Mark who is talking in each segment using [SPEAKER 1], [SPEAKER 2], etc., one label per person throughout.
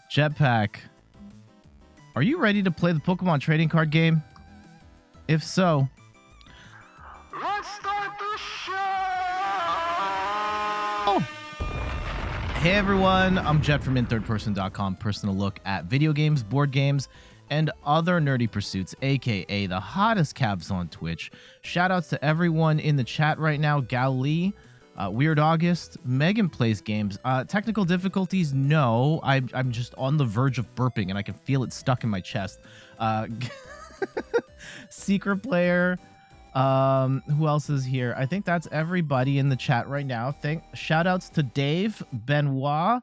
[SPEAKER 1] Jetpack, are you ready to play the Pokemon trading card game? If so, let's start the show! Hey everyone, I'm Jet from inthirdperson.com, personal look at video games, board games, and other nerdy pursuits, aka the hottest cabs on Twitch. Shoutouts to everyone in the chat right now. Gali, Weird August, Megan Plays Games. Technical difficulties, no. I'm just on the verge of burping and I can feel it stuck in my chest. Secret Player. Who else is here? I think that's everybody in the chat right now. Shoutouts to Dave, Benoit,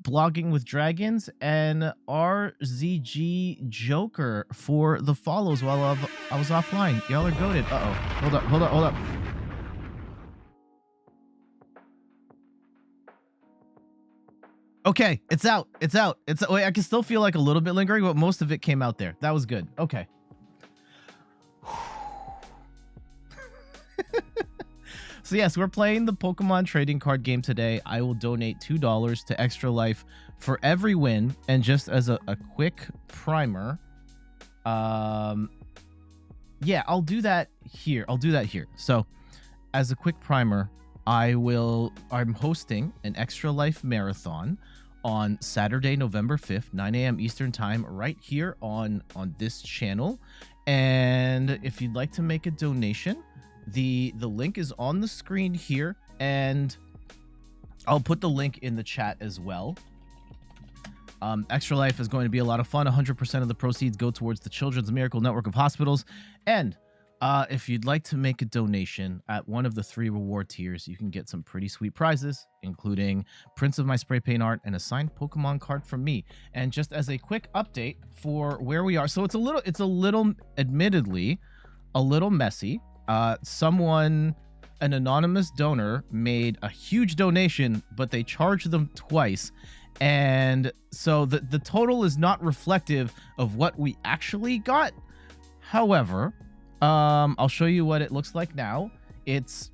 [SPEAKER 1] Blogging with Dragons, and RZG Joker for the follows while I was offline. Y'all are goated. Hold up. Okay, it's out. Wait, I can still feel like a little bit lingering, but most of it came out there. That was good. Okay. So yes, we're playing the Pokemon trading card game today. I will donate $2 to Extra Life for every win. And just as a quick primer, yeah, I'll do that here. So as a quick primer, I'm hosting an Extra Life marathon on Saturday, November 5th, 9 a.m. Eastern time, right here on this channel. And if you'd like to make a donation, the link is on the screen here, and I'll put the link in the chat as well. Extra Life is going to be a lot of fun. 100% of the proceeds go towards the Children's Miracle Network of Hospitals. And if you'd like to make a donation at one of the 3 reward tiers, you can get some pretty sweet prizes, including prints of my spray paint art and a signed Pokemon card from me. And just as a quick update for where we are, so it's a little admittedly a little messy. An anonymous donor made a huge donation, but they charged them twice. And so the total is not reflective of what we actually got. However, I'll show you what it looks like now. It's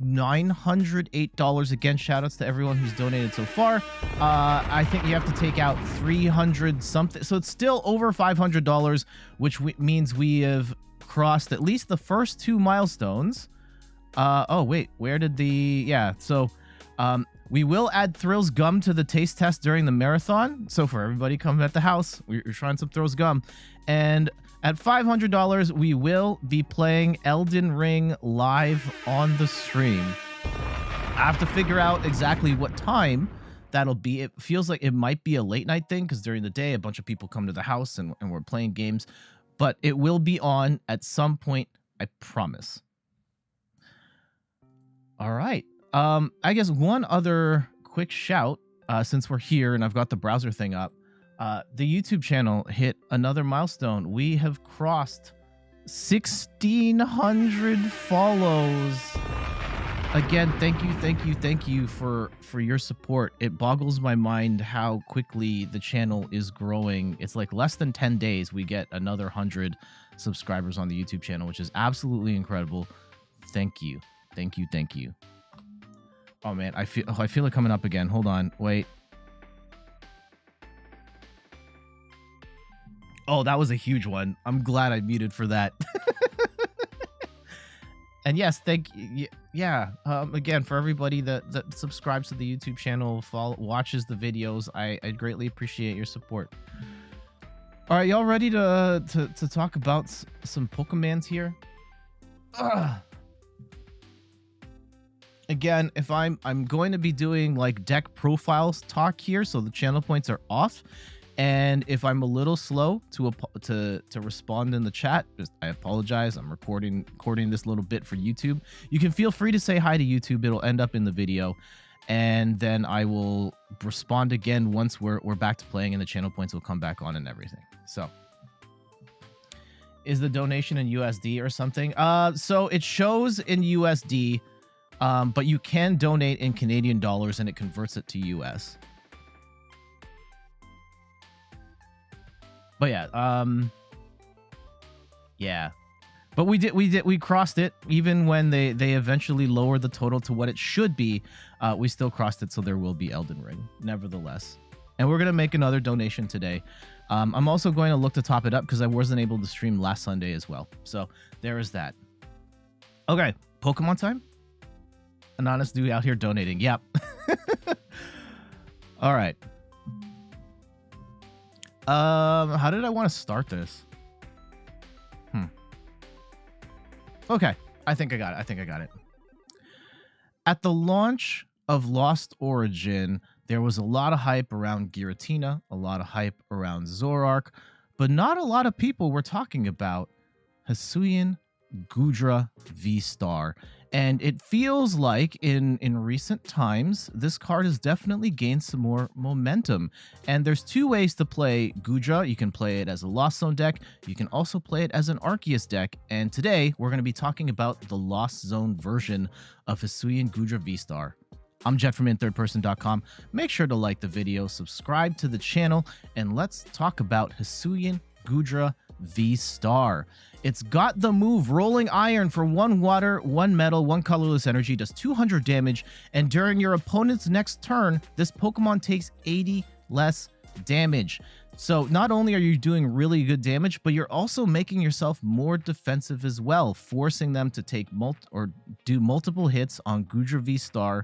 [SPEAKER 1] $908. Again, shoutouts to everyone who's donated so far. I think you have to take out 300 something. So it's still over $500, which means we have crossed at least the first 2 milestones. Oh wait, where did so we will add Thrills Gum to the taste test during the marathon. So for everybody coming at the house, we're trying some Thrills Gum. And at $500, we will be playing Elden Ring live on the stream. I have to figure out exactly what time that'll be. It feels like it might be a late night thing because during the day a bunch of people come to the house and we're playing games. But it will be on at some point, I promise. All right. I guess one other quick shout, since we're here and I've got the browser thing up. The YouTube channel hit another milestone. We have crossed 1,600 follows. Again, thank you for your support. It boggles my mind how quickly the channel is growing. It's like less than 10 days we get another 100 subscribers on the YouTube channel, which is absolutely incredible. Thank you. Oh man, I feel it coming up again. Hold on, wait. Oh, that was a huge one. I'm glad I muted for that. And yes, thank you. Yeah, again, for everybody that subscribes to the YouTube channel, watches the videos, I greatly appreciate your support. All right, y'all ready to talk about some Pokemons here? Again, if I'm going to be doing like deck profiles talk here, so the channel points are off. And if I'm a little slow to respond in the chat, I apologize. I'm recording this little bit for YouTube. You can feel free to say hi to YouTube. It'll end up in the video. And then I will respond again once we're back to playing and the channel points will come back on and everything. So is the donation in USD or something? So it shows in USD, but you can donate in Canadian dollars and it converts it to US. But yeah, but we crossed it. Even when they eventually lowered the total to what it should be, we still crossed it, so there will be Elden Ring nevertheless. And we're going to make another donation today. I'm also going to look to top it up because I wasn't able to stream last Sunday as well. So there is that. Okay, Pokemon time? An honest dude out here donating. Yep. All right. How did I want to start this? Okay, I think I got it. At the launch of Lost Origin, there was a lot of hype around Giratina, a lot of hype around Zoroark, but not a lot of people were talking about Hisuian Goodra VSTAR. And it feels like in recent times, this card has definitely gained some more momentum. And there's two ways to play Goodra. You can play it as a Lost Zone deck. You can also play it as an Arceus deck. And today, we're going to be talking about the Lost Zone version of Hisuian Goodra VSTAR. I'm Jet from inthirdperson.com. Make sure to like the video, subscribe to the channel, and let's talk about Hisuian Goodra VSTAR. It's got the move Rolling Iron for 1 water, 1 metal, 1 colorless energy, does 200 damage, and during your opponent's next turn, this Pokemon takes 80 less damage. So not only are you doing really good damage, but you're also making yourself more defensive as well, forcing them to take do multiple hits on Goodra VSTAR.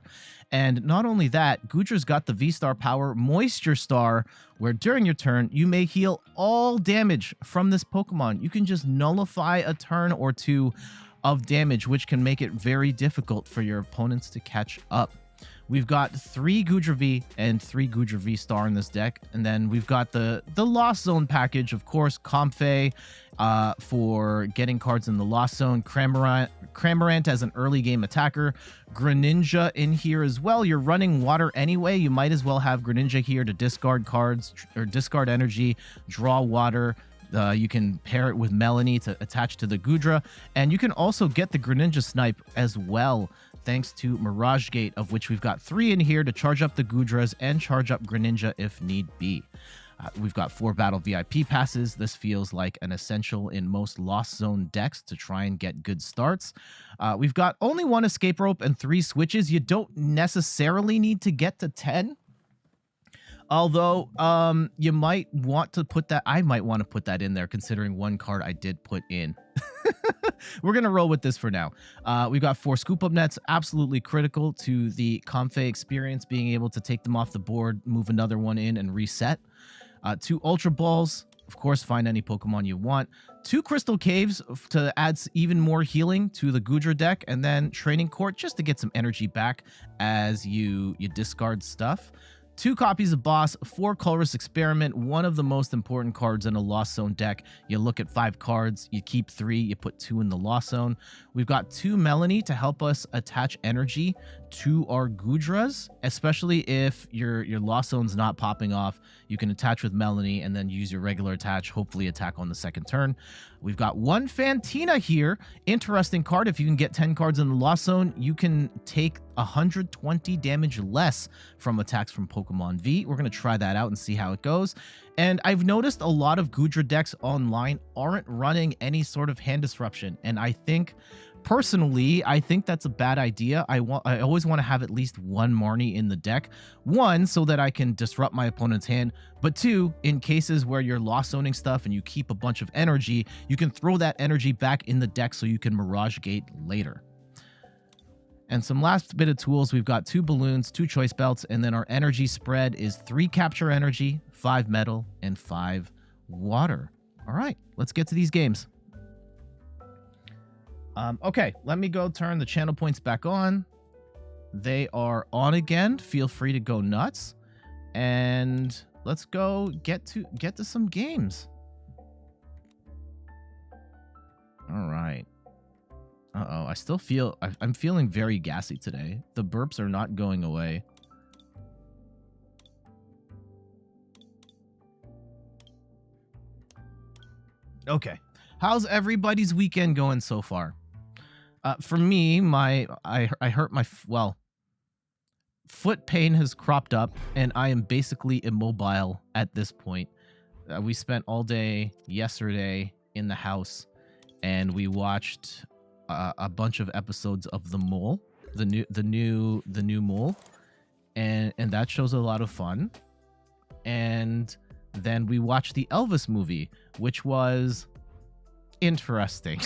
[SPEAKER 1] And not only that, Goodra's got the VSTAR power Moisture Star, where during your turn, you may heal all damage from this Pokemon. You can just nullify a turn or two of damage, which can make it very difficult for your opponents to catch up. We've got 3 Goodra V and 3 Goodra VSTAR in this deck. And then we've got the Lost Zone package, of course, Comfey for getting cards in the Lost Zone, Cramorant as an early game attacker, Greninja in here as well. You're running water anyway. You might as well have Greninja here to discard cards or discard energy, draw water. You can pair it with Melanie to attach to the Goodra. And you can also get the Greninja Snipe as well, thanks to Mirage Gate, of which we've got 3 in here to charge up the Goodras and charge up Greninja if need be. We've got 4 Battle VIP passes. This feels like an essential in most Lost Zone decks to try and get good starts. We've got only 1 Escape Rope and 3 switches. You don't necessarily need to get to 10. Although, you might want to put that, I might want to put that in there considering 1 card I did put in. We're going to roll with this for now. We've got 4 Scoop Up Nets, absolutely critical to the Comfey experience, being able to take them off the board, move another one in, and reset. 2 Ultra Balls, of course, find any Pokemon you want. 2 Crystal Caves to add even more healing to the Goodra deck, and then Training Court just to get some energy back as you discard stuff. 2 copies of Boss, 4 Colress Experiment, one of the most important cards in a Lost Zone deck. You look at 5 cards, you keep 3, you put 2 in the Lost Zone. We've got 2 Melanie to help us attach energy to our Goodras, especially if your Lost Zone's not popping off. You can attach with Melanie and then use your regular attach, hopefully attack on the second turn. We've got 1 Fantina here. Interesting card. If you can get 10 cards in the Lost Zone, you can take 120 damage less from attacks from Pokemon V. We're going to try that out and see how it goes. And I've noticed a lot of Goodra decks online aren't running any sort of hand disruption. And I think, personally, I think that's a bad idea. I always want to have at least 1 Marnie in the deck. 1, so that I can disrupt my opponent's hand. But 2, in cases where you're Lost Zoning stuff and you keep a bunch of energy, you can throw that energy back in the deck so you can Mirage Gate later. And some last bit of tools, we've got 2 balloons, 2 choice belts, and then our energy spread is 3 capture energy, 5 metal, and 5 water. All right, let's get to these games. Okay, let me go turn the channel points back on. They are on again. Feel free to go nuts. And let's go get to some games. All right. Uh-oh, I still feel... I'm feeling very gassy today. The burps are not going away. Okay. How's everybody's weekend going so far? For me, I hurt my... Well, foot pain has cropped up, and I am basically immobile at this point. We spent all day yesterday in the house, and we watched... a bunch of episodes of The Mole, the new Mole, and that show's a lot of fun. and then we watched the Elvis movie, which was interesting.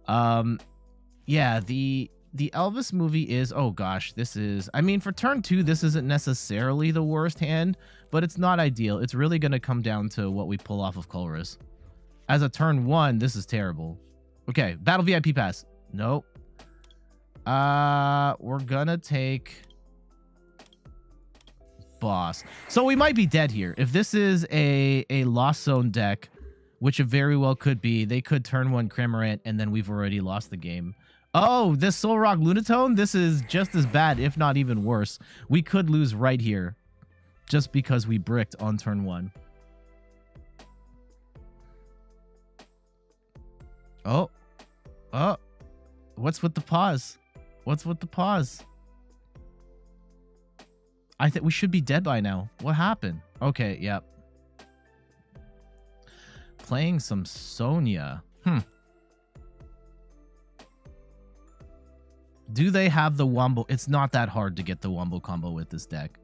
[SPEAKER 1] Yeah, the Elvis movie is, oh gosh, this is, I mean, for turn 2, this isn't necessarily the worst hand, but it's not ideal. It's really going to come down to what we pull off of Colress. As a turn 1, this is terrible. Okay, Battle VIP Pass. Nope. We're gonna take Boss. So we might be dead here. If this is a Lost Zone deck, which it very well could be, they could turn 1 Cramorant, and then we've already lost the game. Oh, this Solrock Lunatone? This is just as bad, if not even worse. We could lose right here, just because we bricked on turn 1. Oh. Oh. What's with the pause? What's with the pause? I think we should be dead by now. What happened? Okay, yep. Playing some Sonya. Do they have the Wombo? It's not that hard to get the Wombo combo with this deck.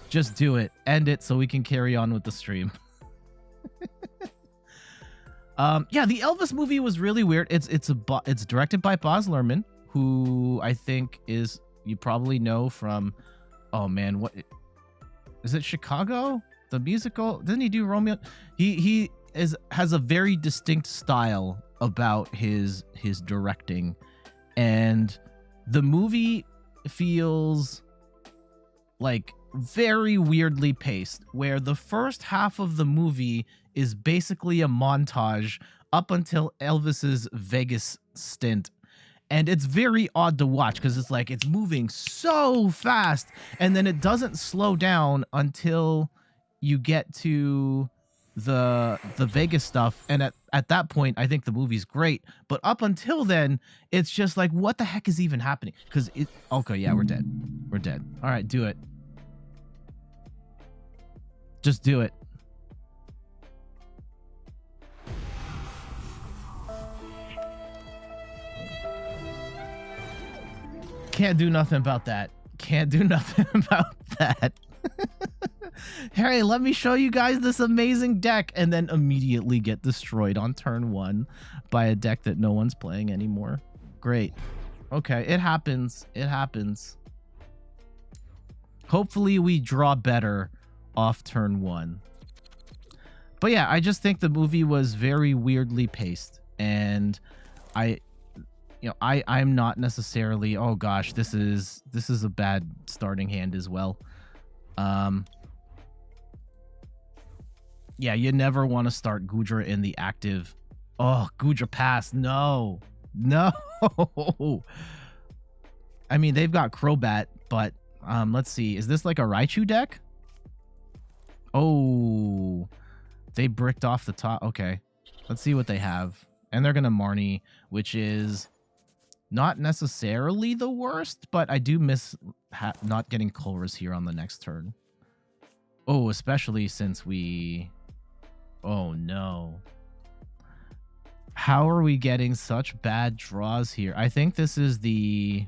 [SPEAKER 1] Just do it. End it so we can carry on with the stream. Yeah, the Elvis movie was really weird. It's directed by Baz Luhrmann, who I think is, you probably know from, oh man, what is it? Chicago, the musical? Didn't he do Romeo? He has a very distinct style about his directing, and the movie feels like very weirdly paced, where the first half of the movie is basically a montage up until Elvis's Vegas stint. And it's very odd to watch because it's like it's moving so fast, and then it doesn't slow down until you get to the Vegas stuff. And at that point, I think the movie's great. But up until then, it's just like, what the heck is even happening? Because it, okay, yeah, we're dead. We're dead. All right, do it. Just do it. Can't do nothing about that. Can't do nothing about that. Hey, let me show you guys this amazing deck, and then immediately get destroyed on turn 1 by a deck that no one's playing anymore. Great. Okay, it happens. It happens. Hopefully we draw better off turn 1. But yeah, I just think the movie was very weirdly paced, and I'm not necessarily, oh gosh, this is a bad starting hand as well. Yeah, you never want to start Goodra in the active. Oh, Goodra pass. No. No. I mean, they've got Crobat, but let's see. Is this like a Raichu deck? Oh, they bricked off the top. Okay. Let's see what they have. And they're going to Marnie, which is not necessarily the worst, but I do miss not getting Colress here on the next turn. Oh, especially since we... Oh, no. How are we getting such bad draws here? I think this is the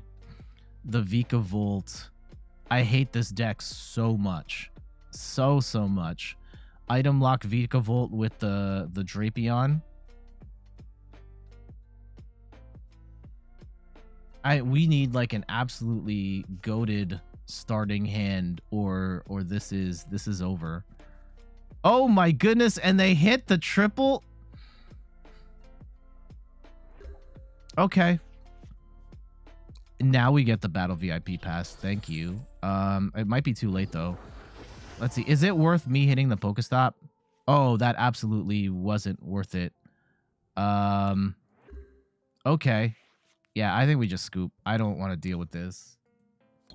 [SPEAKER 1] Vikavolt. I hate this deck so much. So much. Item lock Vikavolt with the Drapion. We need like an absolutely goated starting hand, or this is over. Oh my goodness, and they hit the triple. Okay. Now we get the Battle VIP pass. Thank you. It might be too late though. Let's see. Is it worth me hitting the Pokestop? Oh, that absolutely wasn't worth it. Okay. Yeah, I think we just scoop. I don't want to deal with this.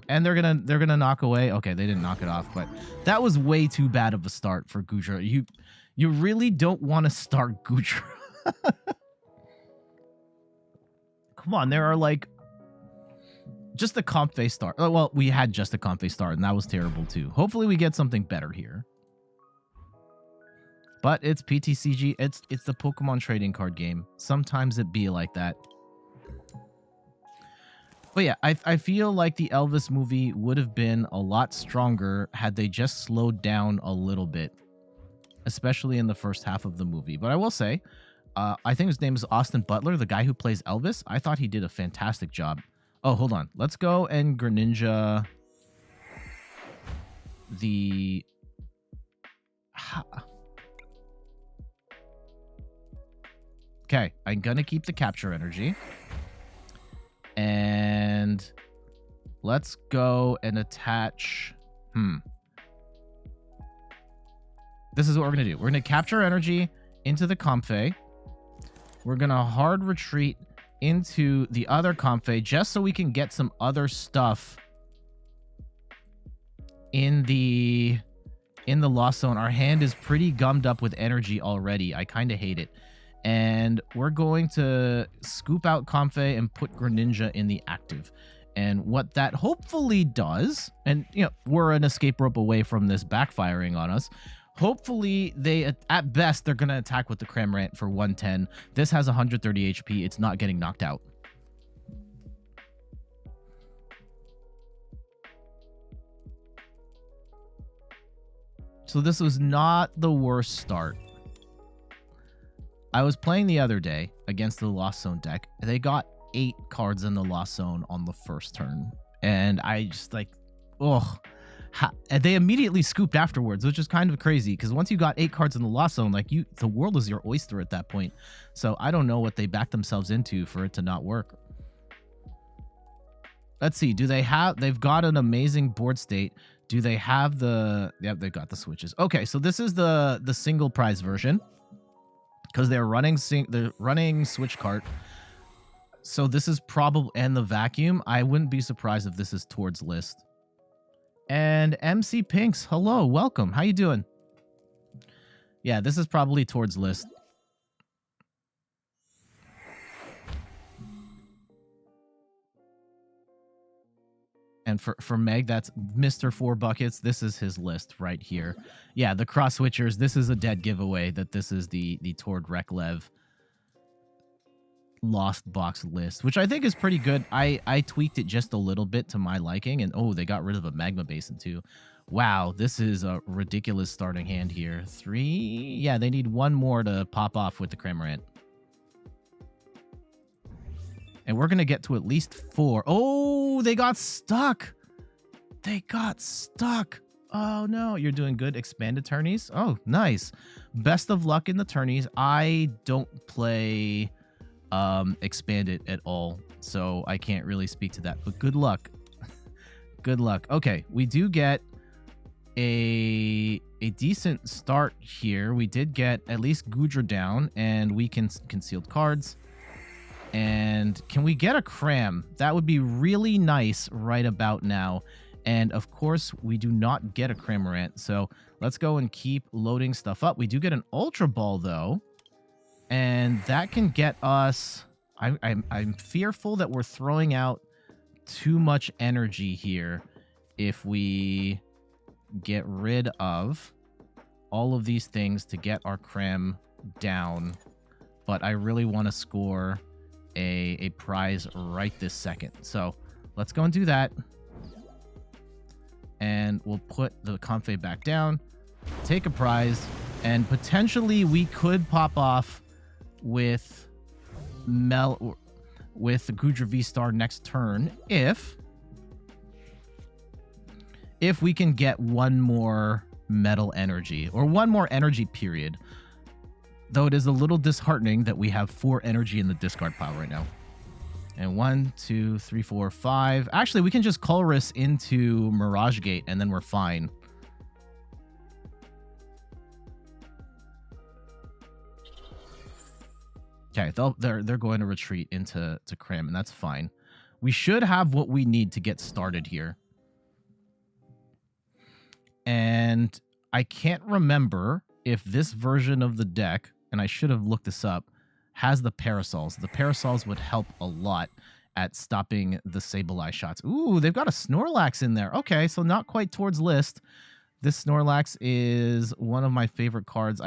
[SPEAKER 1] And they're gonna knock away. Okay, they didn't knock it off, but that was way too bad of a start for Goodra. You really don't want to start Goodra. Come on, there are like just the Comfey start. Oh, well, we had just a Comfey start, and that was terrible too. Hopefully we get something better here. But it's PTCG. It's the Pokemon trading card game. Sometimes it be like that. But yeah, I feel like the Elvis movie would have been a lot stronger had they just slowed down a little bit, especially in the first half of the movie. But I will say, I think his name is Austin Butler, the guy who plays Elvis. I thought he did a fantastic job. Oh, hold on. Let's go and Greninja the... Okay, I'm going to keep the capture energy. And let's go and attach... This is what we're going to do. We're going to capture energy into the Comfey. We're going to hard retreat into the other Comfey just so we can get some other stuff in the Lost Zone. Our hand is pretty gummed up with energy already. I kind of hate it. And we're going to scoop out Comfey and put Greninja in the active. And what that hopefully does, and you know, we're an escape rope away from this backfiring on us. Hopefully, at best, they're going to attack with the Cramorant for 110. This has 130 HP. It's not getting knocked out. So this was not the worst start. I was playing the other day against the Lost Zone deck. They got 8 cards in the Lost Zone on the first turn. And I just like, ugh. And they immediately scooped afterwards, which is kind of crazy because once you got 8 cards in the Lost Zone, like the world is your oyster at that point. So I don't know what they backed themselves into for it to not work. Let's see. They've got an amazing board state. Do they have yep, they've got the switches. Okay, so this is the single prize version because they're running switch cart. So this is probably, and the vacuum. I wouldn't be surprised if this is towards list. And MC Pinks, hello, welcome. How you doing? Yeah, this is probably towards list. And for Meg, that's Mr. 4 Buckets. This is his list right here. Yeah, the cross switchers. This is a dead giveaway that this is the Tord Reklev lost box list, which I think is pretty good. I tweaked it just a little bit to my liking, and oh, they got rid of a Magma Basin too. Wow, this is a ridiculous starting hand here. 3, yeah, they need 1 more to pop off with the Cramorant. And we're gonna get to at least 4. Oh, they got stuck. They got stuck. Oh no, you're doing good. Expanded tourneys. Oh, nice. Best of luck in the tourneys. I don't play expanded at all, so I can't really speak to that, but good luck. Good luck. Okay, we do get a decent start here. We did get at least Goodra down, and we can concealed cards. And can we get a Cram? That would be really nice right about now. And of course, we do not get a Cramorant, so let's go and keep loading stuff up. We do get an Ultra Ball though. And that can get us... I'm fearful that we're throwing out too much energy here if we get rid of all of these things to get our Cram down. But I really want to score a prize right this second. So let's go and do that. And we'll put the Comfey back down, take a prize, and potentially we could pop off with Goodra VSTAR next turn if we can get 1 more metal energy or 1 more energy period. Though it is a little disheartening that we have 4 energy in the discard pile right now. And 1, 2, 3, 4, 5. Actually, we can just Colress into Mirage Gate and then we're fine. Okay, they're going to retreat into Cram, and that's fine. We should have what we need to get started here. And I can't remember if this version of the deck, and I should have looked this up, has the Parasols. The Parasols would help a lot at stopping the Sableye shots. Ooh, they've got a Snorlax in there. Okay, so not quite towards list. This Snorlax is one of my favorite cards.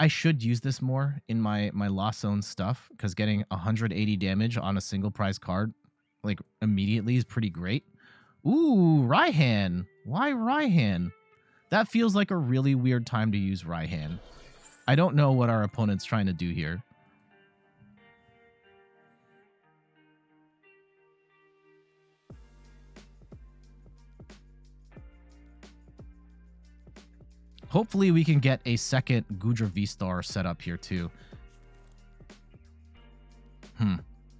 [SPEAKER 1] I should use this more in my Lost Zone stuff, because getting 180 damage on a single prize card like immediately is pretty great. Ooh, Raihan. Why Raihan? That feels like a really weird time to use Raihan. I don't know what our opponent's trying to do here. Hopefully we can get a second Goodra VSTAR set up here too.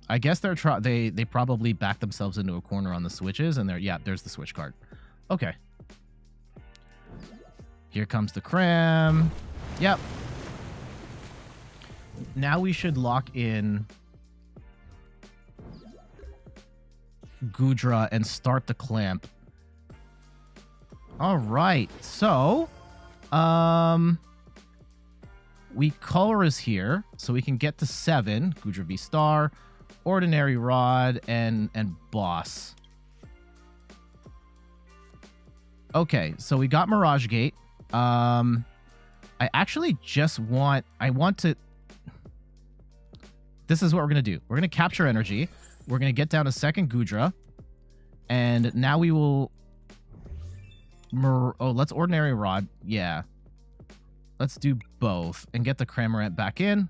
[SPEAKER 1] I guess they probably back themselves into a corner on the switches, and there's the switch card. Okay. Here comes the Cram. Yep. Now we should lock in Goodra and start the clamp. All right. So, we Colress here, so we can get to 7. Goodra VSTAR, Ordinary Rod, and Boss. Okay, so we got Mirage Gate. I actually just want... This is what we're going to do. We're going to capture energy. We're going to get down a second Goodra. And now we will... let's Ordinary Rod. Yeah. Let's do both and get the Cramorant back in.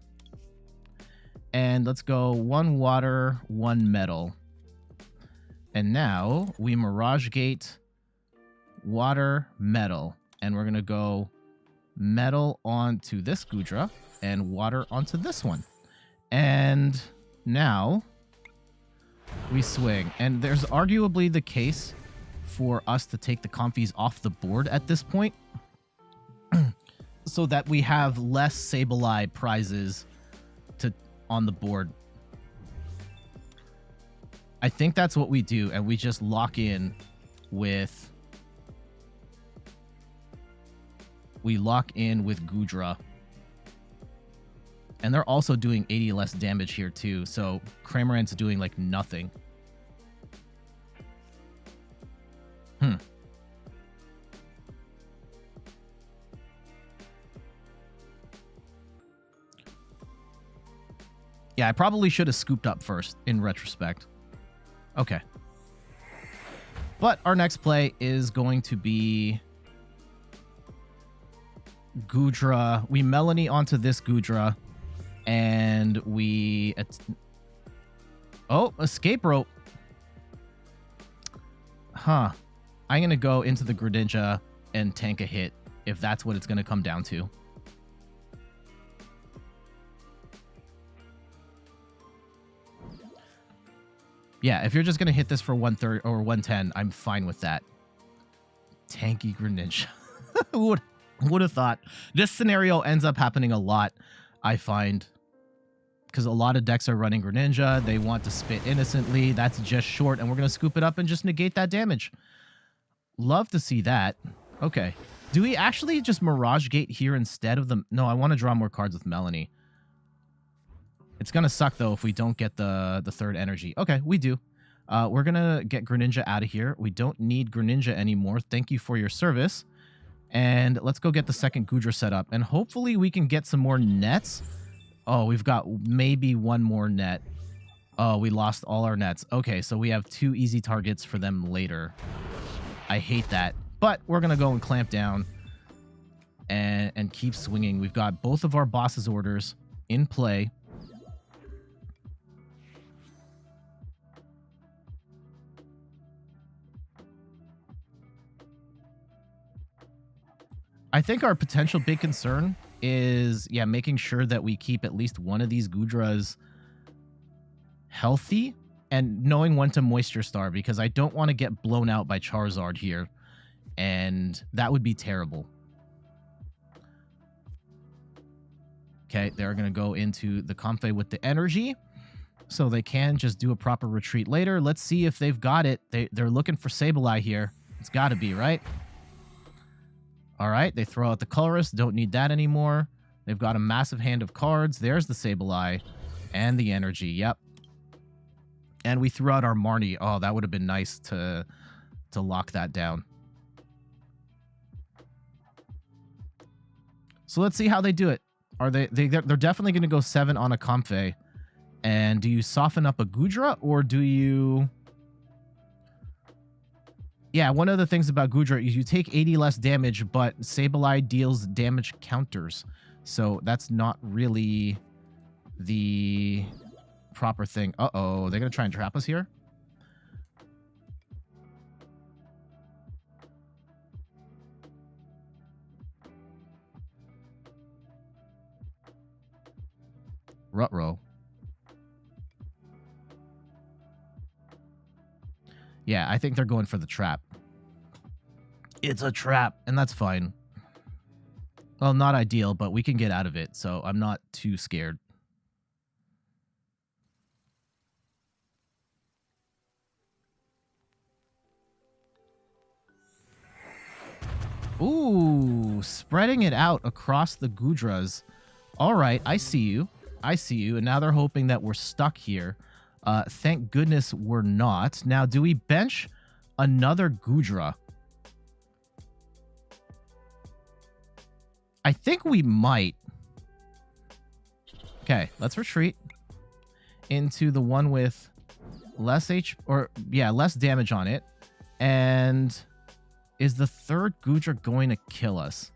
[SPEAKER 1] And let's go 1 water, 1 metal. And now we Mirage Gate, water, metal. And we're going to go metal onto this Goodra and water onto this one. And now we swing. And there's arguably the case for us to take the Comfeys off the board at this point so that we have less Sableye prizes on the board. I think that's what we do, and we just lock in with Goodra. And they're also doing 80 less damage here too, so Cramorant's doing like nothing. Yeah, I probably should have scooped up first, in retrospect. Okay. But our next play is going to be Goodra. We Melanie onto this Goodra, and we... escape rope. Huh. I'm going to go into the Greninja and tank a hit, if that's what it's going to come down to. Yeah, if you're just going to hit this for 130 or 110, I'm fine with that. Tanky Greninja. Who would have thought? This scenario ends up happening a lot, I find. Because a lot of decks are running Greninja. They want to spit innocently. That's just short, and we're going to scoop it up and just negate that damage. Love to see that. Okay. Do we actually just Mirage Gate here instead of the... No, I want to draw more cards with Melanie. It's going to suck, though, if we don't get the third energy. Okay, we do. We're going to get Greninja out of here. We don't need Greninja anymore. Thank you for your service. And let's go get the second Goodra set up. And hopefully we can get some more nets. Oh, we've got maybe one more net. Oh, we lost all our nets. Okay, so we have 2 easy targets for them later. I hate that. But we're going to go and clamp down and keep swinging. We've got both of our boss's orders in play. I think our potential big concern is, yeah, making sure that we keep at least one of these Goodras healthy and knowing when to Moisture Star, because I don't want to get blown out by Charizard here, and that would be terrible. Okay, they're going to go into the Comfey with the energy, so they can just do a proper retreat later. Let's see if they've got it. They're looking for Sableye here. It's got to be, right? All right, they throw out the Colress. Don't need that anymore. They've got a massive hand of cards. There's the Sableye and the energy. Yep. And we threw out our Marnie. Oh, that would have been nice to lock that down. So let's see how they do it. They're definitely going to go 7 on a Comfey. And do you soften up a Goodra, or do you Yeah, one of the things about Goodra is you take 80 less damage, but Sableye deals damage counters. So that's not really the proper thing. Uh-oh, they're going to try and trap us here? Ruh-roh. Yeah, I think they're going for the trap. It's a trap, and that's fine. Well, not ideal, but we can get out of it, so I'm not too scared. Ooh, spreading it out across the Goodras. All right, I see you. I see you, and now they're hoping that we're stuck here. Thank goodness we're not. Now, do we bench another Goodra? I think we might. Okay, let's retreat into the one with less less damage on it. And is the third Goodra going to kill us?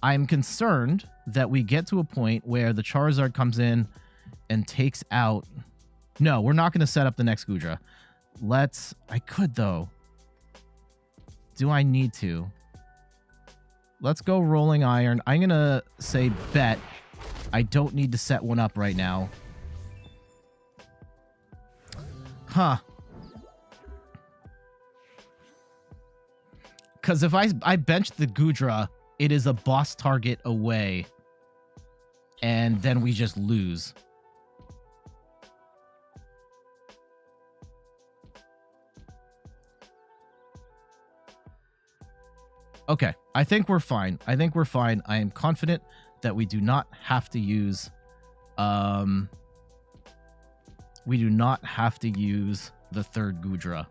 [SPEAKER 1] I'm concerned that we get to a point where the Charizard comes in and takes out... No, we're not going to set up the next Goodra. I could, though. Do I need to? Let's go Rolling Iron. I'm going to say bet. I don't need to set one up right now. Huh. Because if I bench the Goodra, it is a boss target away. And then we just lose. Okay, I think we're fine. I think we're fine. I am confident that we do not have to use... we do not have to use the third Goodra.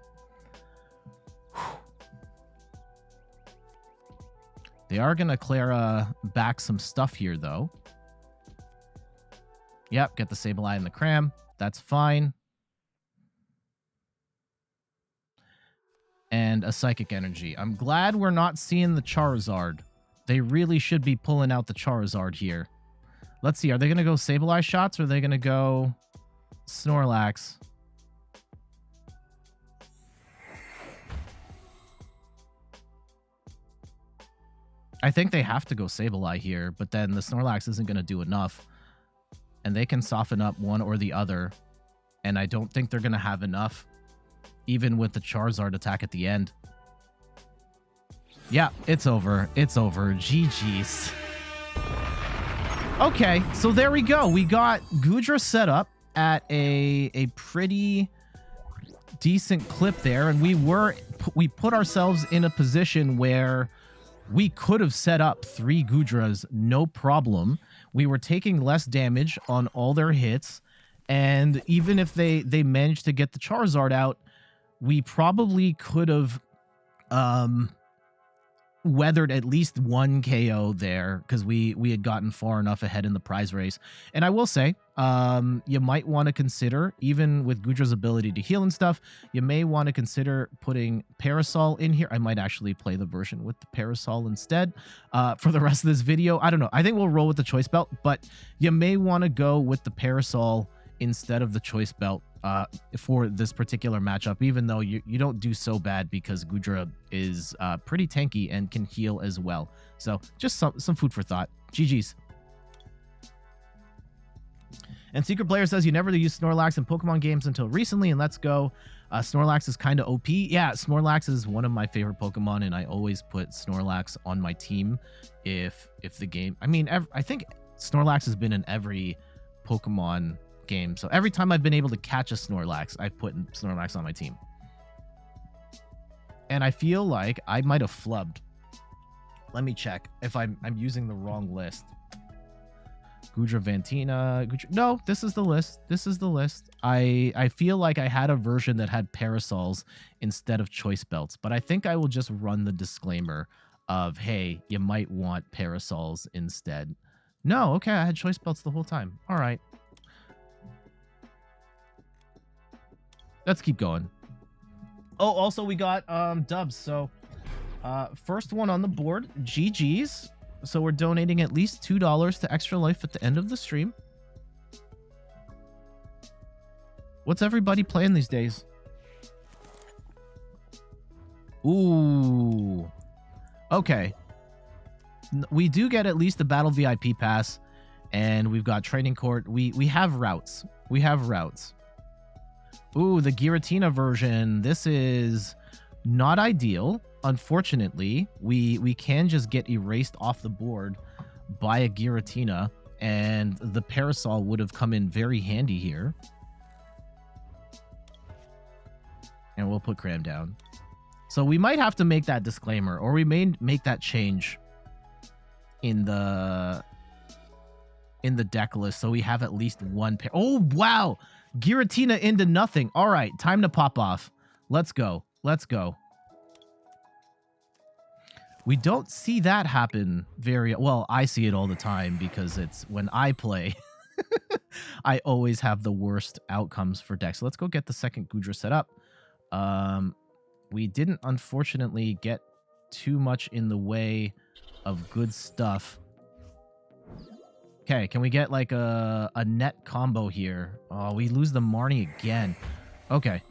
[SPEAKER 1] They are going to Clara back some stuff here, though. Yep, get the Sableye and the Cram. That's fine. And a Psychic Energy. I'm glad we're not seeing the Charizard. They really should be pulling out the Charizard here. Let's see. Are they going to go Sableye shots or are they going to go Snorlax? I think they have to go Sableye here, but then the Snorlax isn't going to do enough. And they can soften up one or the other. And I don't think they're going to have enough, even with the Charizard attack at the end. Yeah, it's over. It's over. GG's. Okay, so there we go. We got Goodra set up at a pretty decent clip there, and we put ourselves in a position where we could have set up 3 Goodras, no problem. We were taking less damage on all their hits, and even if they managed to get the Charizard out, we probably could have weathered at least 1 KO there because we had gotten far enough ahead in the prize race. And I will say, you might want to consider, even with Goodra's ability to heal and stuff, you may want to consider putting Parasol in here. I might actually play the version with the Parasol instead for the rest of this video. I don't know. I think we'll roll with the Choice Belt, but you may want to go with the Parasol instead of the Choice Belt for this particular matchup, even though you don't do so bad because Goodra is pretty tanky and can heal as well. So just some food for thought. GG's. And Secret Player says you never used Snorlax in Pokemon games until recently, and let's go. Snorlax is kind of OP. Yeah, Snorlax is one of my favorite Pokemon, and I always put Snorlax on my team if the game... I mean, I think Snorlax has been in every Pokemon game. So every time I've been able to catch a Snorlax, I've put Snorlax on my team. And I feel like I might have flubbed. Let me check if I'm using the wrong list. Goodra Fantina. No, this is the list. This is the list. I feel like I had a version that had Parasols instead of Choice Belts, but I think I will just run the disclaimer of, hey, you might want Parasols instead. No, okay, I had Choice Belts the whole time. All right. Let's keep going. Oh, also we got dubs. So first one on the board, GG's. So we're donating at least $2 to Extra Life at the end of the stream. What's everybody playing these days? Ooh. Okay. We do get at least the Battle VIP pass, and we've got Training Court. We have routes. We have routes. Ooh, the Giratina version. This is not ideal. Unfortunately, we can just get erased off the board by a Giratina, and the Parasol would have come in very handy here. And we'll put Cram down. So we might have to make that disclaimer, or we may make that change in the deck list, so we have at least one pair. Oh, wow! Giratina into nothing. All right, time to pop off. Let's go. Let's go. We don't see that happen very well. I see it all the time because it's when I play. I always have the worst outcomes for decks. So let's go get the second Goodra set up. We didn't unfortunately get too much in the way of good stuff. Okay, can we get like a net combo here? Oh, we lose the Marnie again. Okay,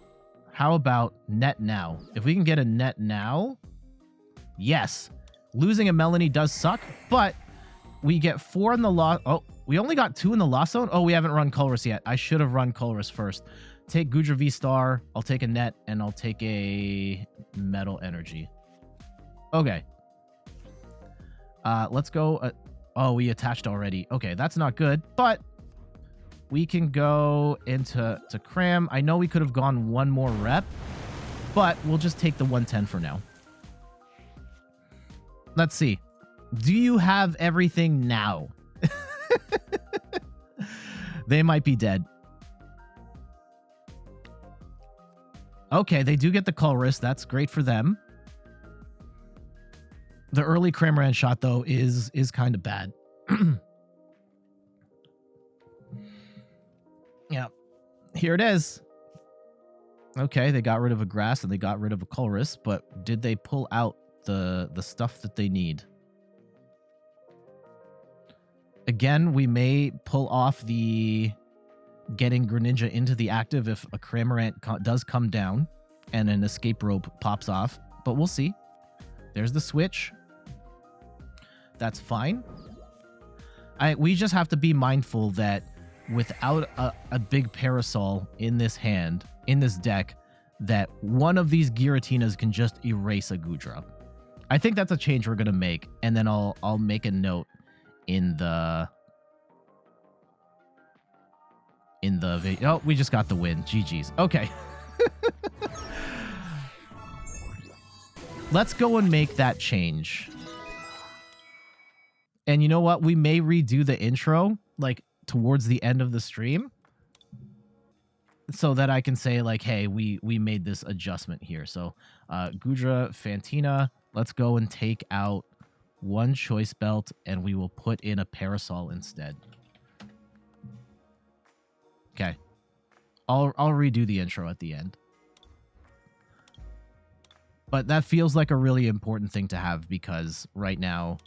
[SPEAKER 1] how about net now? If we can get a net now, yes. Losing a Melanie does suck, but we get 4 in the loss. Oh, we only got 2 in the loss zone? Oh, we haven't run Colress yet. I should have run Colress first. Take Goodra VSTAR. I'll take a net, and I'll take a Metal Energy. Okay. Let's go. Oh, we attached already. Okay, that's not good, but we can go into Cram. I know we could have gone one more rep, but we'll just take the 110 for now. Let's see. Do you have everything now? They might be dead. Okay, they do get the Colress. That's great for them. The early Cramorant shot, though, is kind of bad. Yeah. Here it is. Okay, they got rid of a Grass and they got rid of a Colress, but did they pull out the stuff that they need? Again, we may pull off the getting Greninja into the active if a Cramorant does come down and an escape rope pops off, but we'll see. There's the switch. That's fine. We just have to be mindful that without a big Parasol in this hand, in this deck, that one of these Giratinas can just erase a Goodra. I think that's a change we're going to make, and then I'll make a note in the video. Oh, we just got the win. GG's. Okay. Let's go and make that change. And you know what? We may redo the intro, like, towards the end of the stream, so that I can say, like, hey, we made this adjustment here. So, Goodra, Fantina, let's go and take out one choice belt, and we will put in a Parasol instead. Okay. I'll redo the intro at the end. But that feels like a really important thing to have, because right now,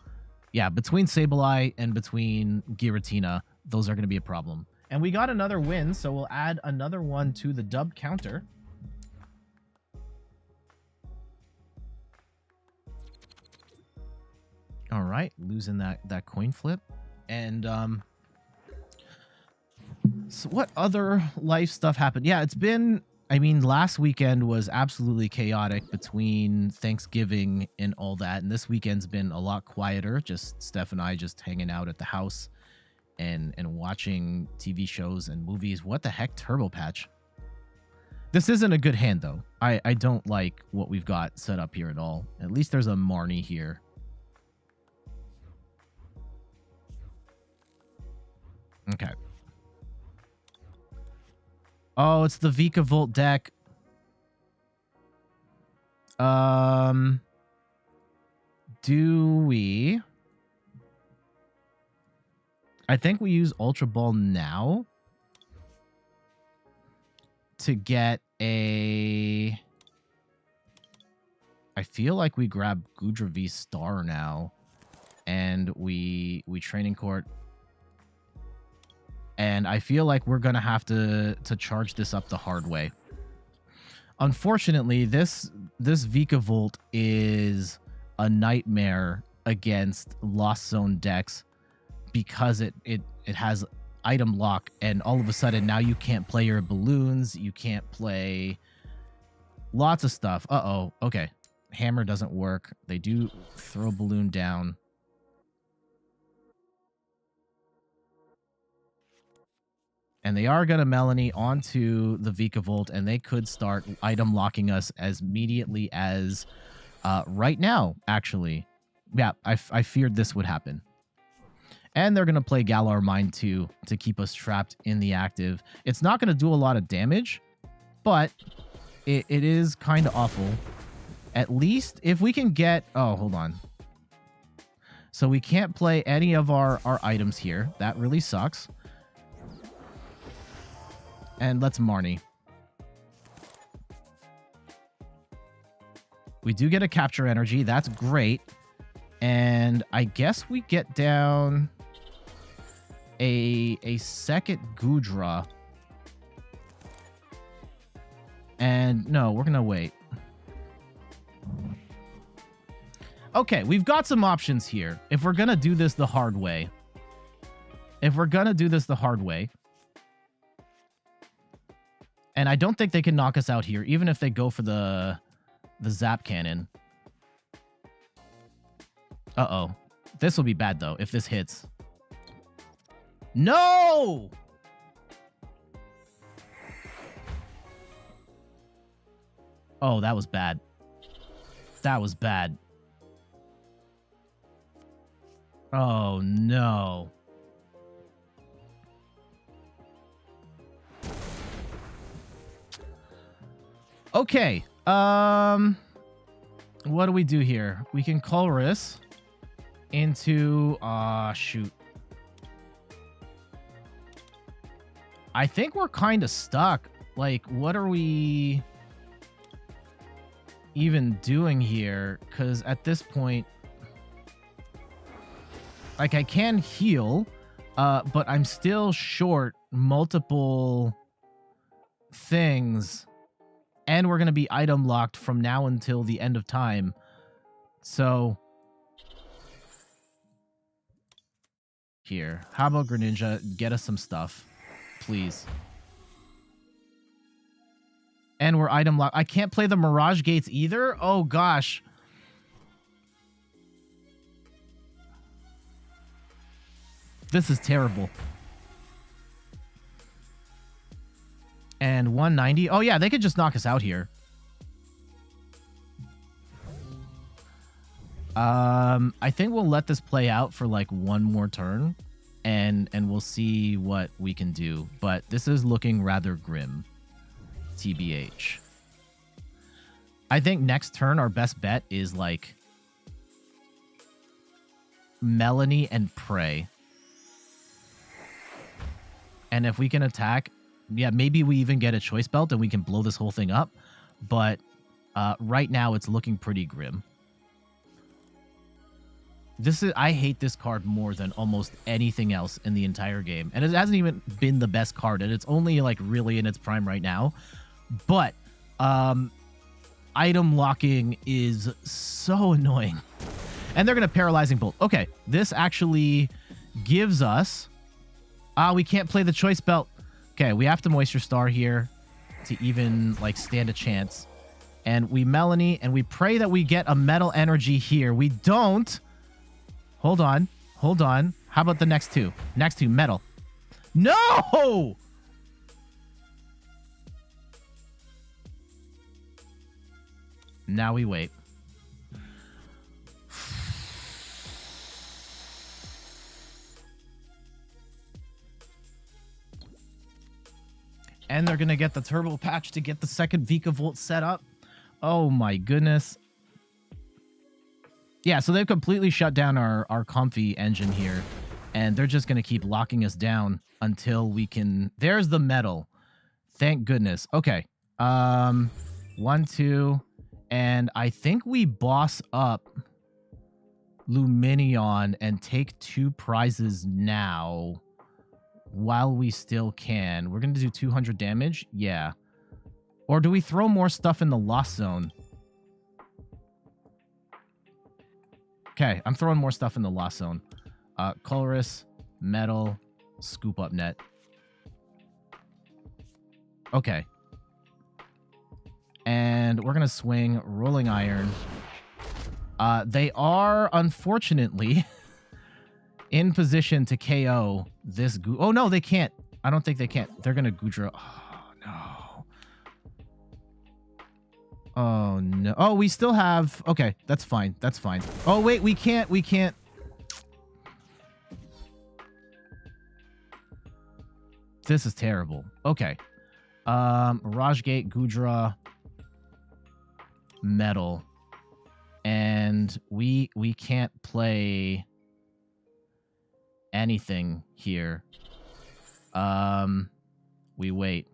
[SPEAKER 1] yeah, between Sableye and between Giratina, those are going to be a problem. And we got another win, so we'll add another one to the dub counter. All right, losing that coin flip. And so what other life stuff happened? Yeah, it's been, I mean, last weekend was absolutely chaotic between Thanksgiving and all that. And this weekend's been a lot quieter. Just Steph and I just hanging out at the house and watching TV shows and movies. What the heck, Turbo Patch? This isn't a good hand, though. I don't like what we've got set up here at all. At least there's a Marnie here. Okay. Oh, it's the Vikavolt deck. Do we? I think we use Ultra Ball now to get a I feel like we grab Goodra VSTAR now, and we Training Court, and I feel like we're gonna have to charge this up the hard way. Unfortunately, this Vikavolt is a nightmare against Lost Zone decks because it has item lock, and all of a sudden now you can't play your balloons, you can't play lots of stuff. Uh-oh. Okay. Hammer doesn't work. They do throw balloon down. And they are going to Melanie onto the Vikavolt, and they could start item locking us as immediately as right now, actually. Yeah, I feared this would happen. And they're going to play Galar Mine too to keep us trapped in the active. It's not going to do a lot of damage, but it is kind of awful. At least if we can get... Oh, hold on. So we can't play any of our items here. That really sucks. And let's Marnie. We do get a capture energy. That's great. And I guess we get down a second Goodra. And no, we're going to wait. Okay, we've got some options here. If we're going to do this the hard way. And I don't think they can knock us out here, even if they go for the Zap Cannon. Uh-oh. This will be bad, though, if this hits. No! Oh, that was bad. That was bad. Oh, no. Okay. What do we do here? We can Colress into... shoot. I think we're kind of stuck. Like, what are we even doing here? Because at this point... Like, I can heal, but I'm still short multiple things. And we're going to be item locked from now until the end of time. So... Here. How about Greninja? Get us some stuff. Please. And we're item locked. I can't play the Mirage Gates either? Oh, gosh. This is terrible. And 190. Oh, yeah, they could just knock us out here. I think we'll let this play out for like one more turn. And we'll see what we can do. But this is looking rather grim. TBH. I think next turn our best bet is like Melanie and Prey. And if we can attack, yeah, maybe we even get a choice belt and we can blow this whole thing up. But right now it's looking pretty grim. I hate this card more than almost anything else in the entire game. And it hasn't even been the best card. And it's only like really in its prime right now. But item locking is so annoying. And they're going to Paralyzing Bolt. Okay, this actually gives us... we can't play the choice belt. Okay, we have to Moisture Star here to even like stand a chance. And we Melanie and we pray that we get a Metal Energy here. We don't... Hold on. Hold on. How about the next two? Next two, Metal. No! Now we wait. And they're going to get the Turbo Patch to get the second Vikavolt set up. Oh my goodness. Yeah, so they've completely shut down our Comfey engine here. And they're just going to keep locking us down until we can... There's the Metal. Thank goodness. Okay. 1, 2. And I think we boss up Lumineon and take 2 prizes now while we still can. We're going to do 200 damage? Yeah. Or do we throw more stuff in the lost zone? Okay, I'm throwing more stuff in the lost zone. Colress, Metal, Scoop Up Net. Okay. And we're going to swing Rolling Iron. They are, unfortunately, in position to KO this... Oh, no, they can't. I don't think they can't. They're going to Goodra... Oh, no. Oh, no. Oh, we still have... Okay, that's fine. That's fine. Oh, wait, we can't. We can't. This is terrible. Okay. Mirage Gate, Goodra, Metal. And we can't play anything here. We wait.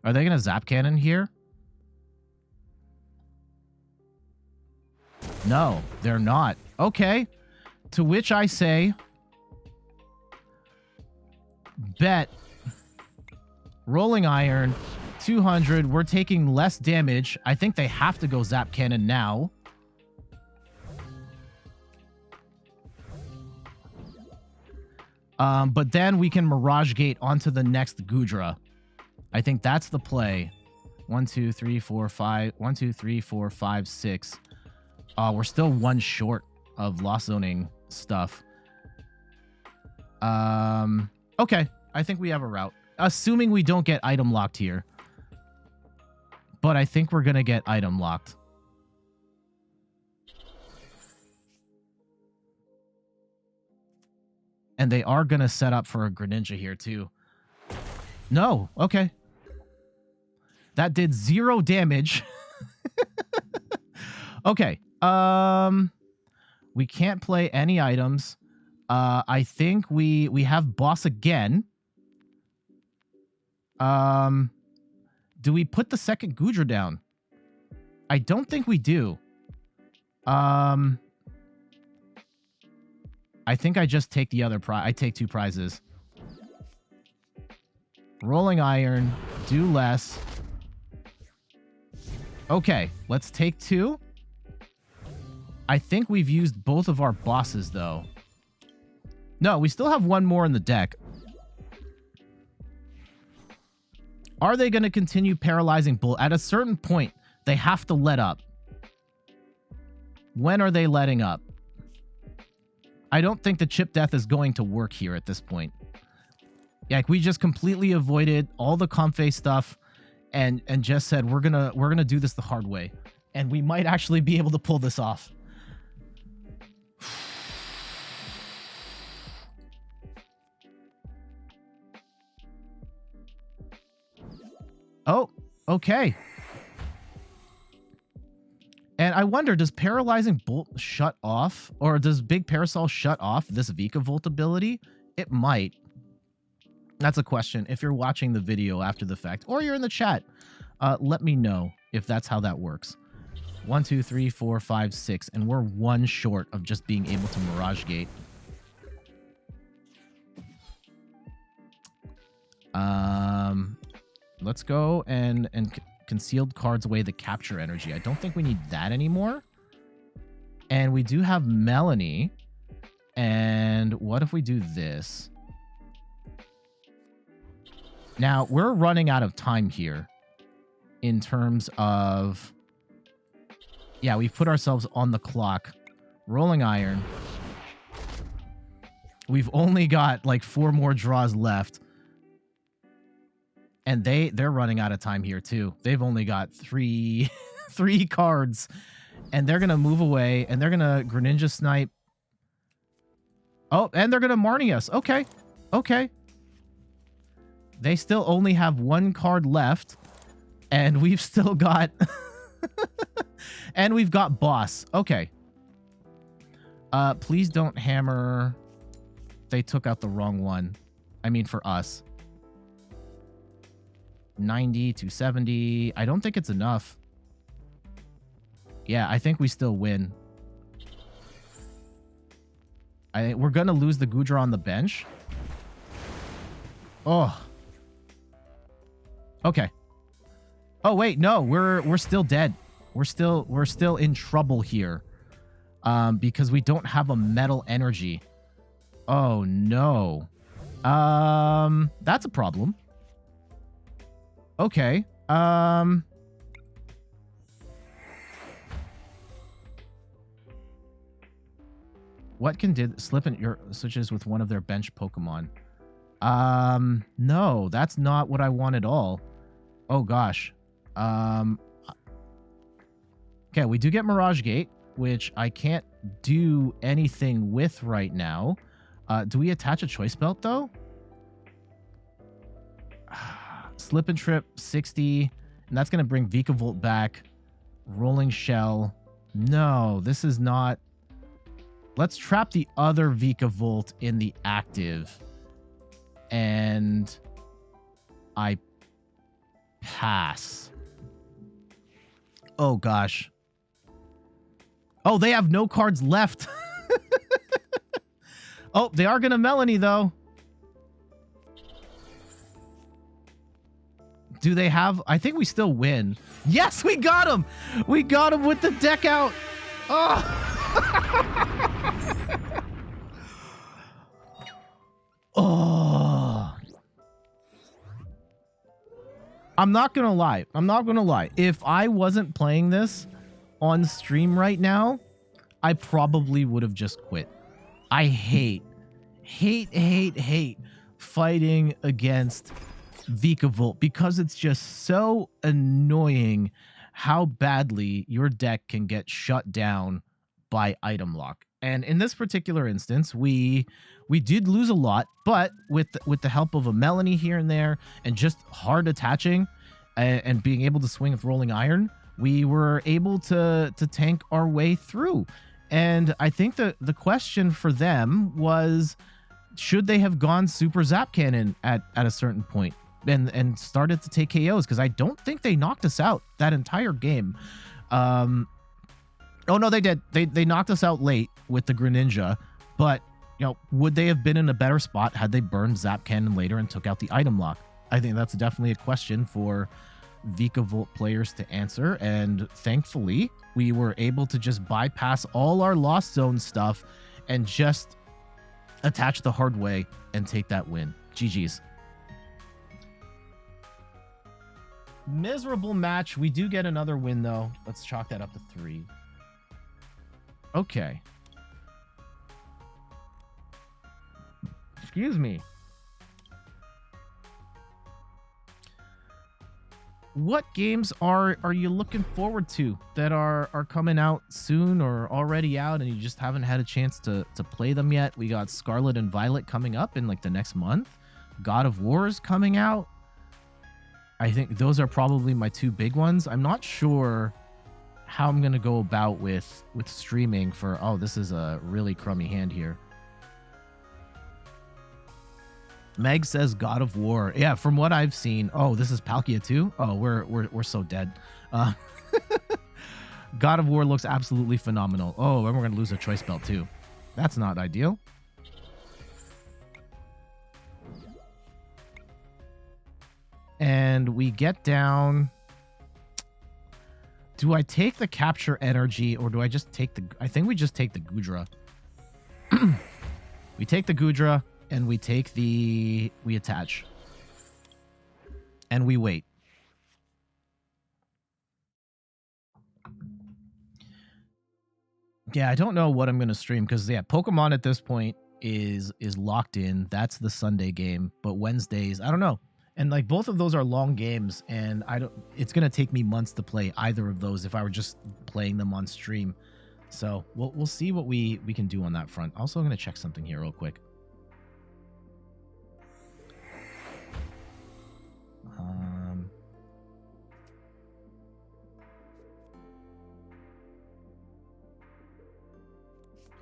[SPEAKER 1] Are they gonna Zap Cannon here? No, they're not. Okay. To which I say, bet. Rolling Iron, 200. We're taking less damage. I think they have to go Zap Cannon now. But then we can Mirage Gate onto the next Goodra. I think that's the play. 1, 2, 3, 4, 5. 1, 2, 3, 4, 5, 6. We're still 1 short of lost zoning stuff. Okay. I think we have a route. Assuming we don't get item locked here. But I think we're going to get item locked. And they are going to set up for a Greninja here too. No. Okay. That did 0 damage. Okay. We can't play any items. I think we have boss again. Do we put the second Goodra down? I don't think we do. I think I just take the other prize. I take 2 prizes. Rolling Iron, do less. Okay, let's take 2. I think we've used both of our bosses, though. No, we still have 1 more in the deck. Are they going to continue paralyzing Bull? At a certain point, they have to let up. When are they letting up? I don't think the chip death is going to work here at this point. Like, we just completely avoided all the Comfey stuff and just said we're gonna do this the hard way. And we might actually be able to pull this off. Oh, okay. And I wonder, does Paralyzing Bolt shut off? Or does Big Parasol shut off this Vikavolt ability? It might. That's a question. If you're watching the video after the fact, or you're in the chat, let me know if that's how that works. 1, 2, 3, 4, 5, 6. And we're 1 short of just being able to Mirage Gate. Let's go and concealed cards away the capture energy. I don't think we need that anymore. And we do have Melanie. And what if we do this? Now, we're running out of time here in terms of... Yeah, we've put ourselves on the clock. Rolling Iron. We've only got like 4 more draws left. And they're running out of time here too. They've only got 3 cards. And they're going to move away. And they're going to Greninja Snipe. Oh, and they're going to Marnie us. Okay. Okay. They still only have 1 card left. And we've still got... and we've got Boss. Okay. Please don't hammer... They took out the wrong one. I mean, for us. 90, 270. I don't think it's enough. Yeah, I think we still win. We're going to lose the Goodra on the bench. Oh. Okay. Oh, wait. No, we're still dead. We're still in trouble here. Because we don't have a metal energy. Oh, no. That's a problem. Okay. What can slip in your switches with one of their bench Pokemon? No, that's not what I want at all. Oh gosh. Okay, we do get Mirage Gate, which I can't do anything with right now. Do we attach a Choice Belt though? Slip and Trip 60, and that's gonna bring Vikavolt back. Rolling Shell. No, this is not. Let's trap the other Vikavolt in the active. And I pass. Oh, gosh. Oh, they have no cards left. Oh, they are going to Melanie, though. Do they have... I think we still win. Yes, we got him. We got him with the deck out. Oh. Oh. I'm not gonna lie. If I wasn't playing this on stream right now, I probably would have just quit. I hate fighting against Vikavolt because it's just so annoying how badly your deck can get shut down by item lock. And in this particular instance, we did lose a lot, but with the help of a Melanie here and there and just hard attaching and being able to swing with Rolling Iron, we were able to tank our way through. And I think the question for them was, should they have gone Super Zap Cannon at a certain point and started to take KOs? Because I don't think they knocked us out that entire game. Oh, no, they did. They knocked us out late with the Greninja, but, you know, would they have been in a better spot had they burned Zap Cannon later and took out the item lock? I think that's definitely a question for Vikavolt players to answer, and thankfully, we were able to just bypass all our Lost Zone stuff and just attach the hard way and take that win. GG's. Miserable match. We do get another win, though. Let's chalk that up to 3. Okay. Excuse me. What games are you looking forward to that are coming out soon or already out and you just haven't had a chance to play them yet? We got Scarlet and Violet coming up in like the next month. God of War is coming out. I think those are probably my 2 big ones. I'm not sure how I'm going to go about with streaming for... Oh, this is a really crummy hand here. Meg says God of War. Yeah, from what I've seen... Oh, this is Palkia too? Oh, we're so dead. God of War looks absolutely phenomenal. Oh, and we're going to lose a Choice Belt too. That's not ideal. And we get down... Do I take the Capture Energy or do I just take the... I think we just take the Goodra. We take the Goodra and we take the... We attach. And we wait. Yeah, I don't know what I'm going to stream because, yeah, Pokemon at this point is locked in. That's the Sunday game. But Wednesdays, I don't know. And like both of those are long games, and it's gonna take me months to play either of those if I were just playing them on stream. So we'll see what we can do on that front. Also, I'm gonna check something here real quick.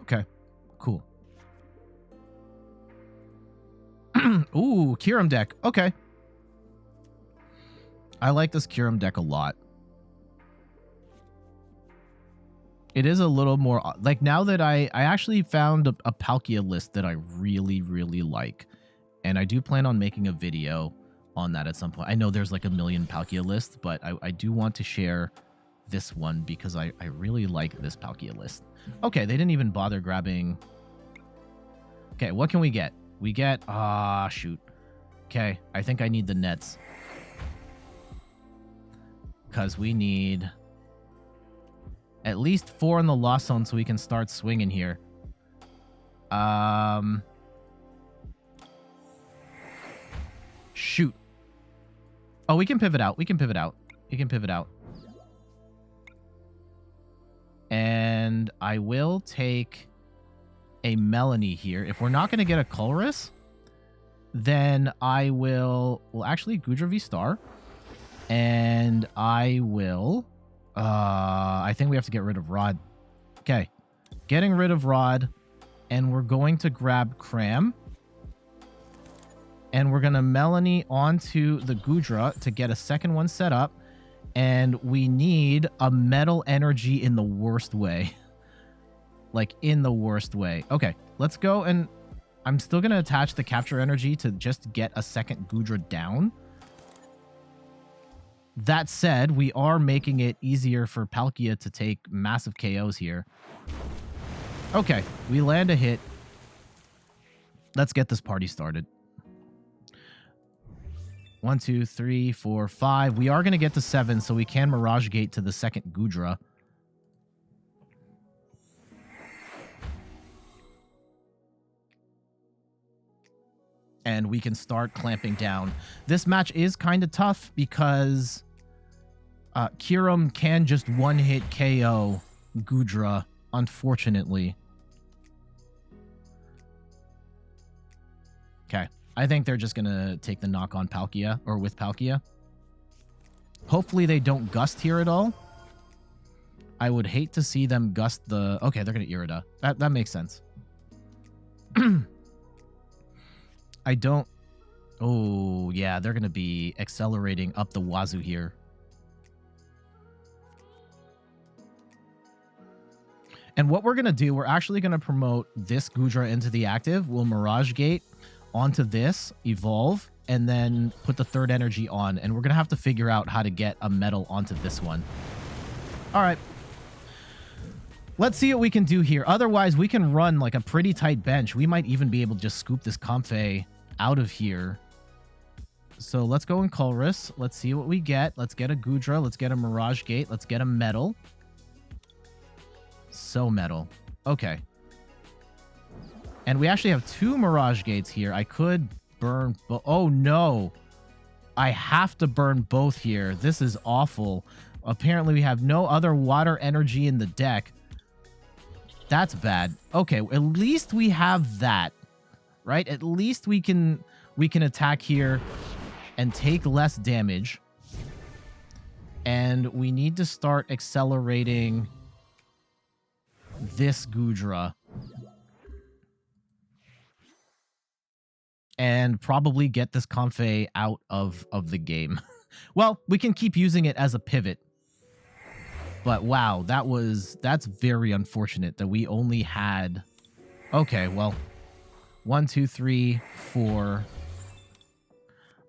[SPEAKER 1] Okay, cool. Ooh, Kyurem deck. Okay. I like this Kyurem deck a lot. It is a little more... Like, now that I actually found a Palkia list that I really, really like. And I do plan on making a video on that at some point. I know there's like a million Palkia lists, but I do want to share this one because I really like this Palkia list. Okay, they didn't even bother grabbing... Okay, what can we get? We get... Ah, shoot. Okay, I think I need the nets. Because we need at least 4 in the Lost Zone so we can start swinging here. Shoot. Oh, we can pivot out. We can pivot out. We can pivot out. And I will take a Melanie here. If we're not going to get a Colress, then I will... Well, actually, Goodra VSTAR. And I will... I think we have to get rid of Rod. Okay. Getting rid of Rod. And we're going to grab Cram. And we're going to Melanie onto the Goodra to get a second one set up. And we need a Metal Energy in the worst way. Like, in the worst way. Okay, let's go. And I'm still going to attach the Capture Energy to just get a second Goodra down. That said, we are making it easier for Palkia to take massive KOs here. Okay, we land a hit. Let's get this party started. 1, 2, 3, 4, 5. We are going to get to 7, so we can Mirage Gate to the second Goodra. And we can start clamping down. This match is kind of tough because Kyurem can just one-hit KO Goodra, unfortunately. Okay. I think they're just going to take the knock on Palkia, or with Palkia. Hopefully they don't Gust here at all. I would hate to see them Gust the... Okay, they're going to Irida. That makes sense. I don't... Oh, yeah, they're going to be accelerating up the wazoo here. And what we're going to do, we're actually going to promote this Goodra into the active. We'll Mirage Gate onto this, evolve, and then put the third energy on. And we're going to have to figure out how to get a metal onto this one. All right. Let's see what we can do here. Otherwise, we can run like a pretty tight bench. We might even be able to just scoop this Comfey out of here. So let's go in Colress. Let's see what we get. Let's get a Goodra. Let's get a Mirage Gate. Let's get a metal. So metal. Okay. And we actually have 2 Mirage Gates here. I could burn... Oh, no. I have to burn both here. This is awful. Apparently, we have no other water energy in the deck. That's bad. Okay, at least we have that. Right? At least we can attack here and take less damage. And we need to start accelerating this Goodra. And probably get this Comfey out of the game. Well, we can keep using it as a pivot. But wow, that's very unfortunate that we only had... Okay, well, 1, 2, 3, 4.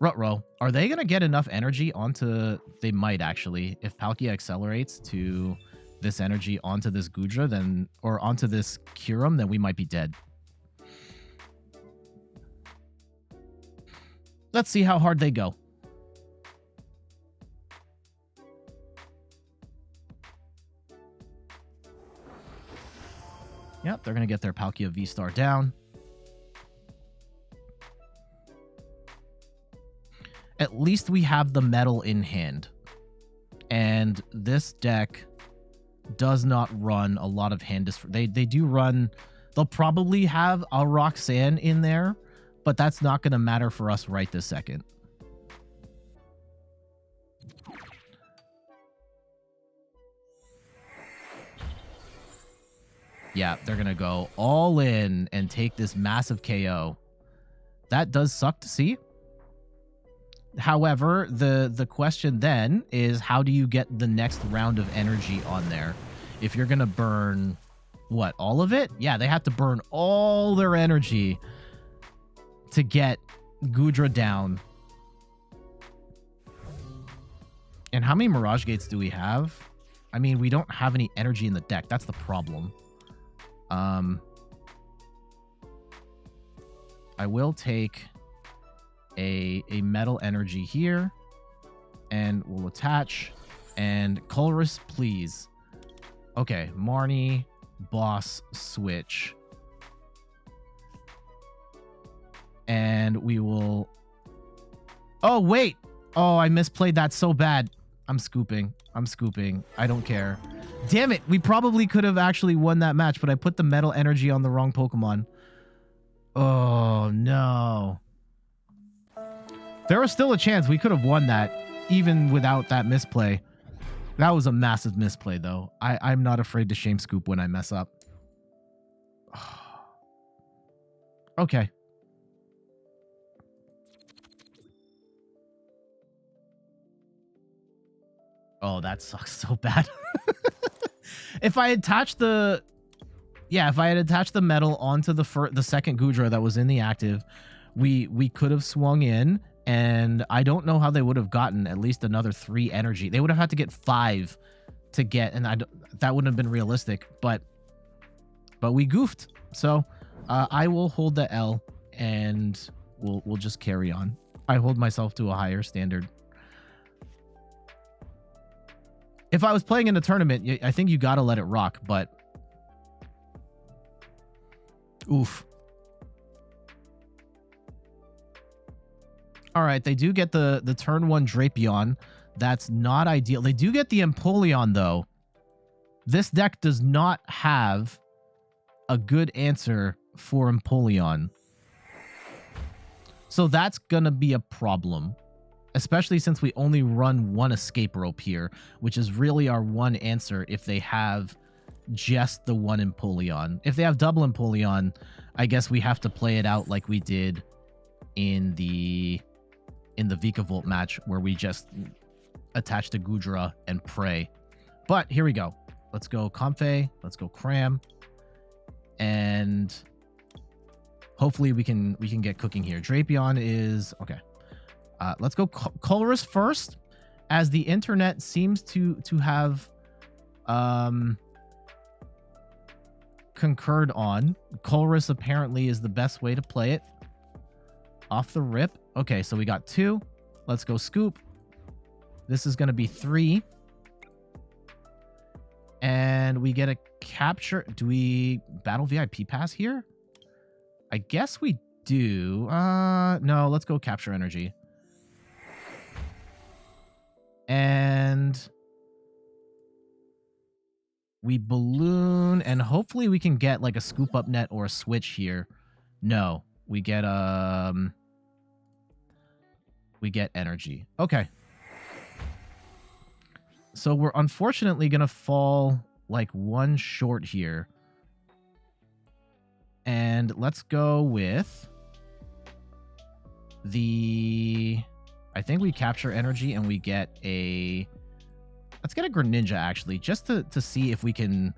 [SPEAKER 1] Rutrow, are they going to get enough energy onto... They might, actually. If Palkia accelerates to this energy onto this Goodra, then... Or onto this Kyurem, then we might be dead. Let's see how hard they go. Yep, they're going to get their Palkia VSTAR down. At least we have the metal in hand. And this deck does not run a lot of hand... They do run... They'll probably have a Roxanne in there, but that's not going to matter for us right this second. Yeah, they're going to go all in and take this massive KO. That does suck to see. However, the question then is, how do you get the next round of energy on there? If you're going to burn, what, all of it? Yeah, they have to burn all their energy to get Goodra down. And how many Mirage Gates do we have? I mean, we don't have any energy in the deck. That's the problem. I will take a metal energy here, and we'll attach. And Colress, please. Okay, Marnie, boss, switch. And we will... Oh, wait! Oh, I misplayed that so bad. I'm scooping. I'm scooping. I don't care. Damn it! We probably could have actually won that match, but I put the metal energy on the wrong Pokemon. Oh, no. There was still a chance we could have won that, even without that misplay. That was a massive misplay, though. I'm not afraid to shame Scoop when I mess up. Okay. Oh, that sucks so bad. If I attached the... Yeah, if I had attached the metal onto the second Goodra that was in the active, we could have swung in, and I don't know how they would have gotten at least another 3 energy. They would have had to get 5 to get, and that wouldn't have been realistic, but we goofed. So I will hold the L, and we'll just carry on. I hold myself to a higher standard. If I was playing in a tournament, I think you gotta let it rock, but... Oof. All right, they do get the turn 1 Drapion. That's not ideal. They do get the Empoleon, though. This deck does not have a good answer for Empoleon. So that's gonna be a problem. Especially since we only run 1 Escape Rope here, which is really our one answer if they have just the 1 Empoleon. If they have double Empoleon, I guess we have to play it out like we did in the Vikavolt match, where we just attach to Goodra and pray. But here we go. Let's go Comfey. Let's go Cram. And hopefully we can get cooking here. Drapion is... Okay. Let's go Colress first, as the internet seems to have concurred on. Colress apparently is the best way to play it. Off the rip. Okay, so we got 2. Let's go Scoop. This is going to be 3. And we get a capture. Do we battle VIP pass here? I guess we do. No, let's go capture energy. And we balloon, and hopefully we can get like a Scoop Up Net or a switch here. No, we get energy. Okay. So we're unfortunately gonna fall like 1 short here. And let's go with the... I think we capture energy and we get a... Let's get a Greninja, actually, just to see if we can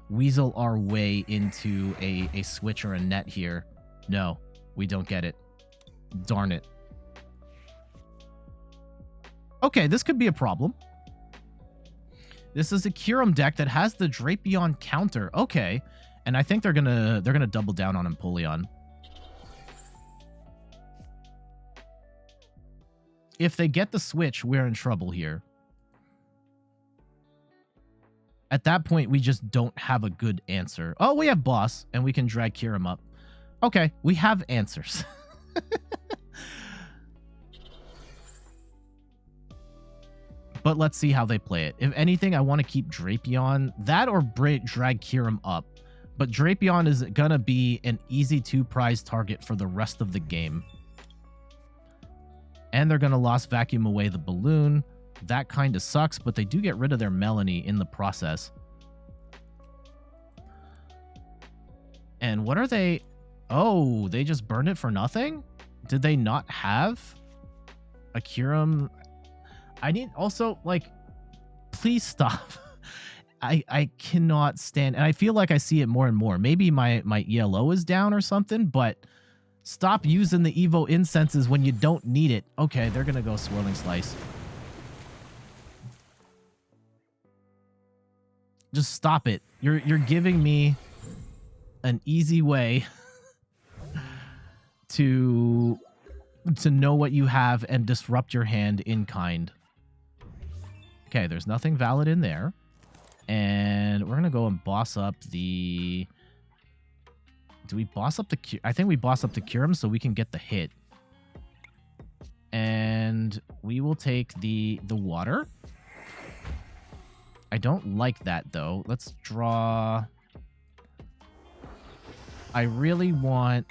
[SPEAKER 1] weasel our way into a switch or a net here. No, we don't get it. Darn it. Okay, this could be a problem. This is a Kyurem deck that has the Drapion counter. Okay, and I think they're gonna double down on Empoleon. If they get the switch, we're in trouble here. At that point, we just don't have a good answer. Oh, we have boss, and we can drag Kyurem up. Okay, we have answers. But let's see how they play it. If anything, I want to keep Drapion. That or drag Kyurem up. But Drapion is going to be an easy 2-prize target for the rest of the game. And they're going to Lost Vacuum away the balloon. That kind of sucks, but they do get rid of their Melanie in the process. And what are they? Oh, they just burned it for nothing? Did they not have a Kyurem. I need also, like, please stop. I cannot stand, and I feel like I see it more and more. Maybe my ELO is down or something, but stop using the Evo incenses when you don't need it. Okay, they're gonna go Swirling Slice. Just stop it. You're giving me an easy way to know what you have and disrupt your hand in kind. Okay, there's nothing valid in there. And we're going to go and boss up the... Do we boss up the... I think we boss up the Kyurem so we can get the hit. And we will take the water. I don't like that, though. Let's draw... I really want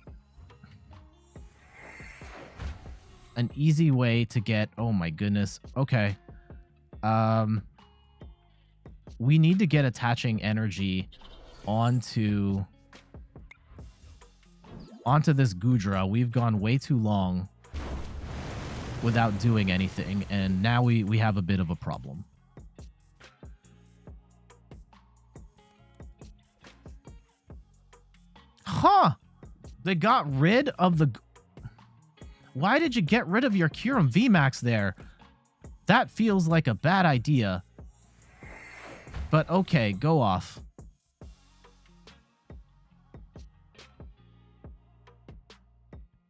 [SPEAKER 1] an easy way to get... Oh, my goodness. Okay. We need to get attaching energy onto this Goodra. We've gone way too long without doing anything, and now we have a bit of a problem. Huh! They got rid of the... Why did you get rid of your Kyurem VMAX there? That feels like a bad idea. But okay, go off.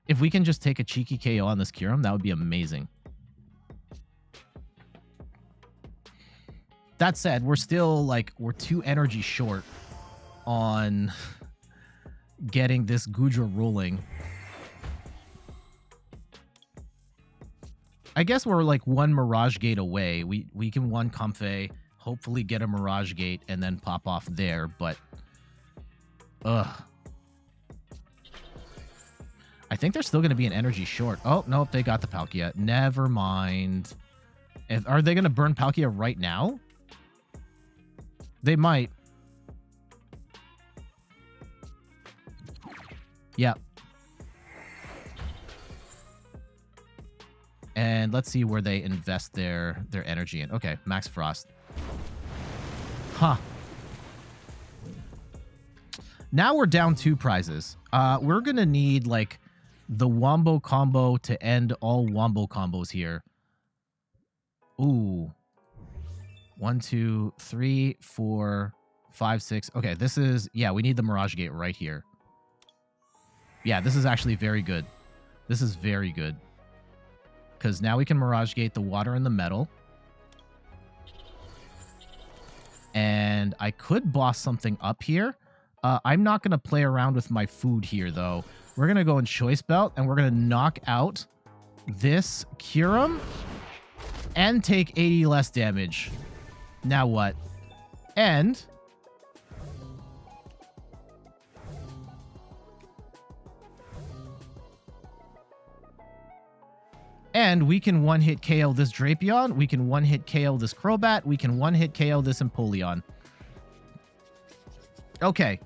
[SPEAKER 1] If we can just take a cheeky KO on this Kyurem, that would be amazing. That said, we're still, like, we're 2 energy short on getting this Goodra rolling. I guess we're, like, 1 Mirage Gate away. We can 1 Comfey, hopefully get a Mirage Gate, and then pop off there, but... Ugh. I think there's still going to be an energy short. Oh, nope, they got the Palkia. Never mind. Are they going to burn Palkia right now? They might. Yep. And let's see where they invest their energy in. Okay, Max Frost. Huh. Now we're down 2 prizes. We're going to need, like, the Wombo combo to end all Wombo combos here. Ooh. 1, 2, 3, 4, 5, 6. Okay, this is... Yeah, we need the Mirage Gate right here. Yeah, this is actually very good. This is very good. Because now we can Mirage Gate the water and the metal. And I could boss something up here. I'm not going to play around with my food here, though. We're going to go in Choice Belt, and we're going to knock out this Kyurem and take 80 less damage. Now what? And... And we can 1-hit KO this Drapion. We can 1-hit KO this Crobat. We can 1-hit KO this Empoleon. Okay.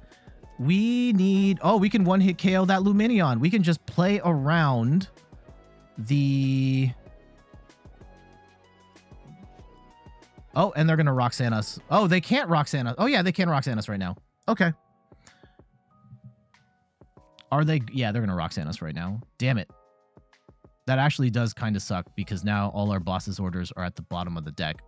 [SPEAKER 1] We need... Oh, we can 1-hit KO that Lumineon. We can just play around the... Oh, and they're going to Roxanne us. Oh, they can't Roxanne us. Oh, yeah, they can Roxanne us right now. Okay. Are they... Yeah, they're going to Roxanne us right now. Damn it. That actually does kind of suck because now all our boss's orders are at the bottom of the deck.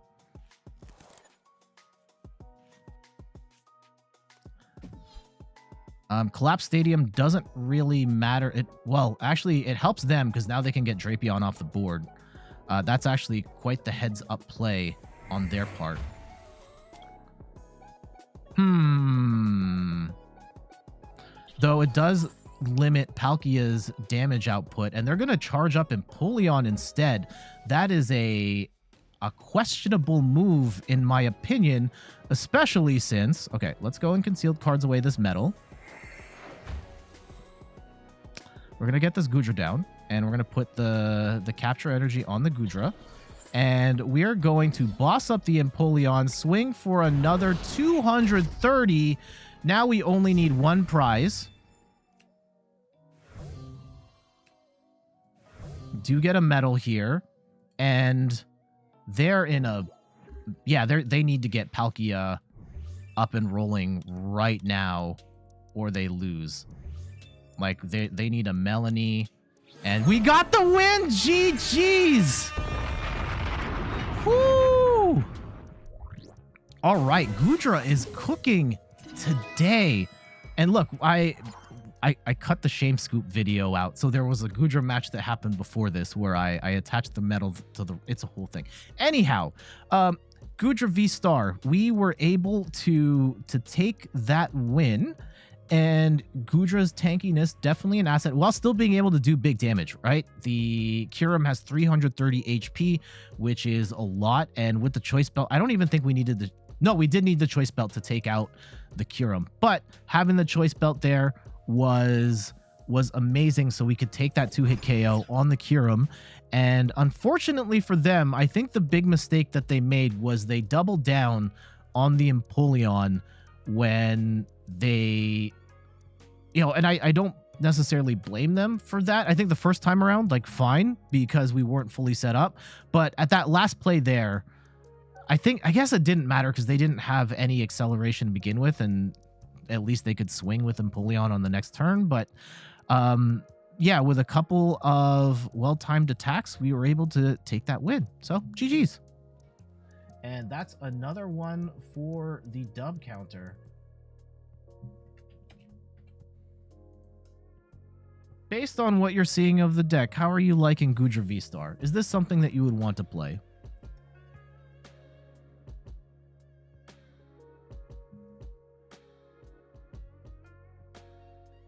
[SPEAKER 1] Collapse Stadium doesn't really matter. Well, actually, it helps them because now they can get Drapion off the board. That's actually quite the heads-up play on their part. Though it does limit Palkia's damage output, and they're going to charge up Empoleon instead. That is a questionable move, in my opinion, especially since... Okay, let's go and concealed cards away this metal. We're going to get this Goodra down, and we're going to put the capture energy on the Goodra. And we're going to boss up the Empoleon, swing for another 230. Now we only need 1 prize. Do get a medal here. And they're in a... Yeah, they need to get Palkia up and rolling right now, or they lose. Like, they need a Melanie. And we got the win! GG's! Woo! All right, Goodra is cooking today. And look, I cut the Shame Scoop video out. So there was a Goodra match that happened before this where I attached the medal to the... It's a whole thing. Anyhow, Goodra VSTAR, we were able to take that win. And Goodra's tankiness, definitely an asset, while still being able to do big damage, right? The Kyurem has 330 HP, which is a lot. And with the Choice Belt, I don't even think we needed the... No, we did need the Choice Belt to take out the Kyurem. But having the Choice Belt there was amazing, so we could take that 2-hit KO on the Kyurem. And unfortunately for them, I think the big mistake that they made was they doubled down on the Empoleon when they... You know, and I don't necessarily blame them for that. I think the first time around, like, fine, because we weren't fully set up. But at that last play there, I guess it didn't matter because they didn't have any acceleration to begin with, and at least they could swing with Empoleon on the next turn. But yeah, with a couple of well-timed attacks, we were able to take that win. So, GG's. And that's another one for the dub counter. Based on what you're seeing of the deck, how are you liking Goodra VSTAR? Is this something that you would want to play?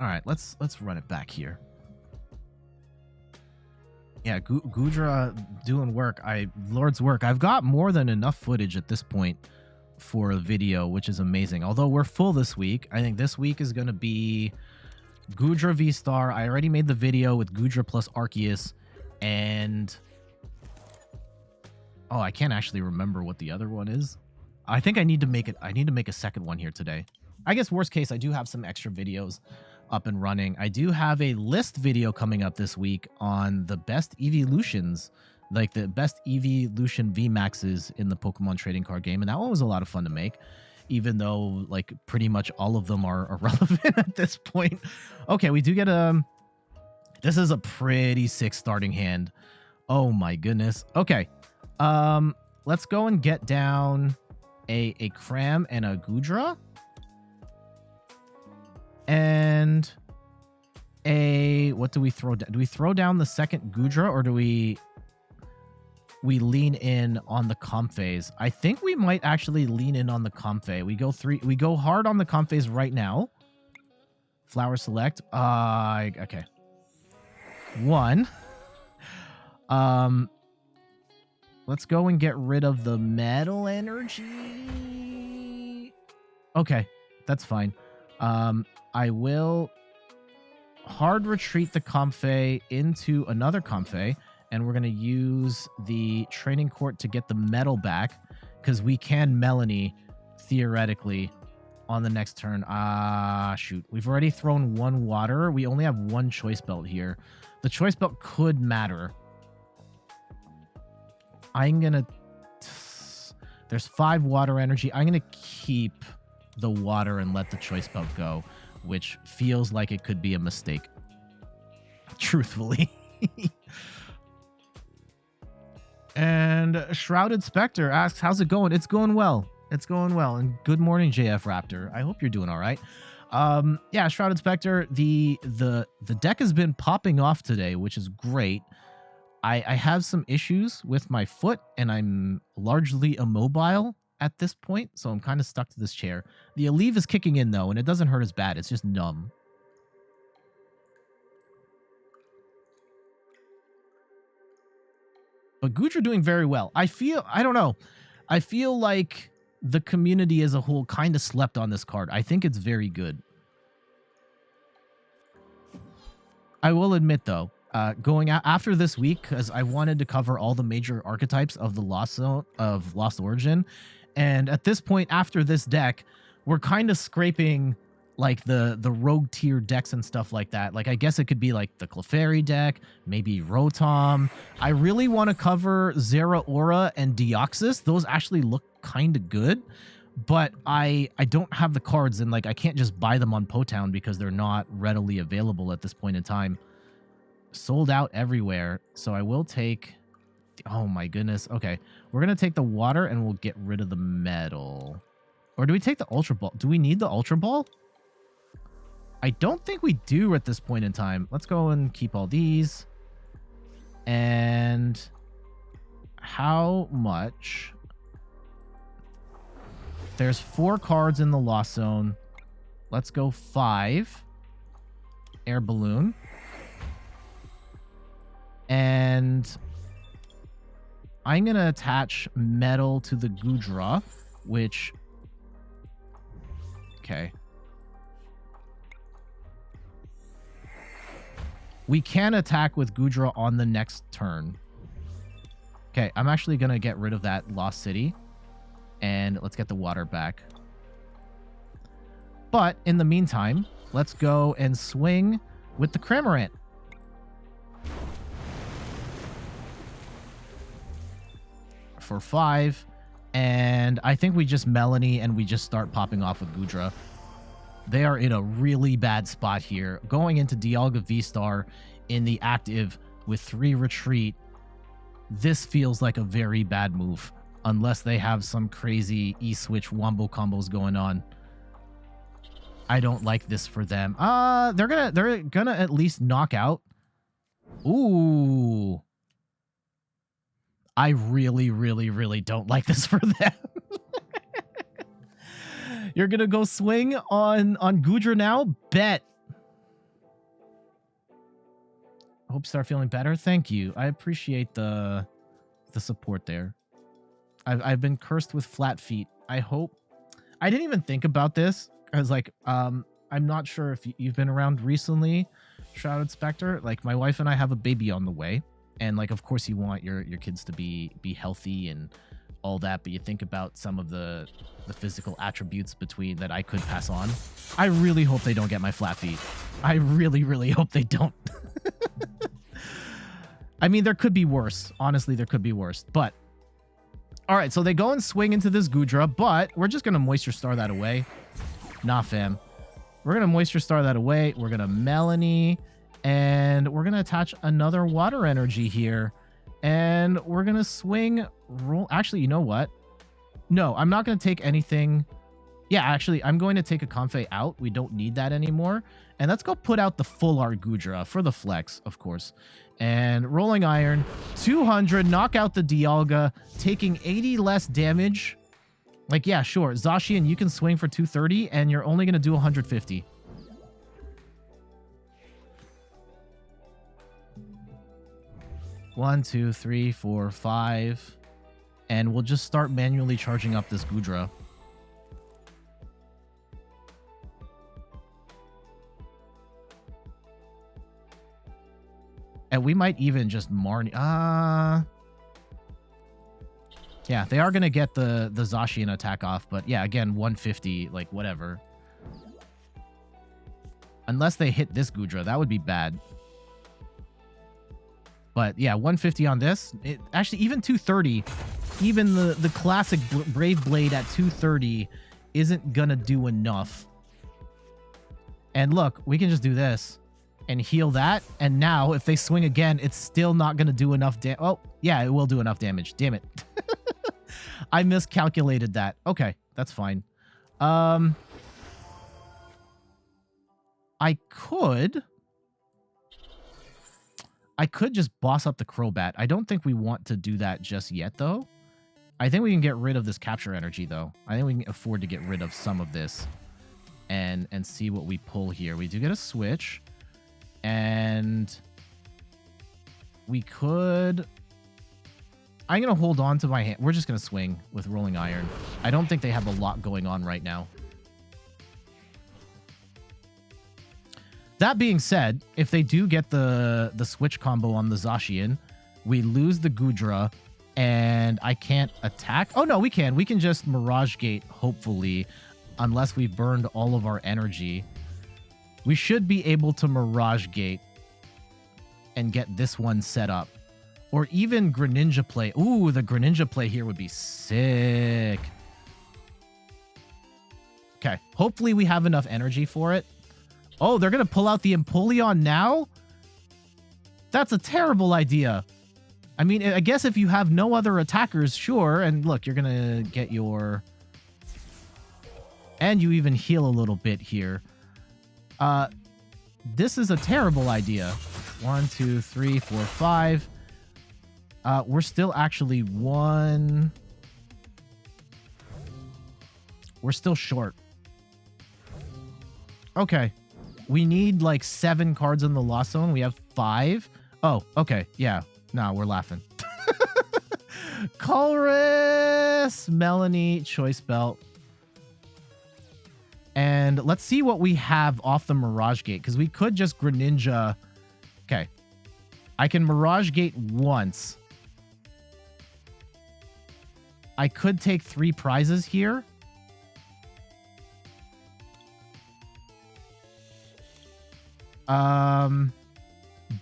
[SPEAKER 1] All right, let's run it back here. Yeah, Goodra doing work. Lord's work. I've got more than enough footage at this point for a video, which is amazing. Although we're full this week, I think this week is going to be Goodra VSTAR. I already made the video with Goodra plus Arceus, and oh, I can't actually remember what the other one is. I think I need to make it. I need to make a second one here today. I guess worst case, I do have some extra videos up and running. I do have a list video coming up this week on the best evolutions, like the best evolution VMAXs in the Pokemon trading card game, and that one was a lot of fun to make, even though like pretty much all of them are irrelevant at this point. Okay, we do get a... This is a pretty sick starting hand. Oh my goodness. Okay, let's go and get down a Cram and a Goodra. And what do we throw down? Do we throw down the second Goodra, or do we lean in on the Comfeys? I think we might actually lean in on the Comfey. We go hard on the Comfeys right now. Flower select. Okay. One. Let's go and get rid of the metal energy. Okay, that's fine. I will hard retreat the Comfey into another Comfey, and we're going to use the Training Court to get the metal back, because we can Melanie, theoretically, on the next turn. Shoot. We've already thrown one water. We only have one Choice Belt here. The Choice Belt could matter. I'm going to... There's 5 water energy. I'm going to keep the water and let the Choice Belt go, which feels like it could be a mistake, truthfully. And Shrouded Spectre asks, how's it going? It's going well. It's going well. And good morning, JF Raptor. I hope you're doing all right. Yeah, Shrouded Spectre, the deck has been popping off today, which is great. I have some issues with my foot, and I'm largely immobile at this point, so I'm kind of stuck to this chair. The Aleve is kicking in, though, and it doesn't hurt as bad. It's just numb. But Goodra doing very well. I don't know. I feel like the community as a whole kind of slept on this card. I think it's very good. I will admit, though, going out after this week, because I wanted to cover all the major archetypes of the Lost Origin, and at this point, after this deck, we're kind of scraping like the rogue tier decks and stuff like that. Like I guess it could be like the Clefairy deck, maybe Rotom. I really want to cover Zeraora and Deoxys. Those actually look kind of good, but I don't have the cards, and like I can't just buy them on Potown because they're not readily available at this point in time. Sold out everywhere. So I will take, oh my goodness. Okay, we're gonna take the water and we'll get rid of the metal. Or do we take the Ultra Ball? Do we need the Ultra Ball? I don't think we do at this point in time. Let's go and keep all these. And how much? There's 4 cards in the Lost Zone. Let's go 5. Air Balloon. And I'm going to attach metal to the Goodra, which... Okay. We can attack with Goodra on the next turn. Okay, I'm actually going to get rid of that Lost City. And let's get the water back. But in the meantime, let's go and swing with the Cramorant. For 5. And I think we just Melanie and we just start popping off with Goodra. They are in a really bad spot here. Going into Dialga V-Star in the active with 3 retreat, this feels like a very bad move. Unless they have some crazy E-switch wombo combos going on. I don't like this for them. They're gonna at least knock out. Ooh. I really, really, really don't like this for them. You're gonna go swing on Goodra now? Bet. Hope start feeling better. Thank you. I appreciate the support there. I've been cursed with flat feet. I hope. I didn't even think about this. I was like, I'm not sure if you've been around recently, Shrouded Spectre. Like, my wife and I have a baby on the way, and like, of course, you want your kids to be healthy and all that, but you think about some of the physical attributes between that I could pass on. I really hope they don't get my flat feet. I really, really hope they don't. I mean, there could be worse. Honestly, there could be worse, but. All right, so they go and swing into this Goodra, but we're just going to Moisture Star that away. Nah, fam. We're going to Moisture Star that away. We're going to Melanie, and we're going to attach another Water Energy here. And we're going to swing... roll. Actually, you know what? No, I'm not going to take anything... Yeah, actually, I'm going to take a Comfey out. We don't need that anymore. And let's go put out the full art Goodra for the flex, of course. And Rolling Iron, 200, knock out the Dialga, taking 80 less damage. Like, yeah, sure. Zacian, you can swing for 230, and you're only going to do 150. One, two, three, 4, 5. And we'll just start manually charging up this Goodra. And we might even just Marnie. Yeah, they are going to get the Zacian attack off. But yeah, again, 150, like whatever. Unless they hit this Goodra, that would be bad. But yeah, 150 on this. Actually, even 230, even the classic Brave Blade at 230 isn't going to do enough. And look, we can just do this and heal that. And now if they swing again, it's still not going to do enough damage. Oh, yeah, it will do enough damage. Damn it. I miscalculated that. Okay, that's fine. I could just boss up the Crobat. I don't think we want to do that just yet, though. I think we can get rid of this capture energy, though. I think we can afford to get rid of some of this and see what we pull here. We do get a switch. And we could... I'm going to hold on to my hand. We're just going to swing with Rolling Iron. I don't think they have a lot going on right now. That being said, if they do get the switch combo on the Zacian, we lose the Goodra, and I can't attack. Oh, no, we can. We can just Mirage Gate, hopefully. unless we've burned all of our energy. We should be able to Mirage Gate and get this one set up. Or even Greninja play. Ooh, the Greninja play here would be sick. Okay, hopefully we have enough energy for it. Oh, they're going to pull out the Empoleon now? That's a terrible idea. I mean, I guess if you have no other attackers, sure. And look, you're going to get your... And you even heal a little bit here. This is a terrible idea. 1, 2, 3, 4, 5. We're still actually one... We're still short. Okay. We need like 7 cards in the Lost Zone. We have 5. Oh, okay. Yeah. No, we're laughing. Colress, Melanie, Choice Belt. And let's see what we have off the Mirage Gate, because we could just Greninja. Okay. I can Mirage Gate once. I could take 3 prizes here.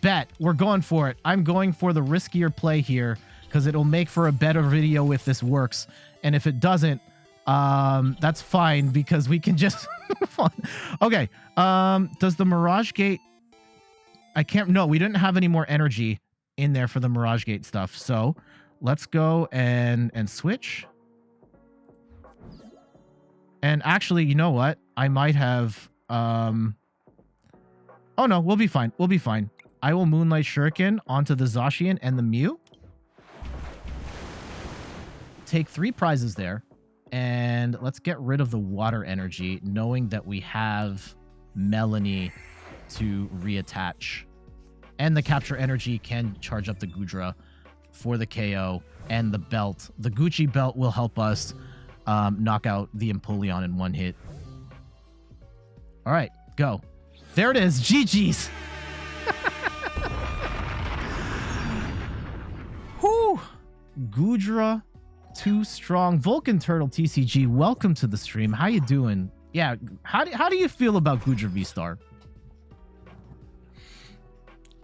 [SPEAKER 1] Bet. We're going for it. I'm going for the riskier play here because it'll make for a better video if this works. And if it doesn't, that's fine because we can just... Okay. Does the Mirage Gate... I can't... No, we didn't have any more energy in there for the Mirage Gate stuff. So let's go and switch. And actually, you know what? I might have... Oh, no, we'll be fine. We'll be fine. I will Moonlight Shuriken onto the Zacian and the Mew. Take 3 prizes there. And let's get rid of the water energy, knowing that we have Melanie to reattach. And the capture energy can charge up the Goodra for the KO and the belt. The Gucci belt will help us knock out the Empoleon in 1 hit. All right, go. There it is. GG's. Whew. Goodra, too strong. Vulcan Turtle TCG, welcome to the stream. How you doing? Yeah, how do you feel about Goodra VSTAR?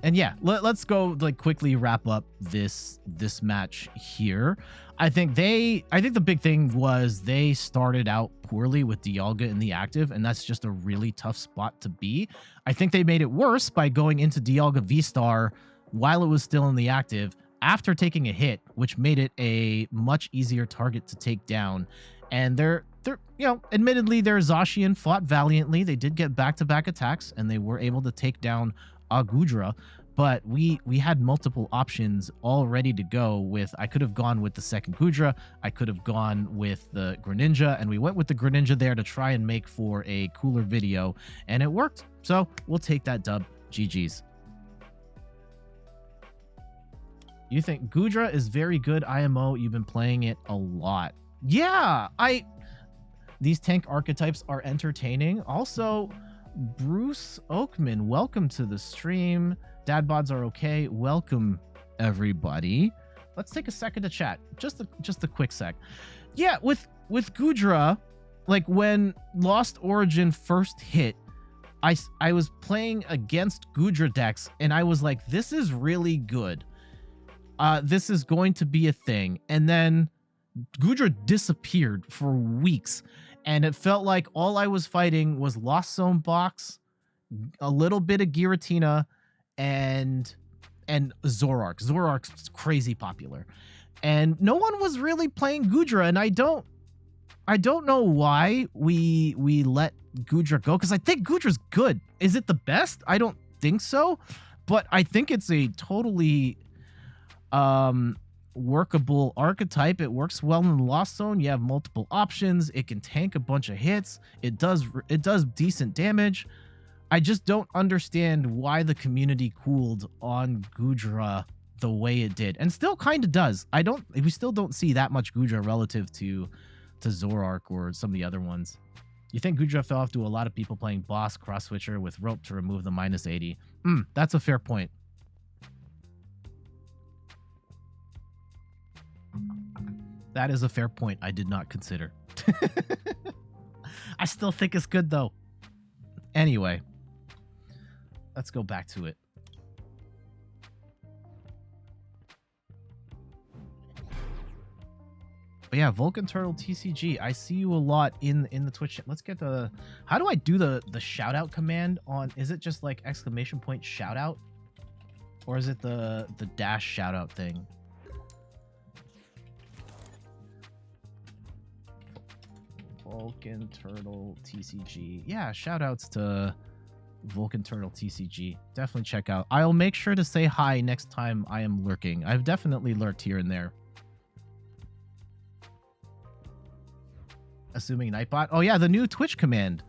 [SPEAKER 1] And yeah, let's go like quickly wrap up this match here. I think the big thing was they started out poorly with Dialga in the active, and that's just a really tough spot to be. I think they made it worse by going into Dialga VSTAR while it was still in the active after taking a hit, which made it a much easier target to take down. And they're you know, admittedly their Zacian fought valiantly. They did get back-to-back attacks and they were able to take down a Goodra. But we had multiple options all ready to go with... I could have gone with the second Goodra. I could have gone with the Greninja. And we went with the Greninja there to try and make for a cooler video. And it worked. So we'll take that dub. GG's. You think Goodra is very good IMO? You've been playing it a lot. Yeah, these tank archetypes are entertaining. Also, Bruce Oakman, welcome to the stream. Dad bods are okay. Welcome, everybody. Let's take a second to chat. Just a quick sec. Yeah, with Goodra, like when Lost Origin first hit, I was playing against Goodra decks, and I was like, this is really good. This is going to be a thing. And then Goodra disappeared for weeks, and it felt like all I was fighting was Lost Zone Box, a little bit of Giratina, and Zoroark. Zoroark's crazy popular, and no one was really playing Goodra. And I don't know why we let Goodra go, because I think Goodra's good. Is it the best? I don't think so, but I think it's a totally workable archetype. It works well in the Lost Zone. You have multiple options. It can tank a bunch of hits. It does decent damage. I just don't understand why the community cooled on Goodra the way it did, and still kind of does. We still don't see that much Goodra relative to Zoroark or some of the other ones. You think Goodra fell off to a lot of people playing boss cross switcher with rope to remove the -80. That's a fair point. That is a fair point I did not consider. I still think it's good, though. Anyway, let's go back to it. But yeah, Vulcan Turtle TCG. I see you a lot in the Twitch. Let's get the... How do I do the shout out command on... Is it just like exclamation point shout out? Or is it the dash shout out thing? Vulcan Turtle TCG. Yeah, shout outs to Vulcan Turtle TCG. Definitely check out. I'll make sure to say hi next time I am lurking. I've definitely lurked here and there. Assuming Nightbot. Oh yeah, the new Twitch command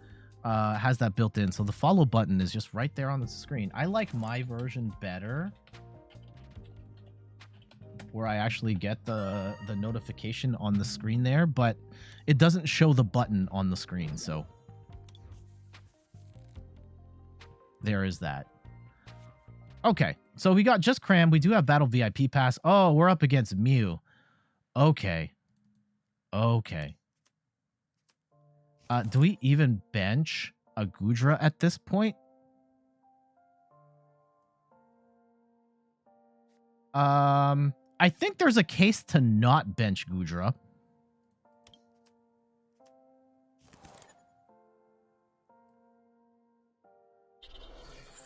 [SPEAKER 1] has that built in. So the follow button is just right there on the screen. I like my version better, where I actually get the notification on the screen there, but it doesn't show the button on the screen. So there is that. Okay, so we got just Cram. We do have Battle VIP Pass. Oh, we're up against Mew. Okay. Okay. Do we even bench a Goodra at this point? I think there's a case to not bench Goodra.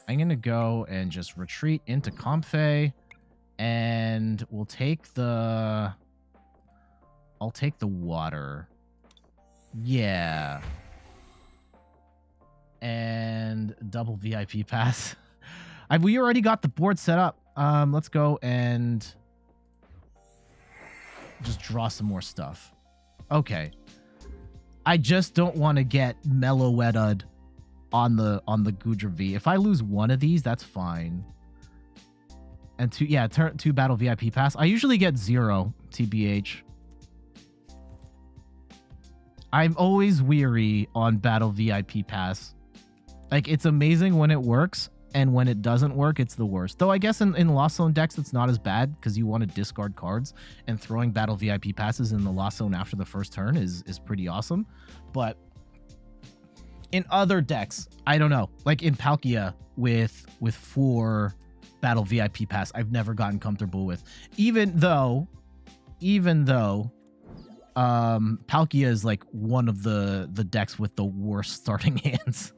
[SPEAKER 1] I'm going to go and just retreat into Comfey, and we'll take the... I'll take the water. Yeah. And double VIP pass. We already got the board set up. Let's go and just draw some more stuff. Okay. I just don't want to get Melowedded on the Goodra V. If I lose one of these, that's fine. And two battle VIP pass. I usually get 0 TBH. I'm always weary on Battle VIP Pass. Like, it's amazing when it works, and when it doesn't work, it's the worst. Though I guess in Lost Zone decks, it's not as bad, because you want to discard cards, and throwing Battle VIP Passes in the Lost Zone after the first turn is pretty awesome. But in other decks, I don't know. Like in Palkia with 4 Battle VIP Pass, I've never gotten comfortable with. Even though Palkia is like one of the decks with the worst starting hands.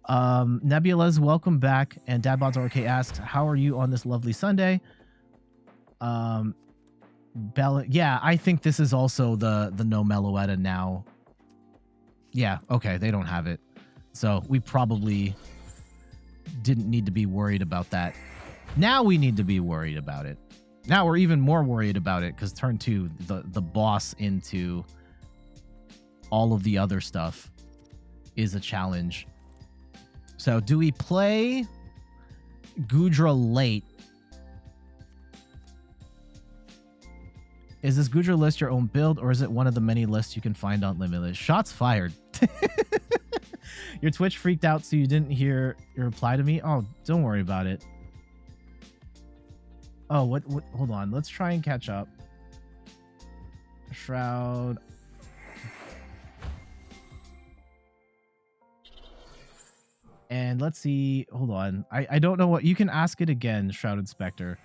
[SPEAKER 1] Nebula's welcome back, and Dadbods RK asks, how are you on this lovely Sunday? Yeah, I think this is also the no Meloetta now. Yeah, okay, they don't have it. So we probably didn't need to be worried about that. Now we need to be worried about it. Now we're even more worried about it because turn 2, the boss into all of the other stuff is a challenge. So do we play Goodra late? Is this Goodra list your own build, or is it one of the many lists you can find on Limitless? Shots fired. Your Twitch freaked out, so you didn't hear your reply to me? Oh, don't worry about it. Oh, what? Hold on. Let's try and catch up. Shroud. And let's see. Hold on. I don't know what... You can ask it again, Shroud Inspector.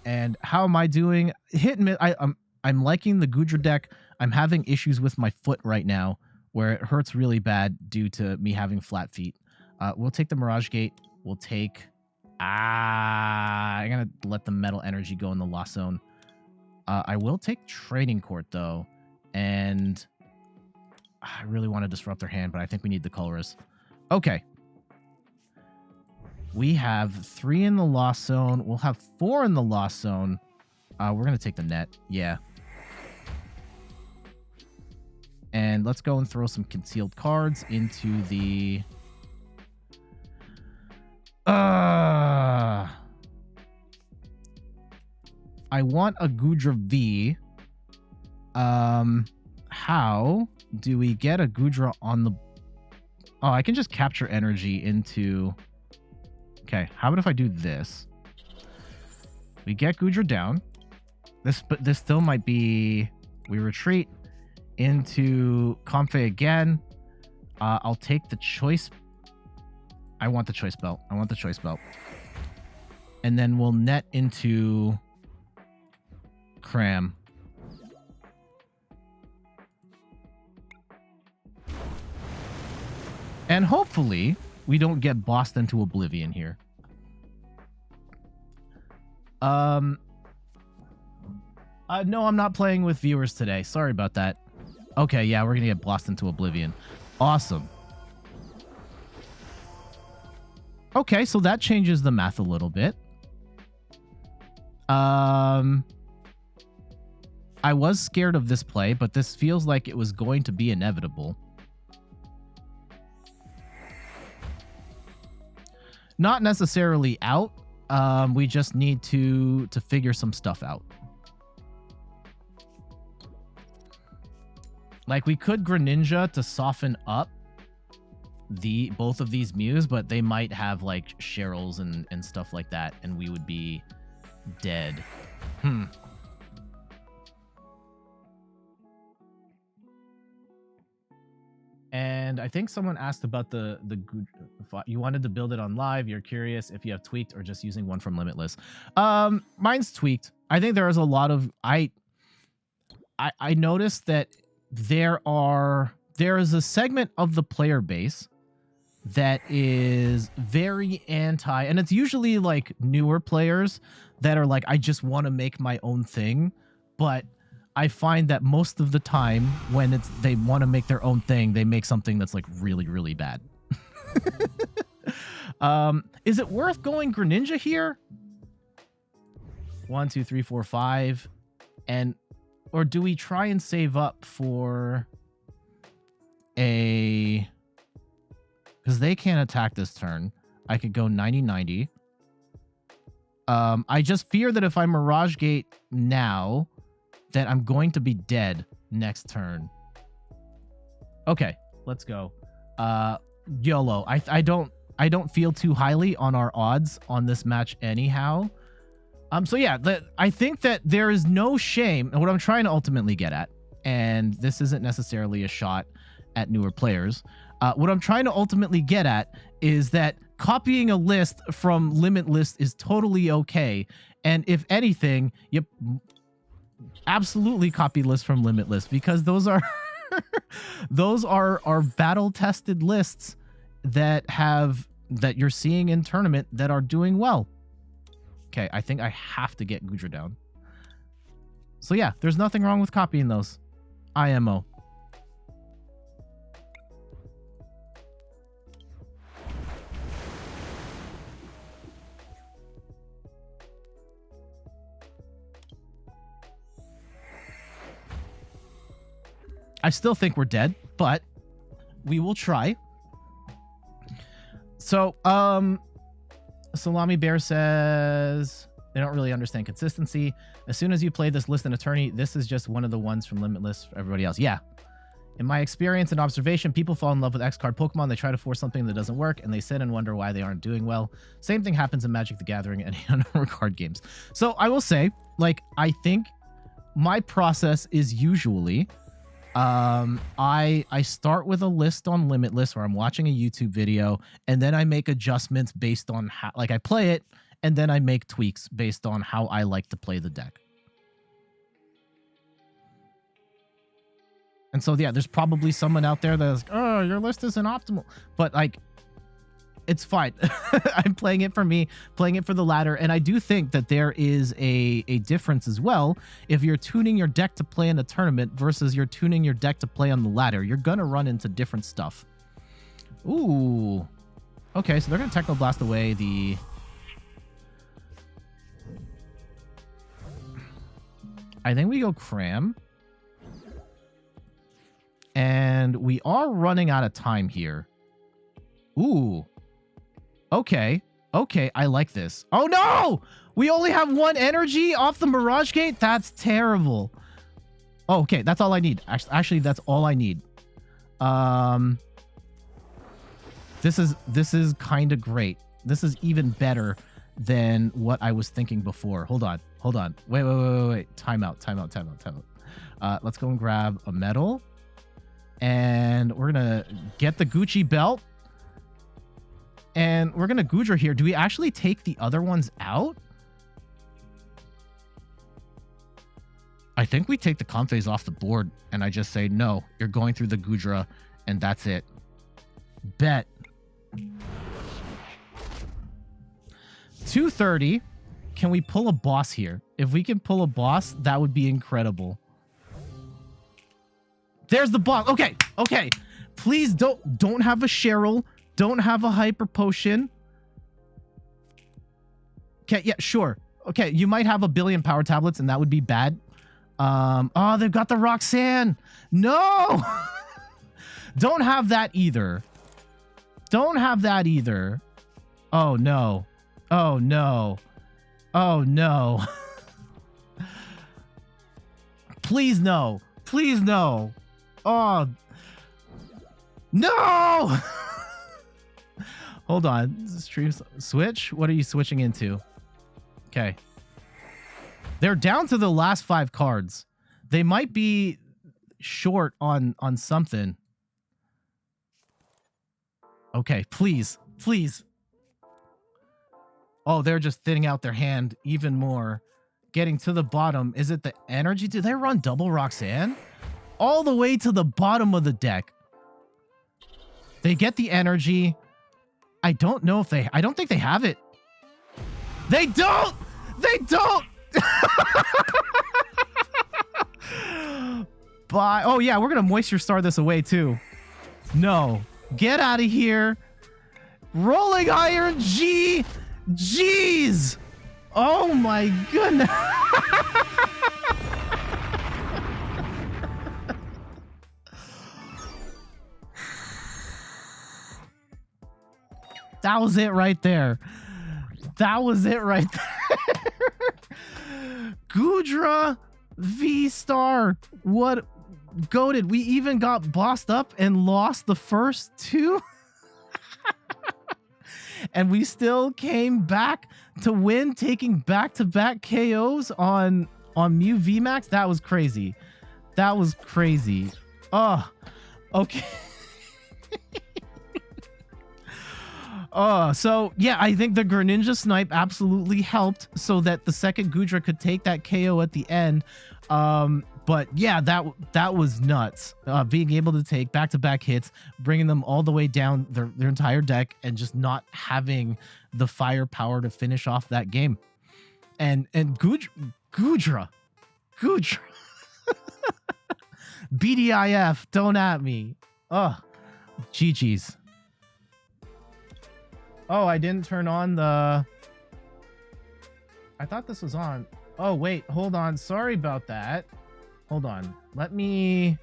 [SPEAKER 1] And how am I doing? Hit and miss. I'm liking the Goodra deck. I'm having issues with my foot right now, where it hurts really bad due to me having flat feet. We'll take the Mirage Gate. We'll take... I'm going to let the Metal Energy go in the Lost Zone. I will take Training Court, though. And I really want to disrupt their hand, but I think we need the Colress. Okay. We have 3 in the Lost Zone. We'll have 4 in the Lost Zone. We're going to take the net. Yeah. And let's go and throw some concealed cards into the... I want a Goodra V. How do we get a Goodra on the... Oh, I can just capture energy into... Okay, how about if I do this? We get Goodra down. This still might be... We retreat into Comfey again. I'll take the choice. I want the choice belt. I want the choice belt. And then we'll net into Cram. And hopefully we don't get bossed into oblivion here. No, I'm not playing with viewers today. Sorry about that. Okay, yeah, we're gonna get bossed into oblivion. Awesome. Okay, so that changes the math a little bit. I was scared of this play, but this feels like it was going to be inevitable. Not necessarily out. We just need to figure some stuff out. Like, we could Greninja to soften up both of these Mews, but they might have like Cheryls and stuff like that, and we would be dead. And I think someone asked about the you wanted to build it on live. You're curious if you have tweaked or just using one from Limitless. Mine's tweaked. I think there is a lot of I noticed that there is a segment of the player base that is very anti, and it's usually like newer players that are like, I just want to make my own thing. But I find that most of the time when they want to make their own thing, they make something that's like really, really bad. Is it worth going Greninja here? 1, 2, 3, 4, 5. Or do we try and save up for a... Because they can't attack this turn. I could go 90-90. I just fear that if I Mirage Gate now, that I'm going to be dead next turn. Okay, let's go. YOLO. I don't feel too highly on our odds on this match anyhow. So yeah, I think that there is no shame, and what I'm trying to ultimately get at, and this isn't necessarily a shot at newer players, what I'm trying to ultimately get at is that copying a list from Limitless is totally okay, and if anything, you absolutely copy lists from Limitless, because those are those are battle-tested lists that you're seeing in tournament that are doing well. Okay, I think I have to get Goodra down. So yeah, there's nothing wrong with copying those. IMO. I still think we're dead, but we will try. So, Salami Bear says they don't really understand consistency. As soon as you play this list in Attorney, this is just one of the ones from Limitless for everybody else. Yeah. In my experience and observation, people fall in love with X-card Pokemon. They try to force something that doesn't work, and they sit and wonder why they aren't doing well. Same thing happens in Magic the Gathering and other card games. So I will say, like, I think my process is usually... I start with a list on Limitless where I'm watching a YouTube video, and then I make adjustments based on how, like, I play it, and then I make tweaks based on how I like to play the deck. And so, yeah, there's probably someone out there that's like, oh, your list isn't optimal, but like, it's fine. I'm playing it for me, playing it for the ladder. And I do think that there is a difference as well. If you're tuning your deck to play in a tournament versus you're tuning your deck to play on the ladder, you're going to run into different stuff. Ooh. Okay, so they're going to Technoblast away the... I think we go Cram. And we are running out of time here. Ooh. Okay. Okay, I like this. Oh, no! We only have one energy off the Mirage Gate? That's terrible. Oh, okay, that's all I need. Actually, that's all I need. This is kind of great. This is even better than what I was thinking before. Hold on. Hold on. Wait. Time out. Let's go and grab a medal. And we're going to get the Gucci belt. And we're going to Goodra here. Do we actually take the other ones out? I think we take the Comfeys off the board. And I just say, no, you're going through the Goodra. And that's it. Bet. 230. Can we pull a boss here? If we can pull a boss, that would be incredible. There's the boss. Okay. Please don't have a Cheryl. Don't have a Hyper Potion. Okay, yeah, sure. Okay, you might have a billion power tablets, and that would be bad. Oh, they've got the Roxanne. No! Don't have that either. Oh, no. Please, no. Oh. No! Hold on. Stream switch? What are you switching into? Okay. They're down to the last 5 cards. They might be short on something. Okay, please. Oh, they're just thinning out their hand even more. Getting to the bottom. Is it the energy? Do they run double Roxanne? All the way to the bottom of the deck. They get the energy. I don't think they have it. They don't! Oh yeah, we're gonna Moisture Star this away too. No. Get out of here. Rolling Iron G. Jeez. Oh my goodness. That was it right there. Goodra VSTAR. What? Goated. We even got bossed up and lost the first 2. And we still came back to win, taking back-to-back KOs on Mew VMAX. That was crazy. Oh, okay. So yeah, I think the Greninja Snipe absolutely helped so that the second Goodra could take that KO at the end. But yeah, that was nuts. Being able to take back-to-back hits, bringing them all the way down their entire deck, and just not having the firepower to finish off that game. And Goodra. BDIF, don't at me. Oh, GG's. Oh, I didn't turn on the... I thought this was on. Oh, wait, hold on. Sorry about that. Hold on. Let me...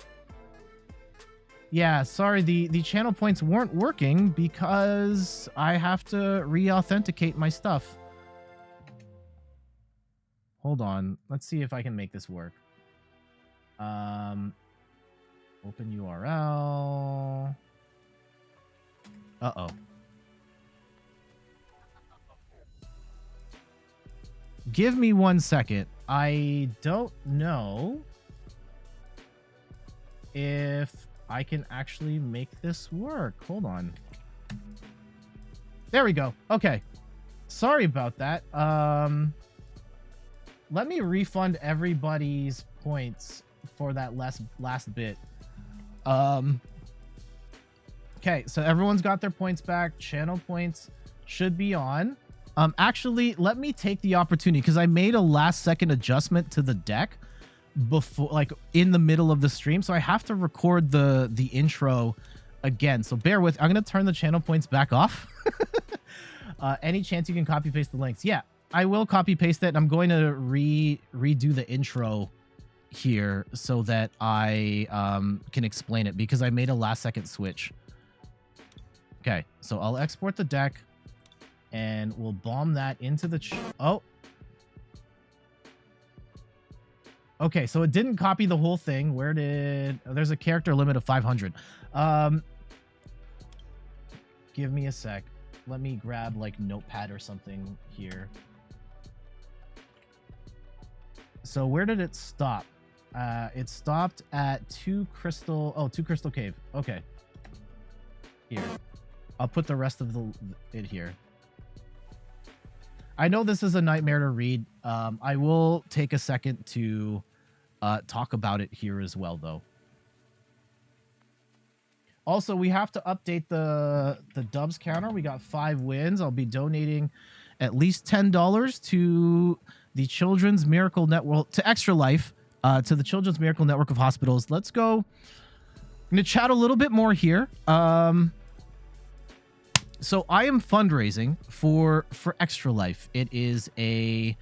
[SPEAKER 1] Yeah, sorry, the channel points weren't working because I have to re-authenticate my stuff. Hold on. Let's see if I can make this work. Open URL. Uh-oh. Give me 1 second. I don't know if I can actually make this work. Hold on. There we go. Okay. Sorry about that. Let me refund everybody's points for that last bit. Okay, so everyone's got their points back. Channel points should be on. Actually, let me take the opportunity because I made a last-second adjustment to the deck before, like in the middle of the stream, so I have to record the intro again. So bear with. I'm gonna turn the channel points back off. Any chance you can copy paste the links? Yeah, I will copy paste it. And I'm going to redo the intro here so that I can explain it because I made a last-second switch. Okay, so I'll export the deck. And we'll bomb that into the... Oh. Okay, so it didn't copy the whole thing. Where did... Oh, there's a character limit of 500. Give me a sec. Let me grab, like, Notepad or something here. So where did it stop? It stopped at 2 Crystal Cave. Okay. Here. I'll put the rest of it here. I know this is a nightmare to read. I will take a second to talk about it here as well, though. Also, we have to update the dubs counter. We got 5 wins. I'll be donating at least $10 to the Children's Miracle Network, to Extra Life, to the Children's Miracle Network of Hospitals. Let's go. I'm going to chat a little bit more here. So I am fundraising for Extra Life. It is a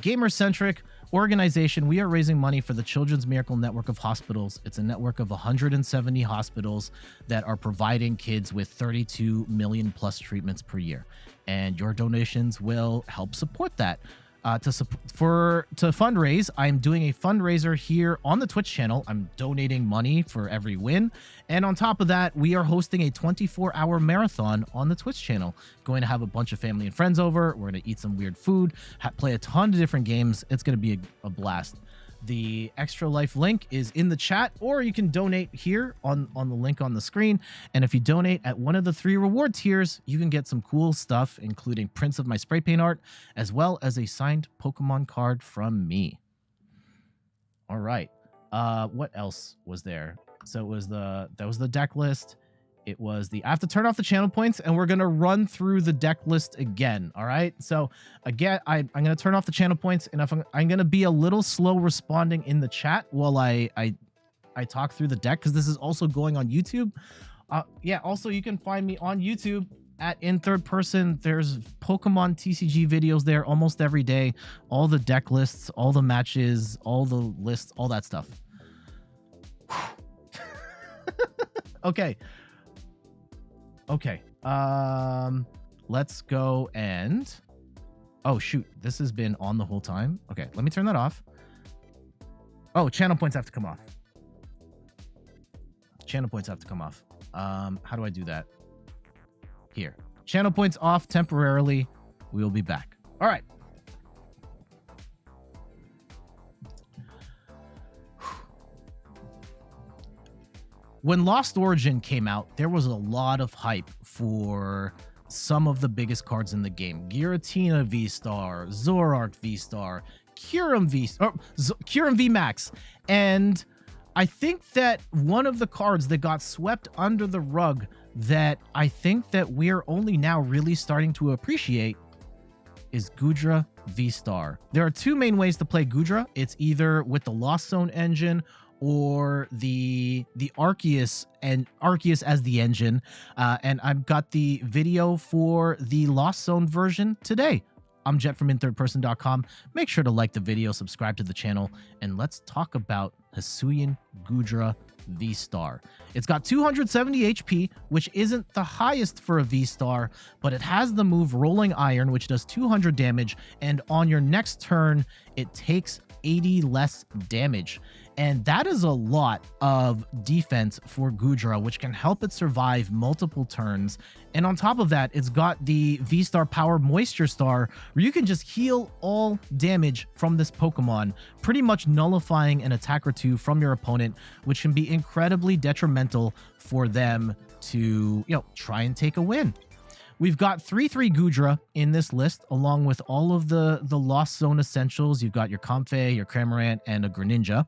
[SPEAKER 1] gamer-centric organization. We are raising money for the Children's Miracle Network of Hospitals. It's a network of 170 hospitals that are providing kids with 32 million plus treatments per year. And your donations will help support that. To fundraise, I'm doing a fundraiser here on the Twitch channel. I'm donating money for every win. And on top of that, we are hosting a 24-hour marathon on the Twitch channel. Going to have a bunch of family and friends over. We're going to eat some weird food, play a ton of different games. It's going to be a blast. The Extra Life link is in the chat, or you can donate here on the link on the screen. And if you donate at one of the 3 reward tiers, you can get some cool stuff, including prints of my spray paint art, as well as a signed Pokemon card from me. All right. What else was there? So it was that was the deck list. It was I have to turn off the channel points, and we're going to run through the deck list again. All right. So again, I'm going to turn off the channel points, and I'm going to be a little slow responding in the chat while I talk through the deck, because this is also going on YouTube. Yeah. Also, you can find me on YouTube at In Third Person. There's Pokemon TCG videos there almost every day. All the deck lists, all the matches, all the lists, all that stuff. Okay. Okay, let's go and... Oh, shoot. This has been on the whole time. Okay, let me turn that off. Oh, channel points have to come off. Channel points have to come off. How do I do that? Here. Channel points off temporarily. We will be back. All right. When Lost Origin came out, there was a lot of hype for some of the biggest cards in the game. Giratina V-Star, Zoroark V-Star, Kyurem V-Max. And I think that one of the cards that got swept under the rug that I think that we're only now really starting to appreciate is Goodra V-Star. There are 2 main ways to play Goodra. It's either with the Lost Zone engine or the Arceus, and Arceus as the engine. And I've got the video for the Lost Zone version today. I'm Jet from inthirdperson.com. Make sure to like the video, subscribe to the channel, and let's talk about Hisuian Goodra V-Star. It's got 270 HP, which isn't the highest for a V-Star, but it has the move Rolling Iron, which does 200 damage, and on your next turn, it takes 80 less damage. And that is a lot of defense for Goodra, which can help it survive multiple turns. And on top of that, it's got the V-Star Power Moisture Star, where you can just heal all damage from this Pokemon, pretty much nullifying an attack or 2 from your opponent, which can be incredibly detrimental for them to, try and take a win. We've got 3/3 Goodra in this list, along with all of the Lost Zone essentials. You've got your Comfey, your Cramorant, and a Greninja.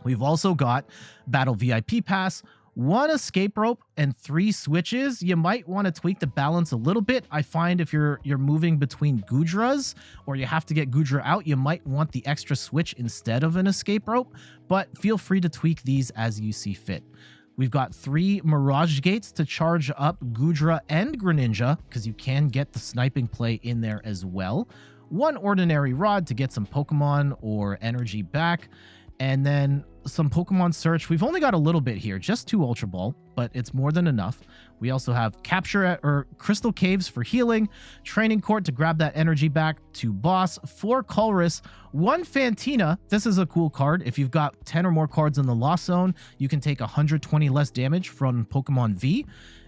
[SPEAKER 1] We've also got Battle VIP Pass, 1 Escape Rope, and 3 switches. You might want to tweak the balance a little bit. I find if you're moving between Goodras, or you have to get Goodra out, you might want the extra switch instead of an Escape Rope, but feel free to tweak these as you see fit. We've got 3 Mirage Gates to charge up Goodra and Greninja, because you can get the sniping play in there as well. 1 Ordinary Rod to get some Pokemon or energy back. And then some Pokemon Search. We've only got a little bit here, just 2 Ultra Ball, but it's more than enough. We also have Crystal Caves for healing, Training Court to grab that energy back, 2 Boss, 4 Colress, 1 Fantina. This is a cool card. If you've got 10 or more cards in the Lost Zone, you can take 120 less damage from Pokemon V.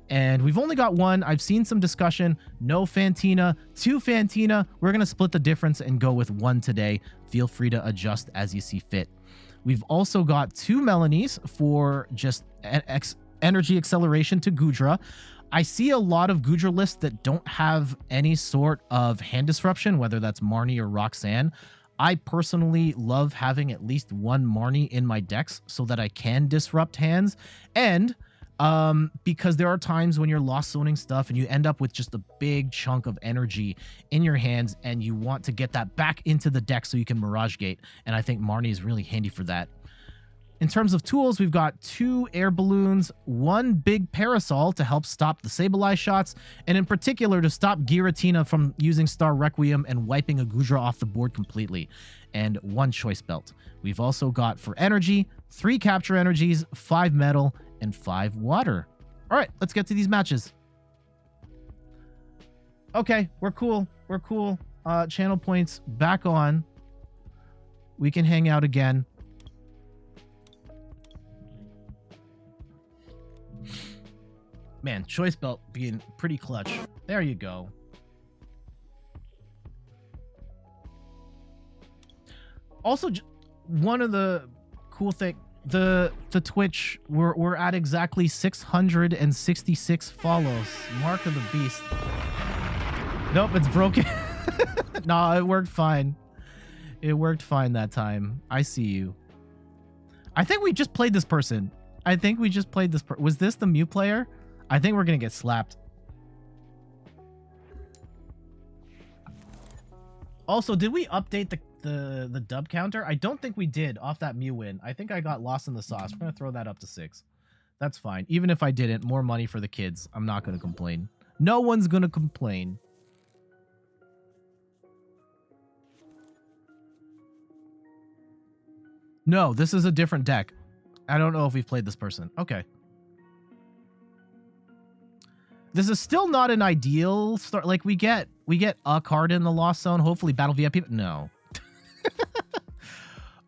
[SPEAKER 1] And we've only got one. I've seen some discussion. No Fantina, 2 Fantina. We're going to split the difference and go with 1 today. Feel free to adjust as you see fit. We've also got 2 Melanies for just energy acceleration to Goodra. I see a lot of Goodra lists that don't have any sort of hand disruption, whether that's Marnie or Roxanne. I personally love having at least 1 Marnie in my decks so that I can disrupt hands. And because there are times when you're lost zoning stuff and you end up with just a big chunk of energy in your hands and you want to get that back into the deck so you can Mirage Gate. And I think Marnie is really handy for that. In terms of tools, we've got 2 air balloons, 1 big parasol to help stop the Sableye shots, and in particular to stop Giratina from using Star Requiem and wiping a Goodra off the board completely, and 1 choice belt. We've also got for energy, 3 capture energies, 5 metal, and 5 water. All right, let's get to these matches. Okay, we're cool. We're cool. Channel points back on. We can hang out again. Man, choice belt being pretty clutch. There you go. Also, one of the cool thing, the Twitch, we're at exactly 666 follows. Mark of the beast. Nope, it's broken. Nah, it worked fine. It worked fine that time. I see you. I think we just played this person. I think we just played this was this the Mew player? I think we're gonna get slapped. Also, did we update the dub counter? I don't think we did off that Mew win. I think I got lost in the sauce. We're gonna throw that up to 6. That's fine. Even if I didn't, more money for the kids. I'm not gonna complain. No one's gonna complain. No, this is a different deck. I don't know if we've played this person. Okay. This is still not an ideal start. Like we get a card in the Lost Zone. Hopefully Battle VIP. No.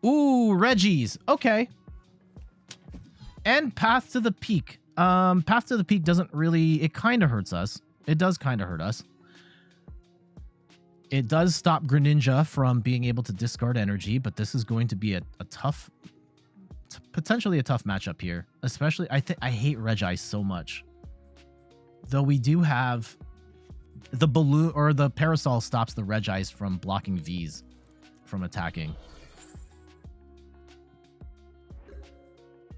[SPEAKER 1] Ooh, Reggie's. Okay. And Path to the Peak. Path to the Peak doesn't really... It kind of hurts us. It does kind of hurt us. It does stop Greninja from being able to discard energy, but this is going to be a tough... Potentially a tough matchup here. Especially... I hate Reggie so much. Though we do have the balloon or the parasol stops the Regis from blocking Vs from attacking.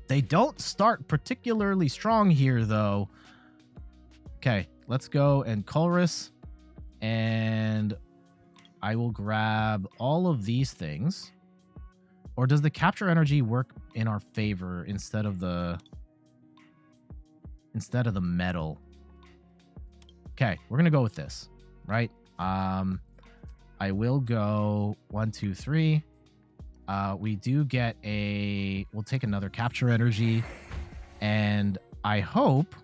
[SPEAKER 1] They don't start particularly strong here, though. Okay, let's go and Colress. And I will grab all of these things. Or does the capture energy work in our favor instead of the metal? Okay, we're gonna go with this, right? I will go 1, 2, 3. We do get we'll take another capture energy, and I hope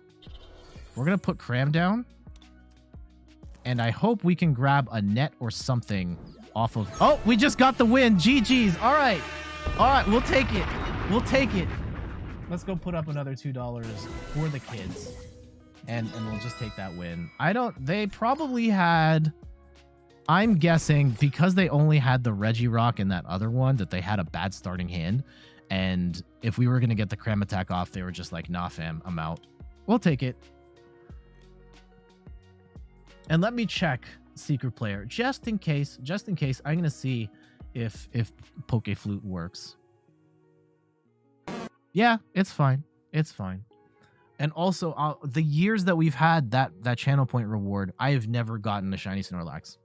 [SPEAKER 1] we're gonna put Cram down, and I hope we can grab a net or something off of. Oh, we just got the win. GG's. All right, we'll take it. We'll take it. Let's go put up another $2 for the kids. And we'll just take that win. They probably had, I'm guessing because they only had the Regirock and that other one, that they had a bad starting hand. And if we were going to get the Cram attack off, they were just like, nah, fam, I'm out. We'll take it. And let me check Secret Player, just in case, I'm going to see if Pokeflute works. Yeah, it's fine. It's fine. And also, the years that we've had that channel point reward, I have never gotten a shiny Snorlax.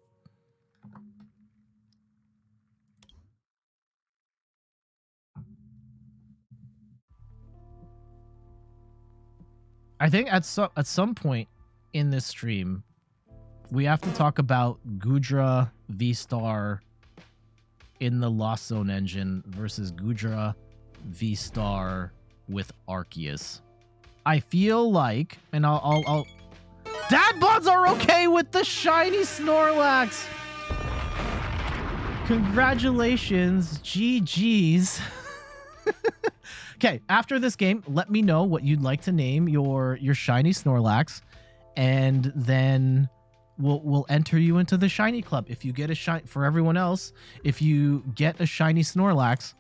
[SPEAKER 1] I think at some point in this stream, we have to talk about Goodra VSTAR in the Lost Zone engine versus Goodra VSTAR with Arceus. I feel like, and I'll Dad bods are okay with the shiny Snorlax. Congratulations, GG's. Okay, after this game, let me know what you'd like to name your shiny Snorlax, and then we'll enter you into the shiny club. If you get a shiny, for everyone else, if you get a shiny Snorlax,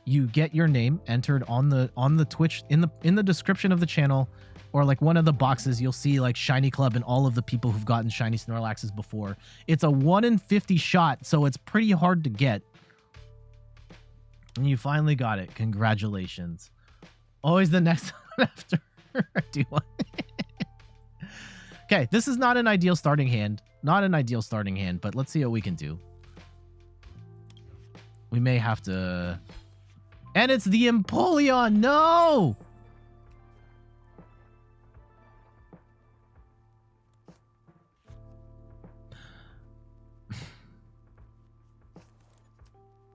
[SPEAKER 1] you get your name entered on the Twitch in the description of the channel, or like one of the boxes. You'll see like shiny club and all of the people who've gotten shiny Snorlaxes before. It's a 1 in 50 shot, so it's pretty hard to get. And you finally got it. Congratulations. Always the next one after I do one. Okay, this is not an ideal starting hand. Not an ideal starting hand, but let's see what we can do. We may have to... And it's the Empoleon! No!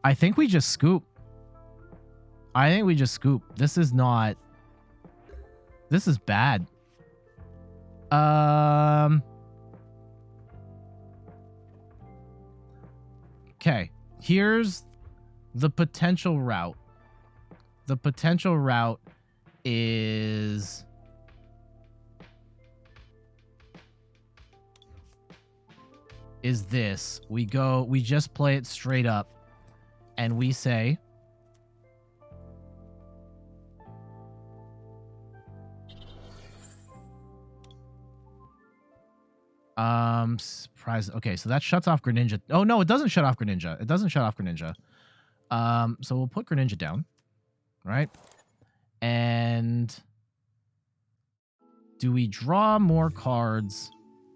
[SPEAKER 1] I think we just scoop. I think we just scoop. This is not... This is bad. Okay. Here's the potential route. The potential route is... this. We just play it straight up. And we say... Surprise. Okay, so that shuts off Greninja. Oh, no, it doesn't shut off Greninja. It doesn't shut off Greninja. So we'll put Greninja down. Right? And... do we draw more cards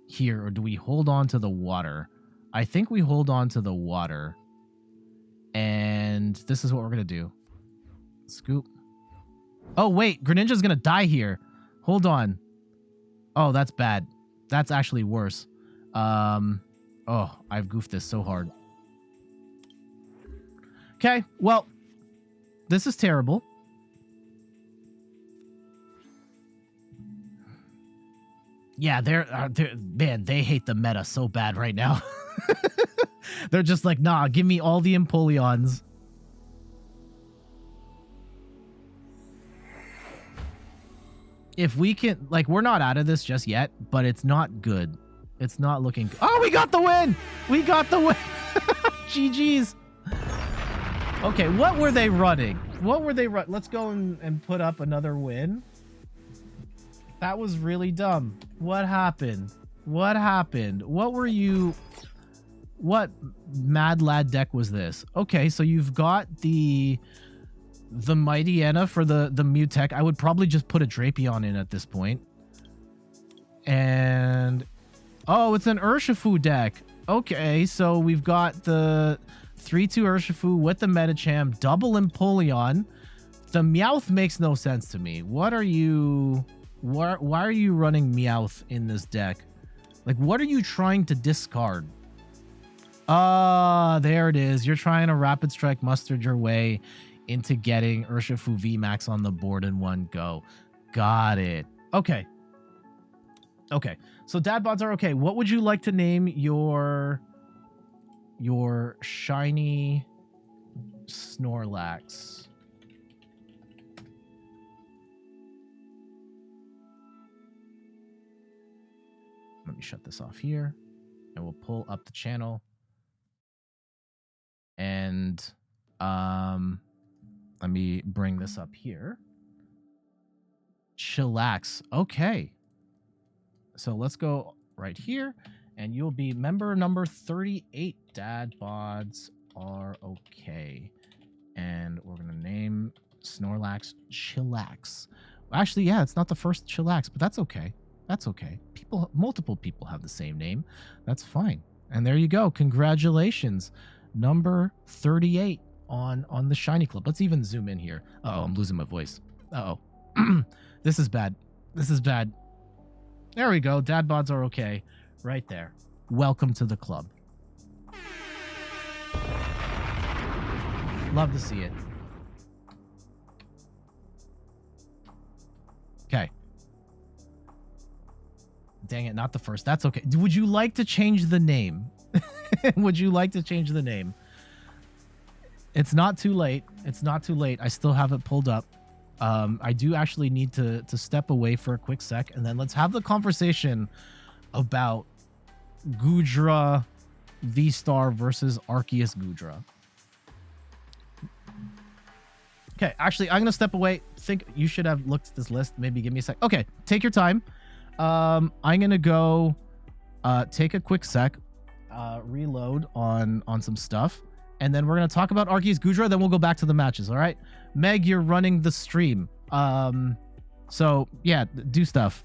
[SPEAKER 1] here, or do we hold on to the water? I think we hold on to the water. And this is what we're going to do. Scoop. Oh, wait. Greninja's going to die here. Hold on. Oh, that's bad. That's actually worse. Oh, I've goofed this so hard. Okay, well, this is terrible. Yeah, man, they hate the meta so bad right now. They're just like, nah, give me all the Empoleons. If we can, like, we're not out of this just yet, but it's not good. It's not looking good. Oh, we got the win! We got the win! GG's. Okay, what were they running? What were they running? Let's go and put up another win. That was really dumb. What happened? What happened? What were you... What mad lad deck was this? Okay, so you've got the Mightyena for the Mutech. I would probably just put a Drapion in at this point. And... oh, it's an Urshifu deck. Okay, so we've got the 3-2 Urshifu with the Medicham, double Empoleon. The Meowth makes no sense to me. What are you... why are you running Meowth in this deck? Like, what are you trying to discard? There it is. You're trying to Rapid Strike mustard your way into getting Urshifu VMAX on the board in one go. Got it. Okay. Okay. So dad bods are okay. What would you like to name your shiny Snorlax? Let me shut this off here, and we'll pull up the channel. And let me bring this up here. Chillax. Okay. So let's go right here, and you'll be member number 38. Dad bods are okay. And we're going to name Snorlax Chillax. Actually, yeah, it's not the first Chillax, but that's okay. That's okay. Multiple people have the same name. That's fine. And there you go. Congratulations. Number 38 on the Shiny Club. Let's even zoom in here. Uh-oh, I'm losing my voice. Uh-oh. This is bad. This is bad. There we go. Dad bods are okay. Right there. Welcome to the club. Love to see it. Okay. Dang it, not the first. That's okay. Would you like to change the name? Would you like to change the name? It's not too late. It's not too late. I still have it pulled up. I do actually need to step away for a quick sec, and then let's have the conversation about Goodra VSTAR versus Arceus Goodra. Okay, actually, I'm gonna step away. Think you should have looked at this list. Maybe give me a sec. Okay, take your time. I'm gonna go take a quick sec, reload on some stuff, and then we're gonna talk about Arceus Goodra. Then we'll go back to the matches. All right, Meg, you're running the stream. So yeah, do stuff.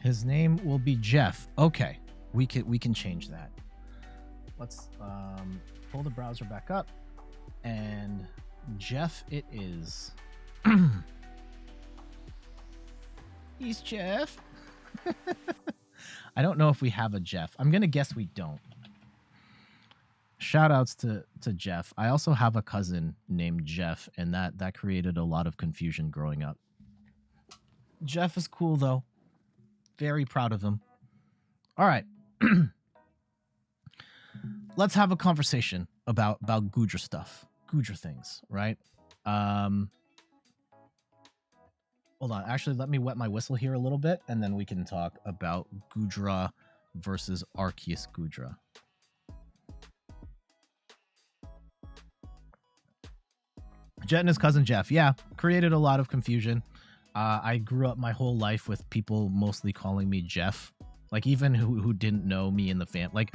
[SPEAKER 1] His name will be Jeff. Okay, we can change that. Let's pull the browser back up, and Jeff it is. He's Jeff. I don't know if we have a Jeff. I'm gonna guess we don't. Shout outs to Jeff. I also have a cousin named Jeff, and that created a lot of confusion growing up. Jeff is cool though. Very proud of him. All right. Let's have a conversation about Goodra stuff. Goodra things, right? Hold on. Actually, let me wet my whistle here a little bit, and then we can talk about Goodra versus Arceus Goodra. Jet and his cousin Jeff. Yeah, created a lot of confusion. I grew up my whole life with people mostly calling me Jeff. Like, even who didn't know me in the fam. Like,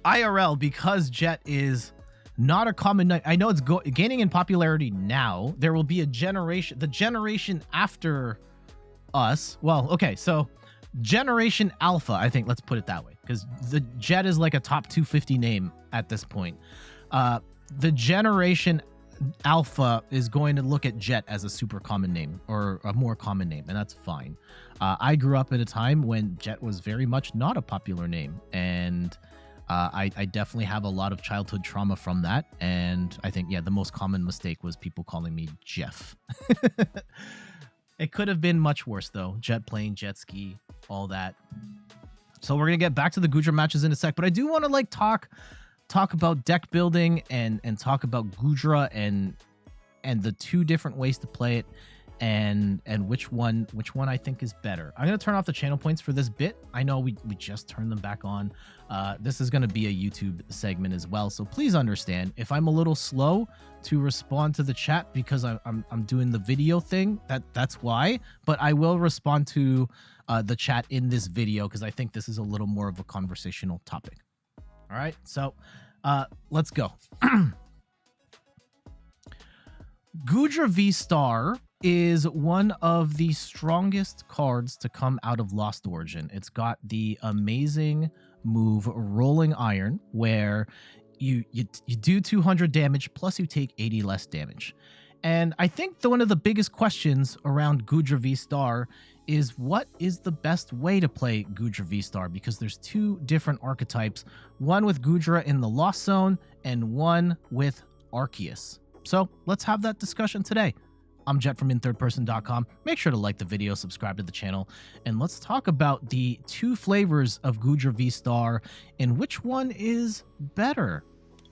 [SPEAKER 1] IRL, because Jet is not a common name. I know it's gaining in popularity now. There will be a generation, the generation after us. Well, okay, so Generation Alpha, I think, let's put it that way. Because the Jet is like a top 250 name at this point. The Generation Alpha is going to look at Jet as a super common name, or a more common name, and that's fine. I grew up at a time when Jet was very much not a popular name, and I definitely have a lot of childhood trauma from that. And I think, yeah, the most common mistake was people calling me Jeff. It could have been much worse though. Jet plane, jet ski, all that. So we're gonna get back to the Goodra matches in a sec, but I do want to like talk about deck building and talk about Goodra and the two different ways to play it, and which one I think is better. I'm gonna turn off the channel points for this bit. I know we just turned them back on. This is gonna be a YouTube segment as well, so please understand if I'm a little slow to respond to the chat because I'm doing the video thing. That's why. But I will respond to the chat in this video because I think this is a little more of a conversational topic. All right, so let's go. Goodra VSTAR is one of the strongest cards to come out of Lost Origin. It's got the amazing move Rolling Iron, where you do 200 damage plus you take 80 less damage. And I think one of the biggest questions around Goodra VSTAR is what is the best way to play Goodra VSTAR, because there's two different archetypes, one with Goodra in the Lost Zone and one with Arceus. So let's have that discussion today. I'm Jet from inthirdperson.com. Make sure to like the video, subscribe to the channel, and let's talk about the two flavors of Goodra VSTAR and which one is better.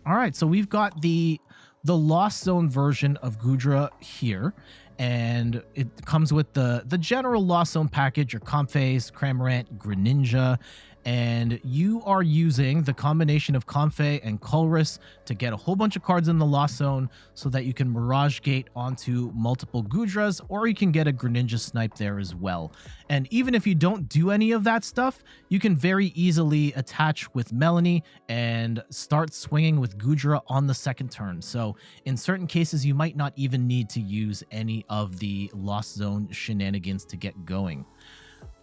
[SPEAKER 1] All right, so we've got the Lost Zone version of Goodra here, and it comes with the general Lost Zone package, your Comfey, Cramorant, Greninja, and you are using the combination of Comfey and Colress to get a whole bunch of cards in the Lost Zone so that you can Mirage Gate onto multiple Goodras, or you can get a Greninja snipe there as well. And even if you don't do any of that stuff, you can very easily attach with Melanie and start swinging with Goodra on the second turn. So in certain cases, you might not even need to use any of the Lost Zone shenanigans to get going.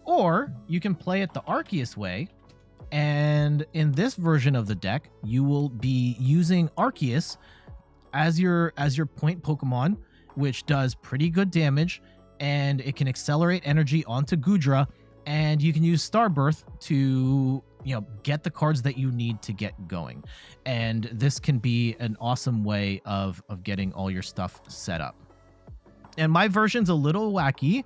[SPEAKER 1] Or you can play it the Arceus way, and in this version of the deck, you will be using Arceus as your point Pokemon, which does pretty good damage, and it can accelerate energy onto Goodra, and you can use Starbirth to get the cards that you need to get going. And this can be an awesome way of getting all your stuff set up. And my version's a little wacky.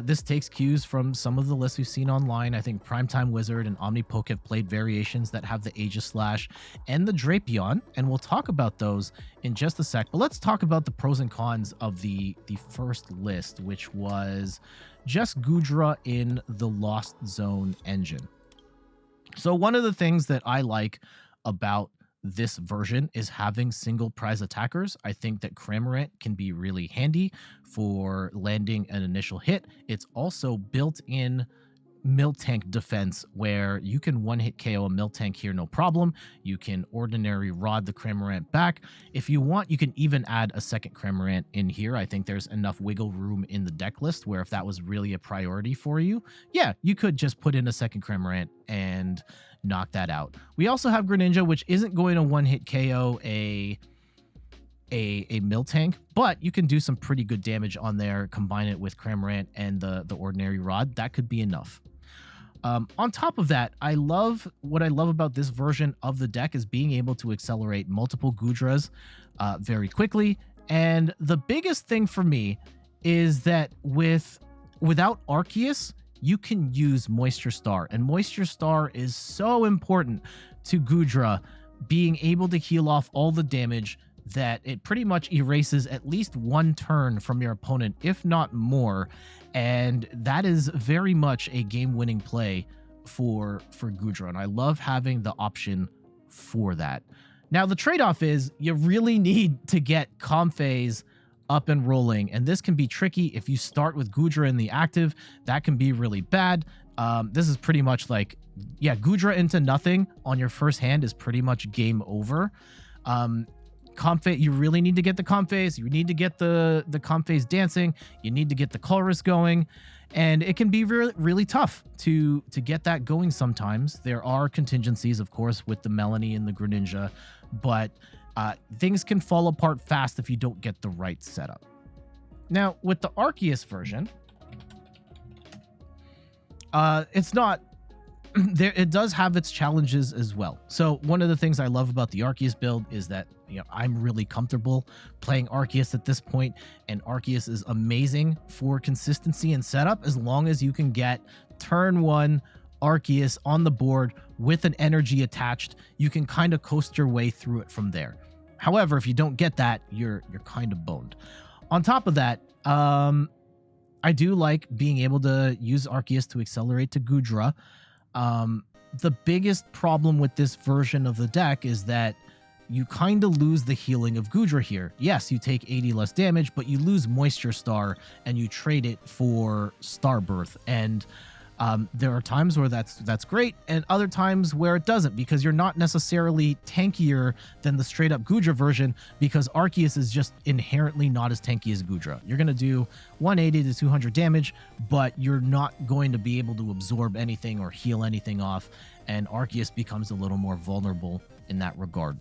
[SPEAKER 1] This takes cues from some of the lists we've seen online. I think Primetime Wizard and OmniPoke have played variations that have the Aegislash and the Drapion, and we'll talk about those in just a sec. But let's talk about the pros and cons of the first list, which was just Goodra in the Lost Zone engine. So one of the things that I like about this version is having single prize attackers. I think that Cramorant can be really handy for landing an initial hit. It's also built in Miltank defense, where you can one-hit KO a Miltank here, no problem. You can Ordinary Rod the Cramorant back. If you want, you can even add a second Cramorant in here. I think there's enough wiggle room in the deck list where if that was really a priority for you, yeah, you could just put in a second Cramorant and knock that out. We also have Greninja, which isn't going to one-hit KO a Miltank, but you can do some pretty good damage on there, combine it with Cramorant and the Ordinary Rod. That could be enough. On top of that, what I love about this version of the deck is being able to accelerate multiple Goodras very quickly. And the biggest thing for me is that without Arceus, you can use Moisture Star, and Moisture Star is so important to Goodra being able to heal off all the damage that it pretty much erases at least one turn from your opponent, if not more. And that is very much a game-winning play for Goodra, and I love having the option for that. Now, the trade-off is you really need to get Comfey's up and rolling, and this can be tricky if you start with Goodra in the active. That can be really bad. This is pretty much like, yeah, Goodra into nothing on your first hand is pretty much game over. Comfey, you really need to get the Comfeys. You need to get the Comfeys dancing. You need to get the Colress going, and it can be really, really tough to get that going sometimes. There are contingencies, of course, with the Melanie and the Greninja, but things can fall apart fast if you don't get the right setup. Now, with the Arceus version, it's not there. It does have its challenges as well. So one of the things I love about the Arceus build is that I'm really comfortable playing Arceus at this point, and Arceus is amazing for consistency and setup as long as you can get turn one Arceus on the board with an energy attached. You can kind of coast your way through it from there. However, if you don't get that, you're kind of boned. On top of that, I do like being able to use Arceus to accelerate to Goodra. The biggest problem with this version of the deck is that you kind of lose the healing of Goodra here. Yes, you take 80 less damage, but you lose Moisture Star and you trade it for Starbirth. And There are times where that's great, and other times where it doesn't, because you're not necessarily tankier than the straight up Goodra version, because Arceus is just inherently not as tanky as Goodra. You're going to do 180 to 200 damage, but you're not going to be able to absorb anything or heal anything off, and Arceus becomes a little more vulnerable in that regard.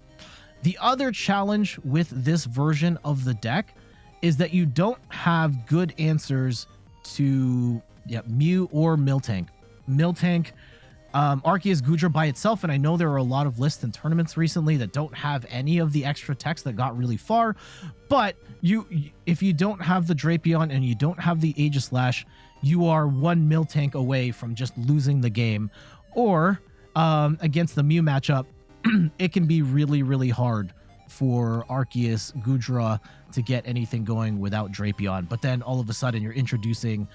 [SPEAKER 1] The other challenge with this version of the deck is that you don't have good answers to Mew or Miltank. Arceus Goodra by itself, and I know there are a lot of lists and tournaments recently that don't have any of the extra text that got really far, but if you don't have the Drapion and you don't have the Aegislash, you are one Miltank away from just losing the game. Or against the Mew matchup, it can be really, really hard for Arceus Goodra to get anything going without Drapion. But then all of a sudden you're introducing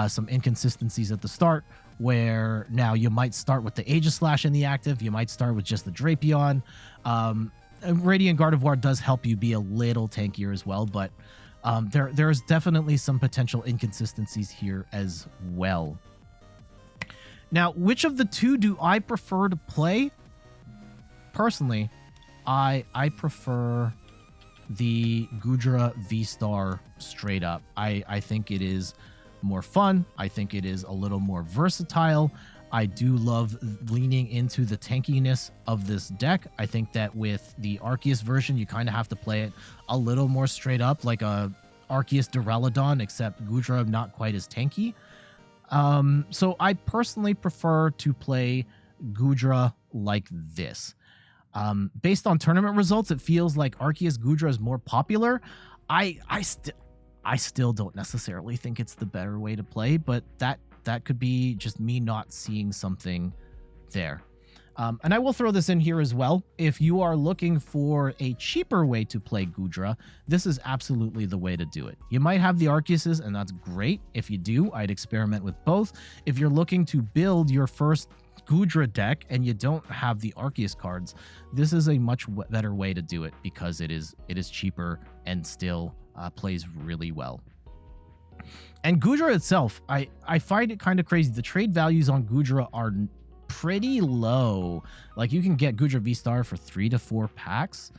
[SPEAKER 1] some inconsistencies at the start, where now you might start with the Aegislash in the active, you might start with just the Drapion. Radiant Gardevoir does help you be a little tankier as well, but there's definitely some potential inconsistencies here as well. Now, which of the two do I prefer to play? Personally, I prefer the Goodra VSTAR straight up. I think it is more fun. I think it is a little more versatile. I do love leaning into the tankiness of this deck. I think that with the Arceus version, you kind of have to play it a little more straight up, like a Arceus Duraludon, except Goodra not quite as tanky. So I personally prefer to play Goodra like this. Based on tournament results, it feels like Arceus Goodra is more popular. I still don't necessarily think it's the better way to play, but that could be just me not seeing something there. And I will throw this in here as well. If you are looking for a cheaper way to play Goodra, this is absolutely the way to do it. You might have the Arceuses, and that's great. If you do, I'd experiment with both. If you're looking to build your first Goodra deck and you don't have the Arceus cards, this is a much better way to do it, because it is cheaper and still plays really well. And Goodra itself, I find it kind of crazy. The trade values on Goodra are pretty low. Like, you can get Goodra VSTAR for 3 to 4 packs,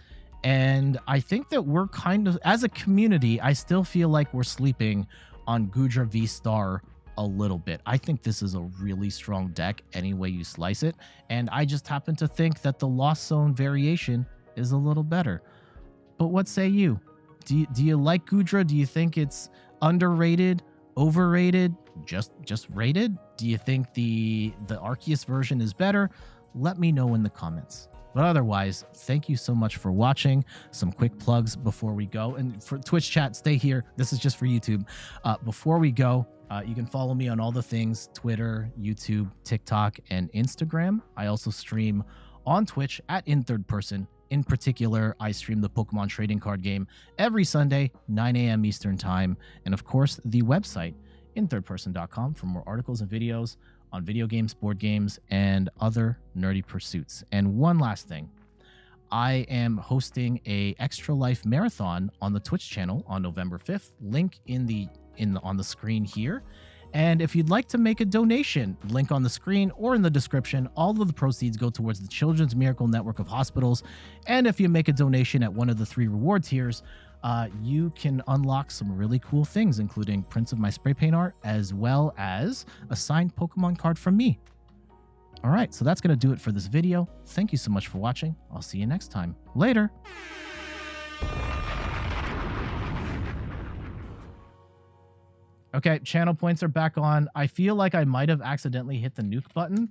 [SPEAKER 1] and I think that we're kind of, as a community, I still feel like we're sleeping on Goodra VSTAR a little bit. I think this is a really strong deck any way you slice it, and I just happen to think that the Lost Zone variation is a little better. But what say you? Do you like Goodra? Do you think it's underrated, overrated, just rated? Do you think the Arceus version is better? Let me know in the comments. But otherwise, thank you so much for watching. Some quick plugs before we go. And for Twitch chat, stay here. This is just for YouTube. Before we go, you can follow me on all the things: Twitter, YouTube, TikTok, and Instagram. I also stream on Twitch at In Third Person. In particular, I stream the Pokemon trading card game every Sunday, 9 a.m. Eastern Time. And of course, the website, inthirdperson.com, for more articles and videos on video games, board games, and other nerdy pursuits. And one last thing, I am hosting a Extra Life Marathon on the Twitch channel on November 5th. Link on the screen here. And if you'd like to make a donation, link on the screen or in the description. All of the proceeds go towards the Children's Miracle Network of Hospitals. And if you make a donation at one of the 3 reward tiers, you can unlock some really cool things, including prints of my spray paint art, as well as a signed Pokemon card from me. All right, so that's going to do it for this video. Thank you so much for watching. I'll see you next time. Later. Okay, channel points are back on. I feel like I might have accidentally hit the nuke button.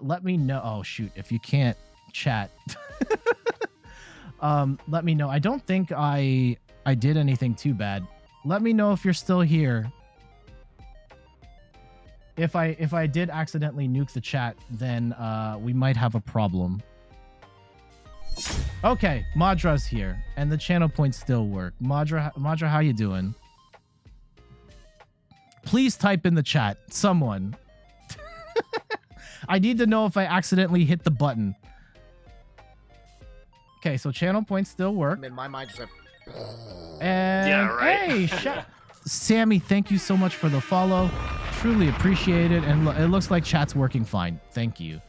[SPEAKER 1] Let me know. Oh, shoot. If you can't chat, let me know. I don't think I did anything too bad. Let me know if you're still here. If I did accidentally nuke the chat, then we might have a problem. Okay, Madra's here, and the channel points still work. Madra, how you doing? Please type in the chat, someone. I need to know if I accidentally hit the button. Okay, so channel points still work.
[SPEAKER 2] In my mind, just like,
[SPEAKER 1] and
[SPEAKER 2] yeah, right.
[SPEAKER 1] Hey, Sammy, thank you so much for the follow. Truly appreciate it. And it looks like chat's working fine. Thank you.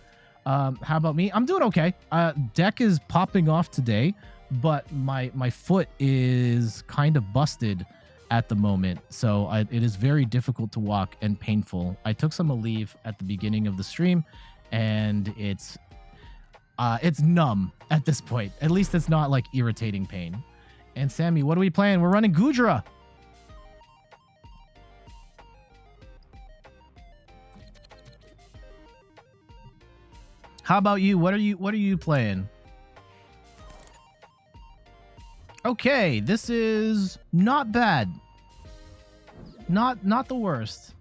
[SPEAKER 1] How about me? I'm doing okay. Deck is popping off today, but my foot is kind of busted at the moment. So it is very difficult to walk and painful. I took some Aleve at the beginning of the stream, and it's numb at this point. At least it's not like irritating pain. And Sammy, what are we playing? We're running Goodra. How about you? What are you playing? Okay, this is not bad. Not the worst.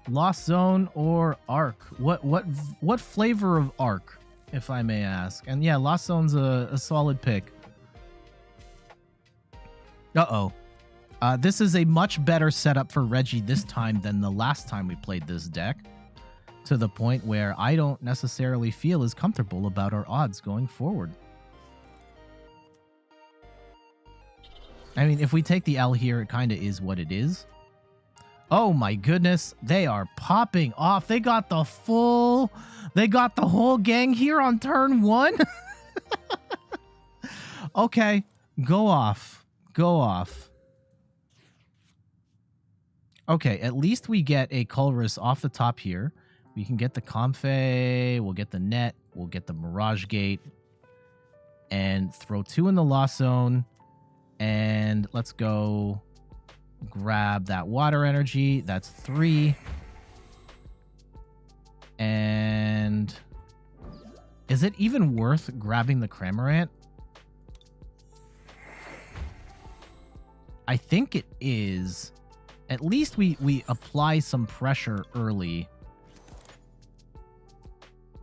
[SPEAKER 1] Lost Zone or Arc? What flavor of Arc, if I may ask? And yeah, Lost Zone's a solid pick. Uh-oh. This is a much better setup for Reggie this time than the last time we played this deck, to the point where I don't necessarily feel as comfortable about our odds going forward. I mean, if we take the L here, it kind of is what it is. Oh my goodness, they are popping off. They got the whole gang here on turn 1. Okay, go off. Okay, at least we get a Colress off the top here. We can get the Comfey, we'll get the Net, we'll get the Mirage Gate, and throw 2 in the Lost Zone. And let's go grab that Water Energy. That's 3. And is it even worth grabbing the Cramorant? I think it is. At least we apply some pressure early.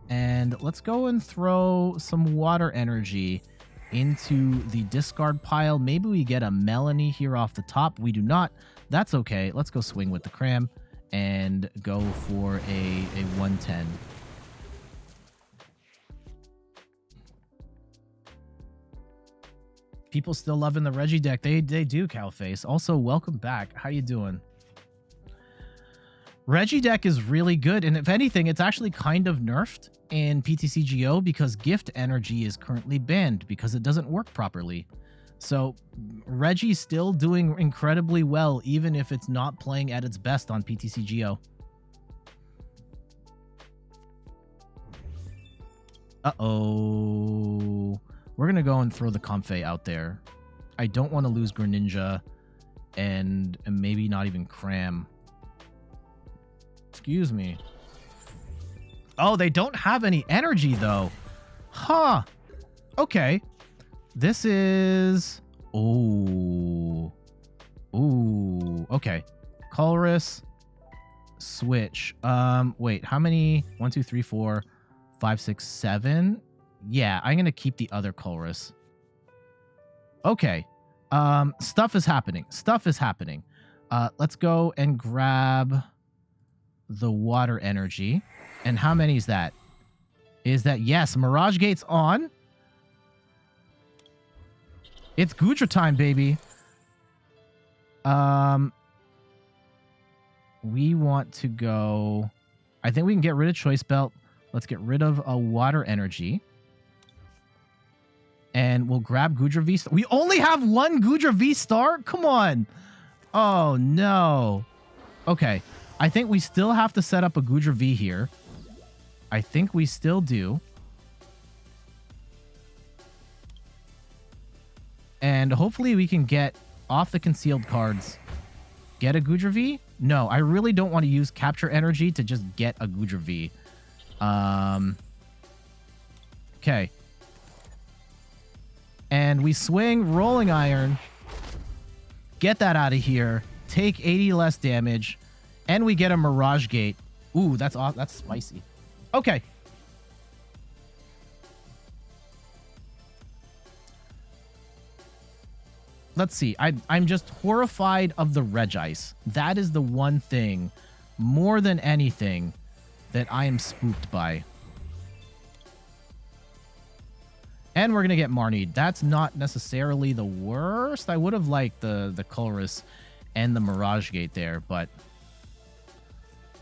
[SPEAKER 1] And let's go and throw some Water Energy into the discard pile. Maybe we get a Melanie here off the top. We do not. That's okay. Let's go swing with the Cram and go for a 110. People still loving the Reggie deck. They do, Cowface. Also, welcome back. How you doing? Reggie deck is really good, and if anything, it's actually kind of nerfed in PTCGO because Gift Energy is currently banned because it doesn't work properly. So Reggie's still doing incredibly well, even if it's not playing at its best on PTCGO. Uh-oh. We're going to go and throw the Comfey out there. I don't want to lose Greninja and maybe not even Cram. Excuse me. Oh, they don't have any energy, though. Huh. Okay. This is... Ooh. Ooh. Okay. Colress. Switch. Wait. How many? 1, 2, 3, 4, 5, 6, 7. Yeah, I'm going to keep the other Colress. Okay. Stuff is happening. Let's go and grab the Water Energy. And how many is that? Yes, Mirage Gate's on. It's Goodra time, baby. We want to go... I think we can get rid of Choice Belt. Let's get rid of a Water Energy. And we'll grab Goodra VSTAR. We only have one Goodra VSTAR? Come on. Oh, no. Okay. I think we still have to set up a Goodra V here. I think we still do. And hopefully we can get off the concealed cards. Get a Goodra V? No, I really don't want to use Capture Energy to just get a Goodra V. Okay. And we swing Rolling Iron. Get that out of here. Take 80 less damage. And we get a Mirage Gate. Ooh, that's spicy. Okay. Let's see. I'm just horrified of the Regice. That is the one thing, more than anything, that I am spooked by. And we're going to get Marnie. That's not necessarily the worst. I would have liked the Colress and the Mirage Gate there, but...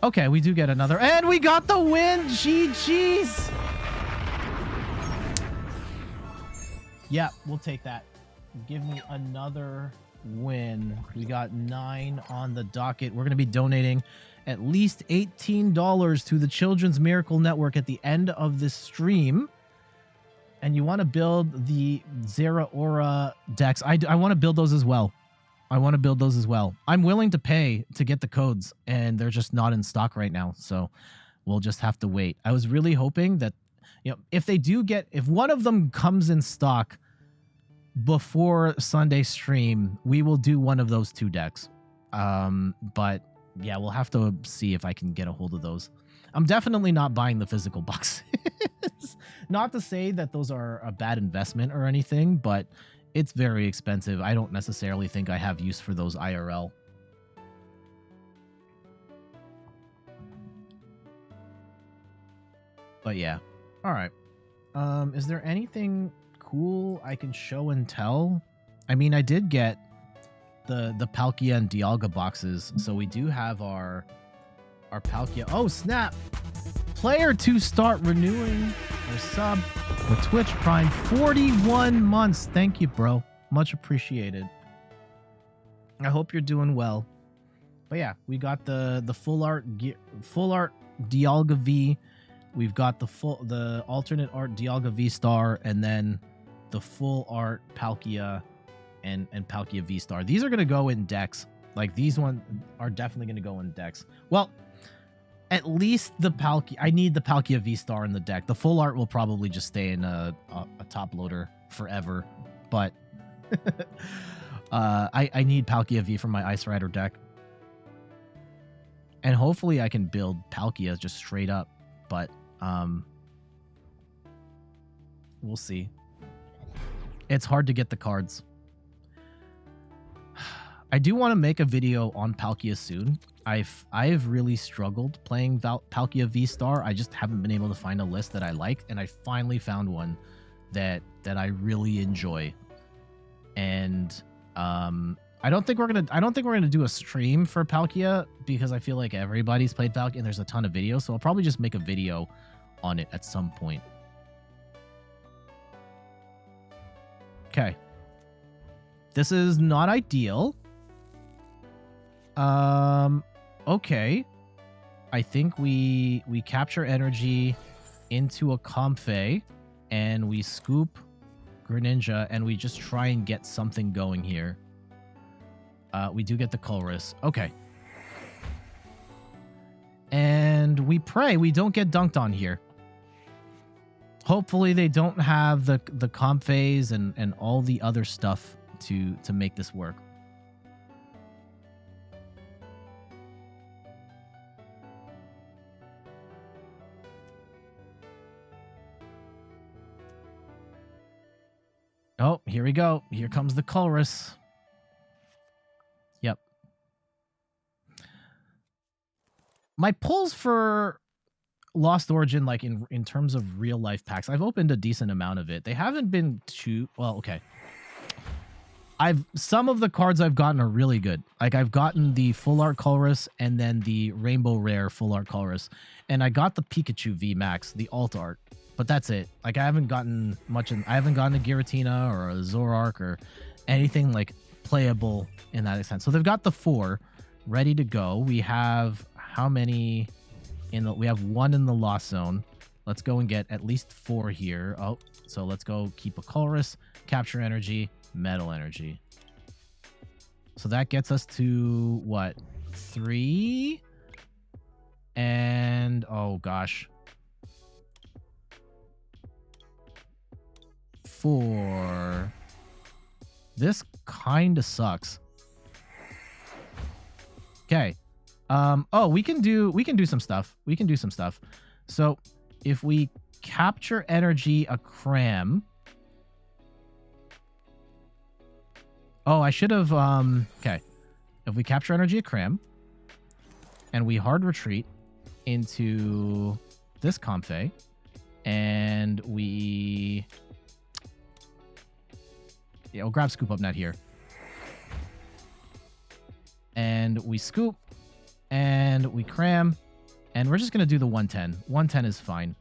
[SPEAKER 1] Okay, we do get another. And we got the win. GG's. Yeah, we'll take that. Give me another win. We got 9 on the docket. We're going to be donating at least $18 to the Children's Miracle Network at the end of this stream. And you want to build the Zeraora decks. I want to build those as well. I want to build those as well. I'm willing to pay to get the codes, and they're just not in stock right now. So we'll just have to wait. I was really hoping that, you know, if one of them comes in stock before Sunday stream, we will do one of those 2 decks. But yeah, we'll have to see if I can get a hold of those. I'm definitely not buying the physical boxes. Not to say that those are a bad investment or anything, but it's very expensive. I don't necessarily think I have use for those IRL. But yeah. All right. Is there anything cool I can show and tell? I mean, I did get the Palkia and Dialga boxes, so we do have our Palkia. Oh, snap! Player to start renewing their sub with Twitch Prime 41 months. Thank you, bro. Much appreciated. I hope you're doing well. But yeah, we got the full art Dialga V. We've got the alternate art Dialga VSTAR, and then the full art Palkia and Palkia VSTAR. These are gonna go in decks. Like, these ones are definitely gonna go in decks. Well, at least the Palkia. I need the Palkia VSTAR in the deck. The full art will probably just stay in a top loader forever. But I need Palkia V for my Ice Rider deck. And hopefully I can build Palkia just straight up. But we'll see. It's hard to get the cards. I do want to make a video on Palkia soon. I've really struggled playing Palkia VSTAR. I just haven't been able to find a list that I like, and I finally found one that I really enjoy. And I don't think we're gonna do a stream for Palkia because I feel like everybody's played Palkia and there's a ton of videos. So I'll probably just make a video on it at some point. Okay. This is not ideal. Okay. I think we capture energy into a Comfey and we scoop Greninja and we just try and get something going here. We do get the Colress. Okay. And we pray we don't get dunked on here. Hopefully they don't have the Comfeys and all the other stuff to make this work. Oh, here we go. Here comes the Colress. Yep. My pulls for Lost Origin, like in terms of real life packs, I've opened a decent amount of it. They haven't been too well. Okay. Some of the cards I've gotten are really good. Like, I've gotten the full art Colress and then the Rainbow Rare full art Colress, and I got the Pikachu V Max, the alt art. But that's it. Like, I haven't gotten much. I haven't gotten a Giratina or a Zoroark or anything like playable in that extent. So they've got the 4 ready to go. We have how many we have 1 in the Lost Zone. Let's go and get at least 4 here. Oh, so let's go keep a Colress, capture energy, metal energy. So that gets us to what? 3? And oh gosh. 4. This kind of sucks. Okay. Oh, we can do some stuff. We can do some stuff. So if we capture energy a Cram. Oh, I should have okay. If we capture energy a Cram and we hard retreat into this Comfey and we we'll grab Scoop Up Net here. And we scoop, and we cram, And we're just going to do the 110. 110 is fine.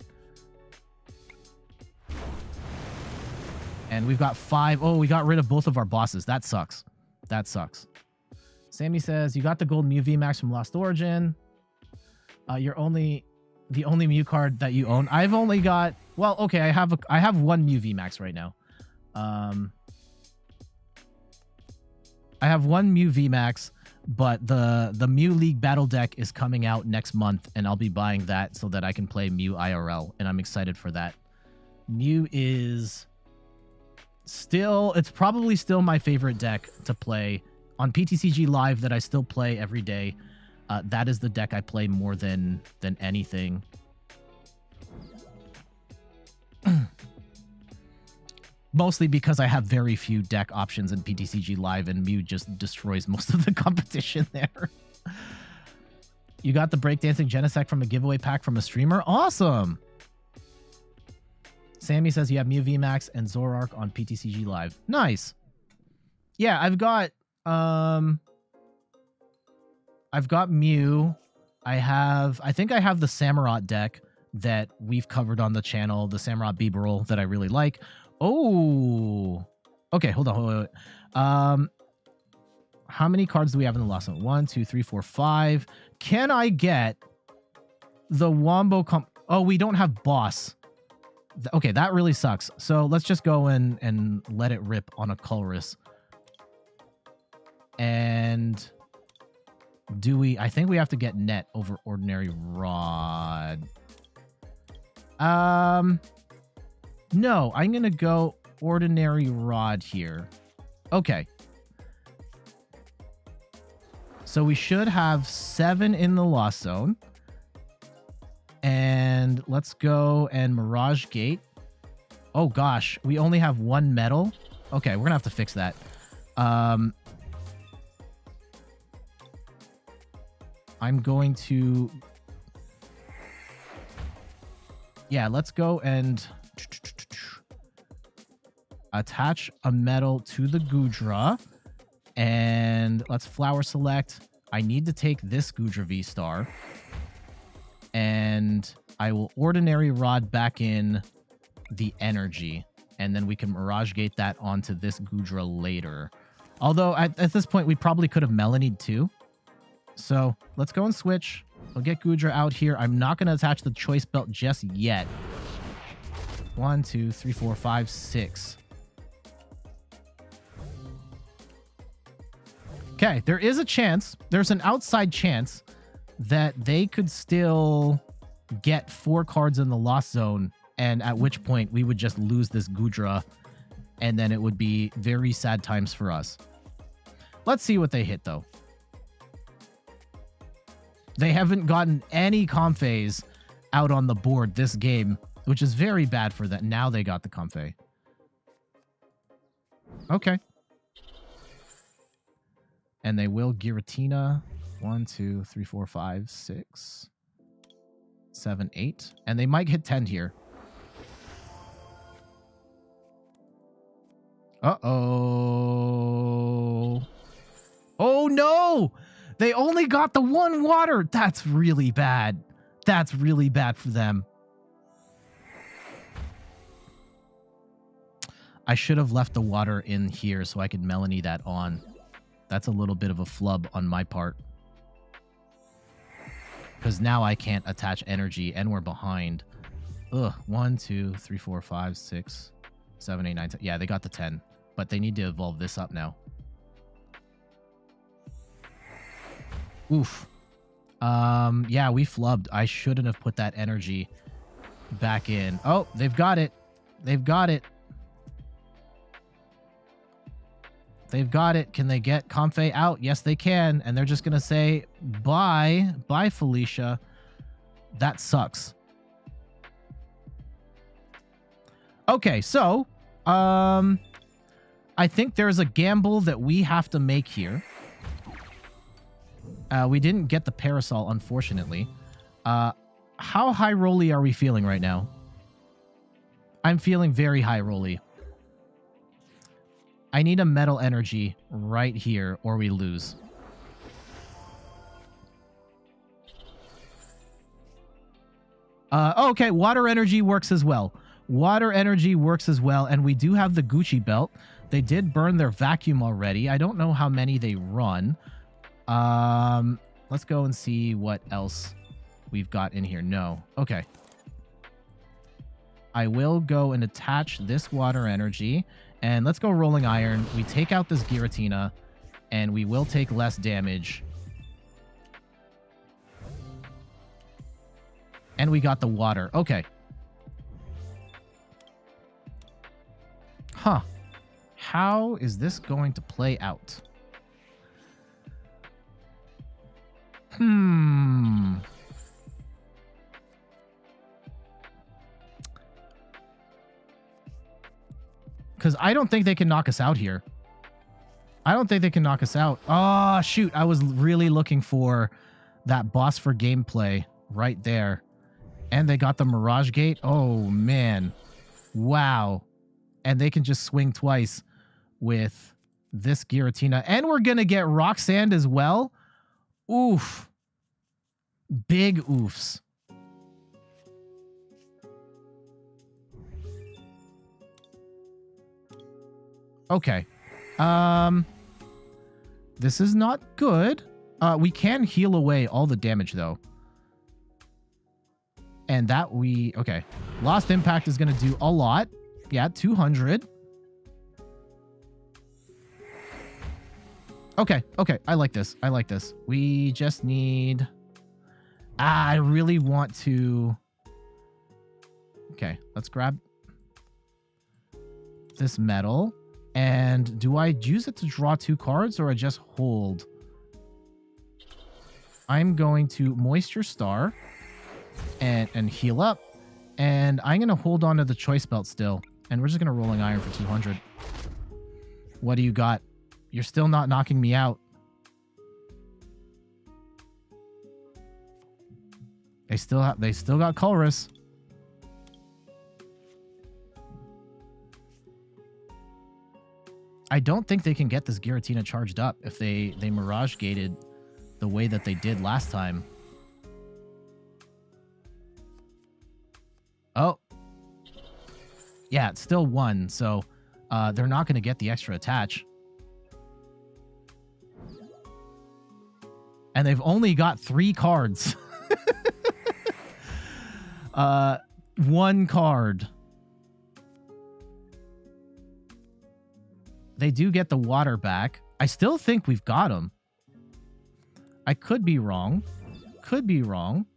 [SPEAKER 1] And we've got 5. Oh, we got rid of both of our bosses. That sucks. That sucks. Sammy says, you got the gold Mew VMAX from Lost Origin. You're the only Mew card that you own. I've only got... Well, okay, I have one Mew VMAX right now. I have one Mew VMAX, but the Mew League Battle deck is coming out next month, and I'll be buying that so that I can play Mew IRL, and I'm excited for that. Mew is still... It's probably still my favorite deck to play on PTCG Live that I still play every day. That is the deck I play more than anything. Mostly because I have very few deck options in PTCG Live, and Mew just destroys most of the competition there. You got the Breakdancing Genesect from a giveaway pack from a streamer? Awesome! Sammy says you have Mew VMAX and Zoroark on PTCG Live. Nice! Yeah, I've got Mew. I think I have the Samurott deck that we've covered on the channel, the Samurott Bibarel that I really like. Oh, okay. Hold on. How many cards do we have in the last one? 1, 2, 3, 4, 5. Can I get the Wombo Oh, we don't have boss. Okay, that really sucks. So let's just go in and let it rip on a Colress. And I think we have to get net over Ordinary Rod. No, I'm going to go Ordinary Rod here. Okay. So we should have 7 in the Lost Zone. And let's go and Mirage Gate. Oh gosh, we only have 1 metal. Okay, we're going to have to fix that. I'm going to... Yeah, let's go and attach a metal to the Goodra. And let's flower select. I need to take this Goodra VSTAR. And I will Ordinary Rod back in the energy. And then we can Mirage Gate that onto this Goodra later. Although at this point, we probably could have Melanied too. So let's go and switch. We'll get Goodra out here. I'm not going to attach the Choice Belt just yet. 1, 2, 3, 4, 5, 6. Okay, there is a chance. There's an outside chance that they could still get 4 cards in the Lost Zone, and at which point we would just lose this Goodra, and then it would be very sad times for us. Let's see what they hit, though. They haven't gotten any Comfeys out on the board this game, which is very bad for them. Now they got the Comfey. Okay. And they will Giratina. 1, 2, 3, 4, 5, 6, 7, 8. And they might hit 10 here. Uh-oh. Oh, no! They only got the 1 water. That's really bad. That's really bad for them. I should have left the water in here so I could Melanie that on. That's a little bit of a flub on my part. Because now I can't attach energy and we're behind. Ugh. 1, 2, 3, 4, 5, 6, 7, 8, 9, 10. Yeah, they got the 10. But they need to evolve this up now. Oof. Yeah, we flubbed. I shouldn't have put that energy back in. Oh, they've got it. They've got it. They've got it. Can they get Comfey out? Yes, they can. And they're just going to say, bye. Bye, Felicia. That sucks. Okay, so, I think there's a gamble that we have to make here. We didn't get the Parasol, unfortunately. How high rolly are we feeling right now? I'm feeling very high rolly. I need a metal energy right here or we lose. Okay, water energy works as well. Water energy works as well, and we do have the Gucci belt. They did burn their vacuum already. I don't know how many they run. Let's go and see what else we've got in here. No. Okay. I will go and attach this water energy, and let's go rolling iron. We take out this Giratina, and we will take less damage. And we got the water. Okay. Huh. How is this going to play out? Because I don't think they can knock us out here. I don't think they can knock us out. Oh, shoot. I was really looking for that boss for gameplay right there. And they got the Mirage Gate. Oh, man. Wow. And they can just swing twice with this Giratina. And we're going to get Rock Sand as well. Oof. Big oofs. Okay. This is not good. We can heal away all the damage, though. And that okay. Lost Impact is going to do a lot. Yeah, 200. Okay, okay. I like this. I like this. We just need... I really want to... Okay, let's grab this metal. And do I use it to draw 2 cards, or I just hold? I'm going to Moisture Star and heal up. And I'm going to hold on to the Choice Belt still. And we're just going to Rolling Iron for 200. What do you got? You're still not knocking me out. They still got Colress. I don't think they can get this Giratina charged up if they Mirage Gated the way that they did last time. Oh. Yeah, it's still 1, so they're not going to get the extra attach. And they've only got 3 cards. 1 card. They do get the water back. I still think we've got them. I could be wrong. Could be wrong.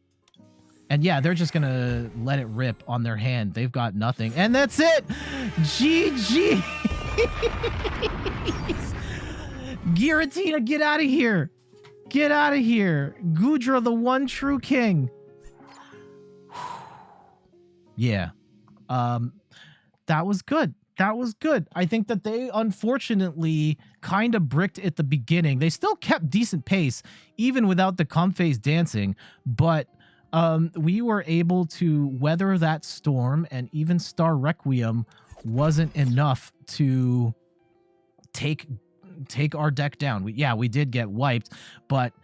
[SPEAKER 1] And yeah, they're just going to let it rip on their hand. They've got nothing. And that's it. GG. Giratina, get out of here. Get out of here. Goodra, the one true king. Yeah. That was good. That was good. I think that they unfortunately kind of bricked at the beginning. They still kept decent pace, even without the Comfey's dancing. But we were able to weather that storm, and even Star Requiem wasn't enough to take our deck down. We did get wiped, but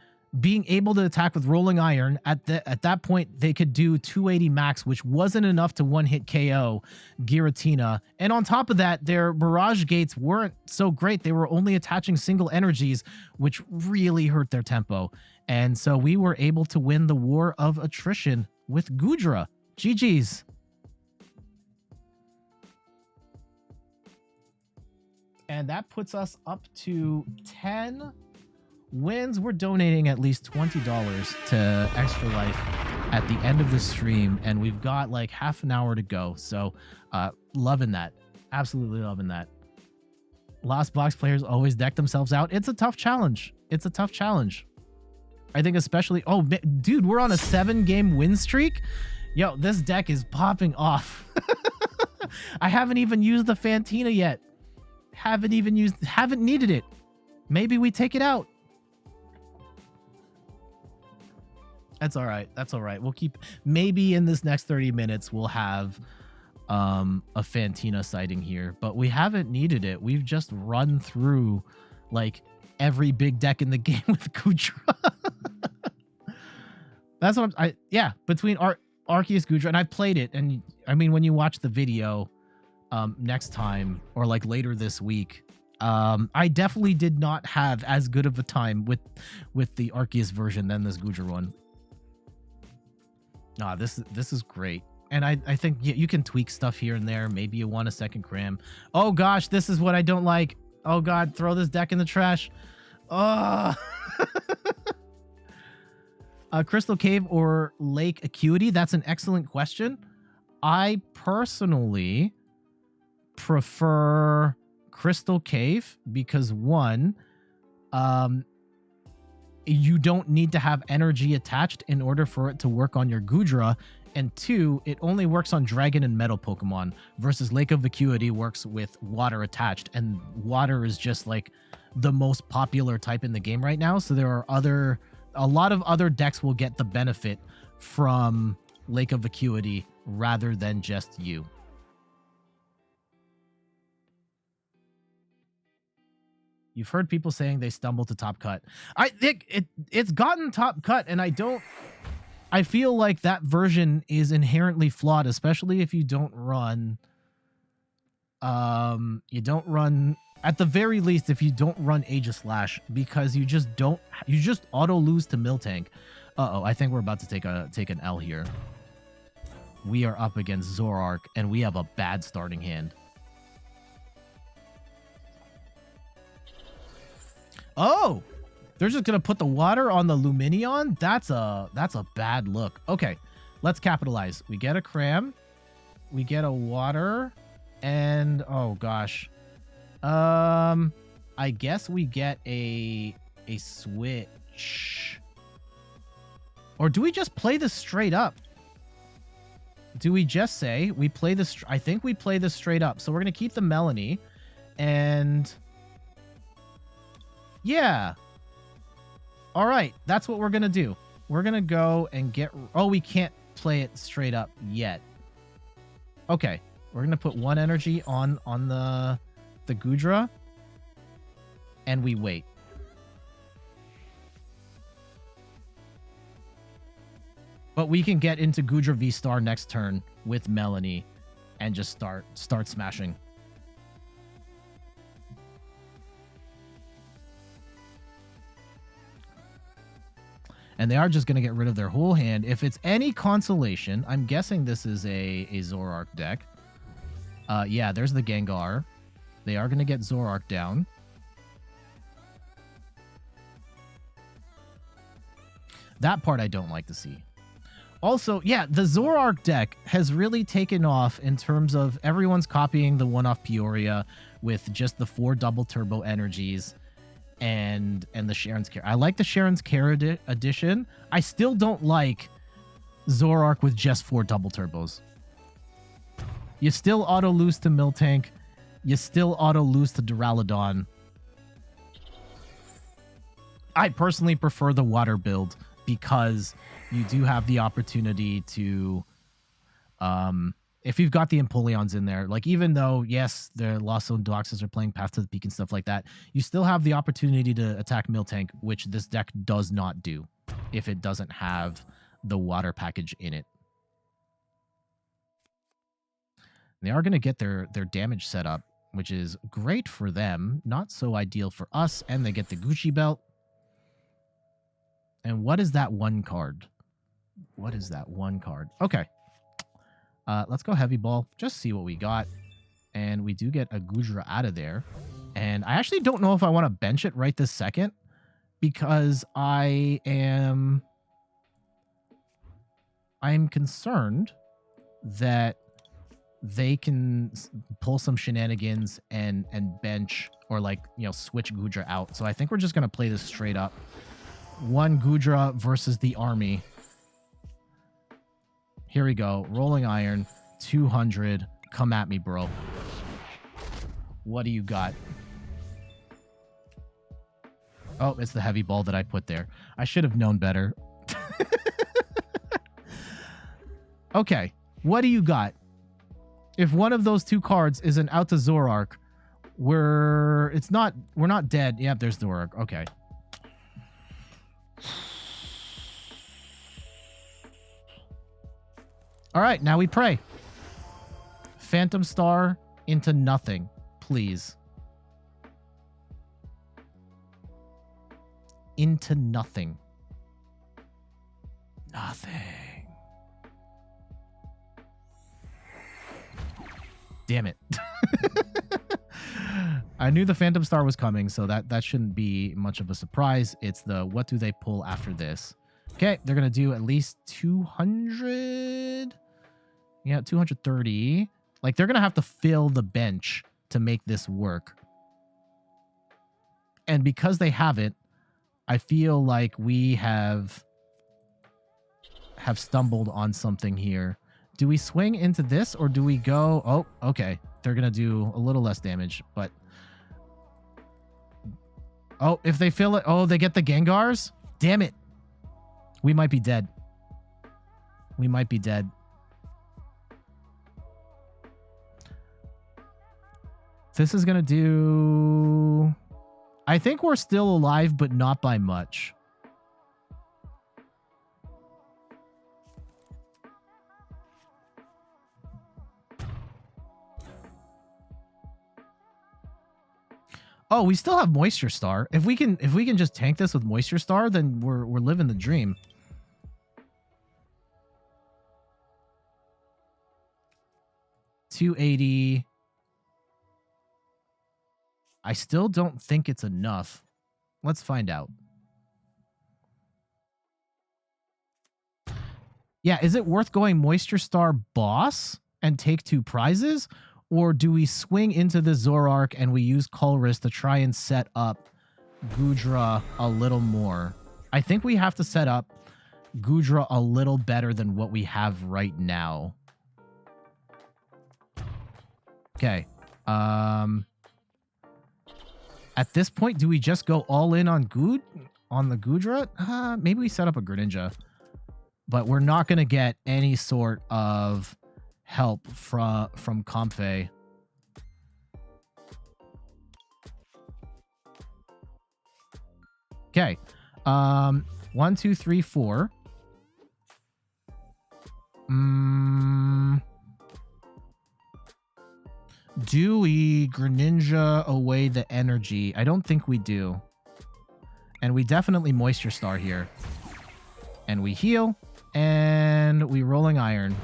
[SPEAKER 1] being able to attack with Rolling Iron at that point, they could do 280 max, which wasn't enough to one-hit KO Giratina. And on top of that, their Mirage Gates weren't so great. They were only attaching single energies, which really hurt their tempo. And so we were able to win the War of Attrition with Goodra. GG's. And that puts us up to 10 wins. We're donating at least $20 to Extra Life at the end of the stream, and we've got like half an hour to go. So loving that. Absolutely loving that. Lost Box players always deck themselves out. It's a tough challenge. It's a tough challenge. I think especially... Oh, dude, we're on a 7-game win streak. Yo, this deck is popping off. I haven't even used the Fantina yet. Haven't needed it. Maybe we take it out. That's all right. That's all right. We'll keep... Maybe in this next 30 minutes, we'll have a Fantina sighting here. But we haven't needed it. We've just run through, like, every big deck in the game with Goodra. That's what yeah, between our... Arceus Goodra, and I played it, and I mean, when you watch the video next time or like later this week, I definitely did not have as good of a time with the Arceus version than this Goodra one. Nah, this is great. And I think you can tweak stuff here and there. Maybe you want a second cram. Oh gosh, this is what I don't like. Oh god, throw this deck in the trash. Oh. Crystal Cave or Lake Acuity? That's an excellent question. I personally prefer Crystal Cave because one, you don't need to have energy attached in order for it to work on your Goodra, and two, it only works on Dragon and Metal Pokemon versus Lake of Acuity works with water attached, and water is just like the most popular type in the game right now, so there are a lot of other decks will get the benefit from Lake of Acuity rather than just you. You've heard people saying they stumble to top cut. I think it's gotten top cut, and I feel like that version is inherently flawed, especially if you don't run at the very least, if you don't run Aegislash, because you just auto lose to Miltank. Uh-oh, I think we're about to take an L here. We are up against Zoroark, and we have a bad starting hand. Oh, they're just gonna put the water on the Lumineon? That's a bad look. Okay, let's capitalize. We get a cram, we get a water, and oh gosh. I guess we get a switch. Or do we just play this straight up? Do we just say we play this? I think we play this straight up. So we're going to keep the Melanie. And yeah. All right. That's what we're going to do. We're going to go and get... Oh, we can't play it straight up yet. Okay. We're going to put one energy on the Goodra, and we wait. But we can get into Goodra VSTAR next turn with Melanie and just start smashing. And they are just going to get rid of their whole hand. If it's any consolation, I'm guessing this is a Zoroark deck. Yeah, there's the Gengar. They are going to get Zoroark down. That part I don't like to see. Also, yeah, the Zoroark deck has really taken off in terms of everyone's copying the one-off Peoria with just the 4 double turbo energies and the Sharon's Care. I like the Sharon's Care edition. I still don't like Zoroark with just 4 double turbos. You still auto-lose to Miltank. You still auto-lose to Duraludon. I personally prefer the water build because you do have the opportunity to, if you've got the Empoleons in there, like even though, yes, the Lost Zone Doxes are playing Path to the Peak and stuff like that, you still have the opportunity to attack Miltank, which this deck does not do if it doesn't have the water package in it. They are going to get their damage set up, which is great for them, not so ideal for us, and they get the Gucci belt. And what is that one card? What is that one card? Okay. Let's go Heavy Ball, just see what we got. And we do get a Goodra out of there. And I actually don't know if I want to bench it right this second, because I am concerned that they can pull some shenanigans and bench or, like, you know, switch Goodra out. So I think we're just going to play this straight up. One Goodra versus the army. Here we go. Rolling Iron, 200. Come at me, bro. What do you got? Oh, it's the Heavy Ball that I put there. I should have known better. Okay, what do you got? If one of those two cards is an out to Zoroark, we're not dead. Yep, there's Zoroark. Okay. All right, now we pray. Phantom Star into nothing, please. Into nothing. Nothing. Damn it. I knew the Phantom Star was coming, so that shouldn't be much of a surprise. It's the what do they pull after this? Okay, they're going to do at least 200. Yeah, 230. Like, they're going to have to fill the bench to make this work. And because they haven't, I feel like we have stumbled on something here. Do we swing into this or do we go? Oh, okay. They're going to do a little less damage, but... Oh, if they fill it... Oh, they get the Gengars? Damn it. We might be dead. We might be dead. This is going to do... I think we're still alive, but not by much. Oh, we still have Moisture Star. If we can just tank this with Moisture Star, then we're living the dream. $280. I still don't think it's enough. Let's find out. Yeah, is it worth going Moisture Star boss and take 2 prizes? Or do we swing into the Zoroark and we use Colress to try and set up Goodra a little more? I think we have to set up Goodra a little better than what we have right now. Okay. At this point, do we just go all in on the Goodra? Maybe we set up a Greninja. But we're not going to get any sort of help from Comfey. Okay. 1, 2, 3, 4. Do we Greninja away the energy? I don't think we do. And we definitely Moisture Star here. And we heal. And we Rolling Iron.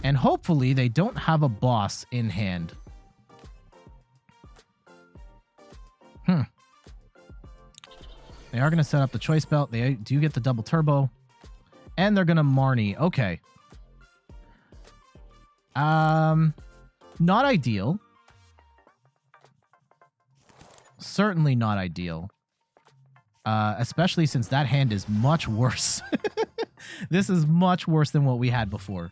[SPEAKER 1] And hopefully they don't have a boss in hand. They are going to set up the Choice Belt. They do get the double turbo. And they're going to Marnie. Okay. Not ideal. Certainly not ideal. Especially since that hand is much worse. This is much worse than what we had before.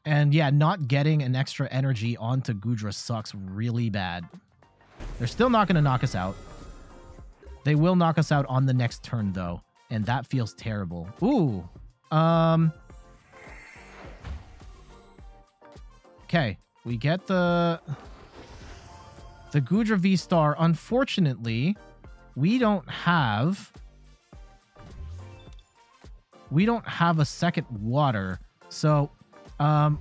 [SPEAKER 1] And yeah, not getting an extra energy onto Goodra sucks really bad. They're still not going to knock us out. They will knock us out on the next turn, though. And that feels terrible. Ooh. Okay. We get the Goodra VSTAR. Unfortunately, we don't have a second water. So, I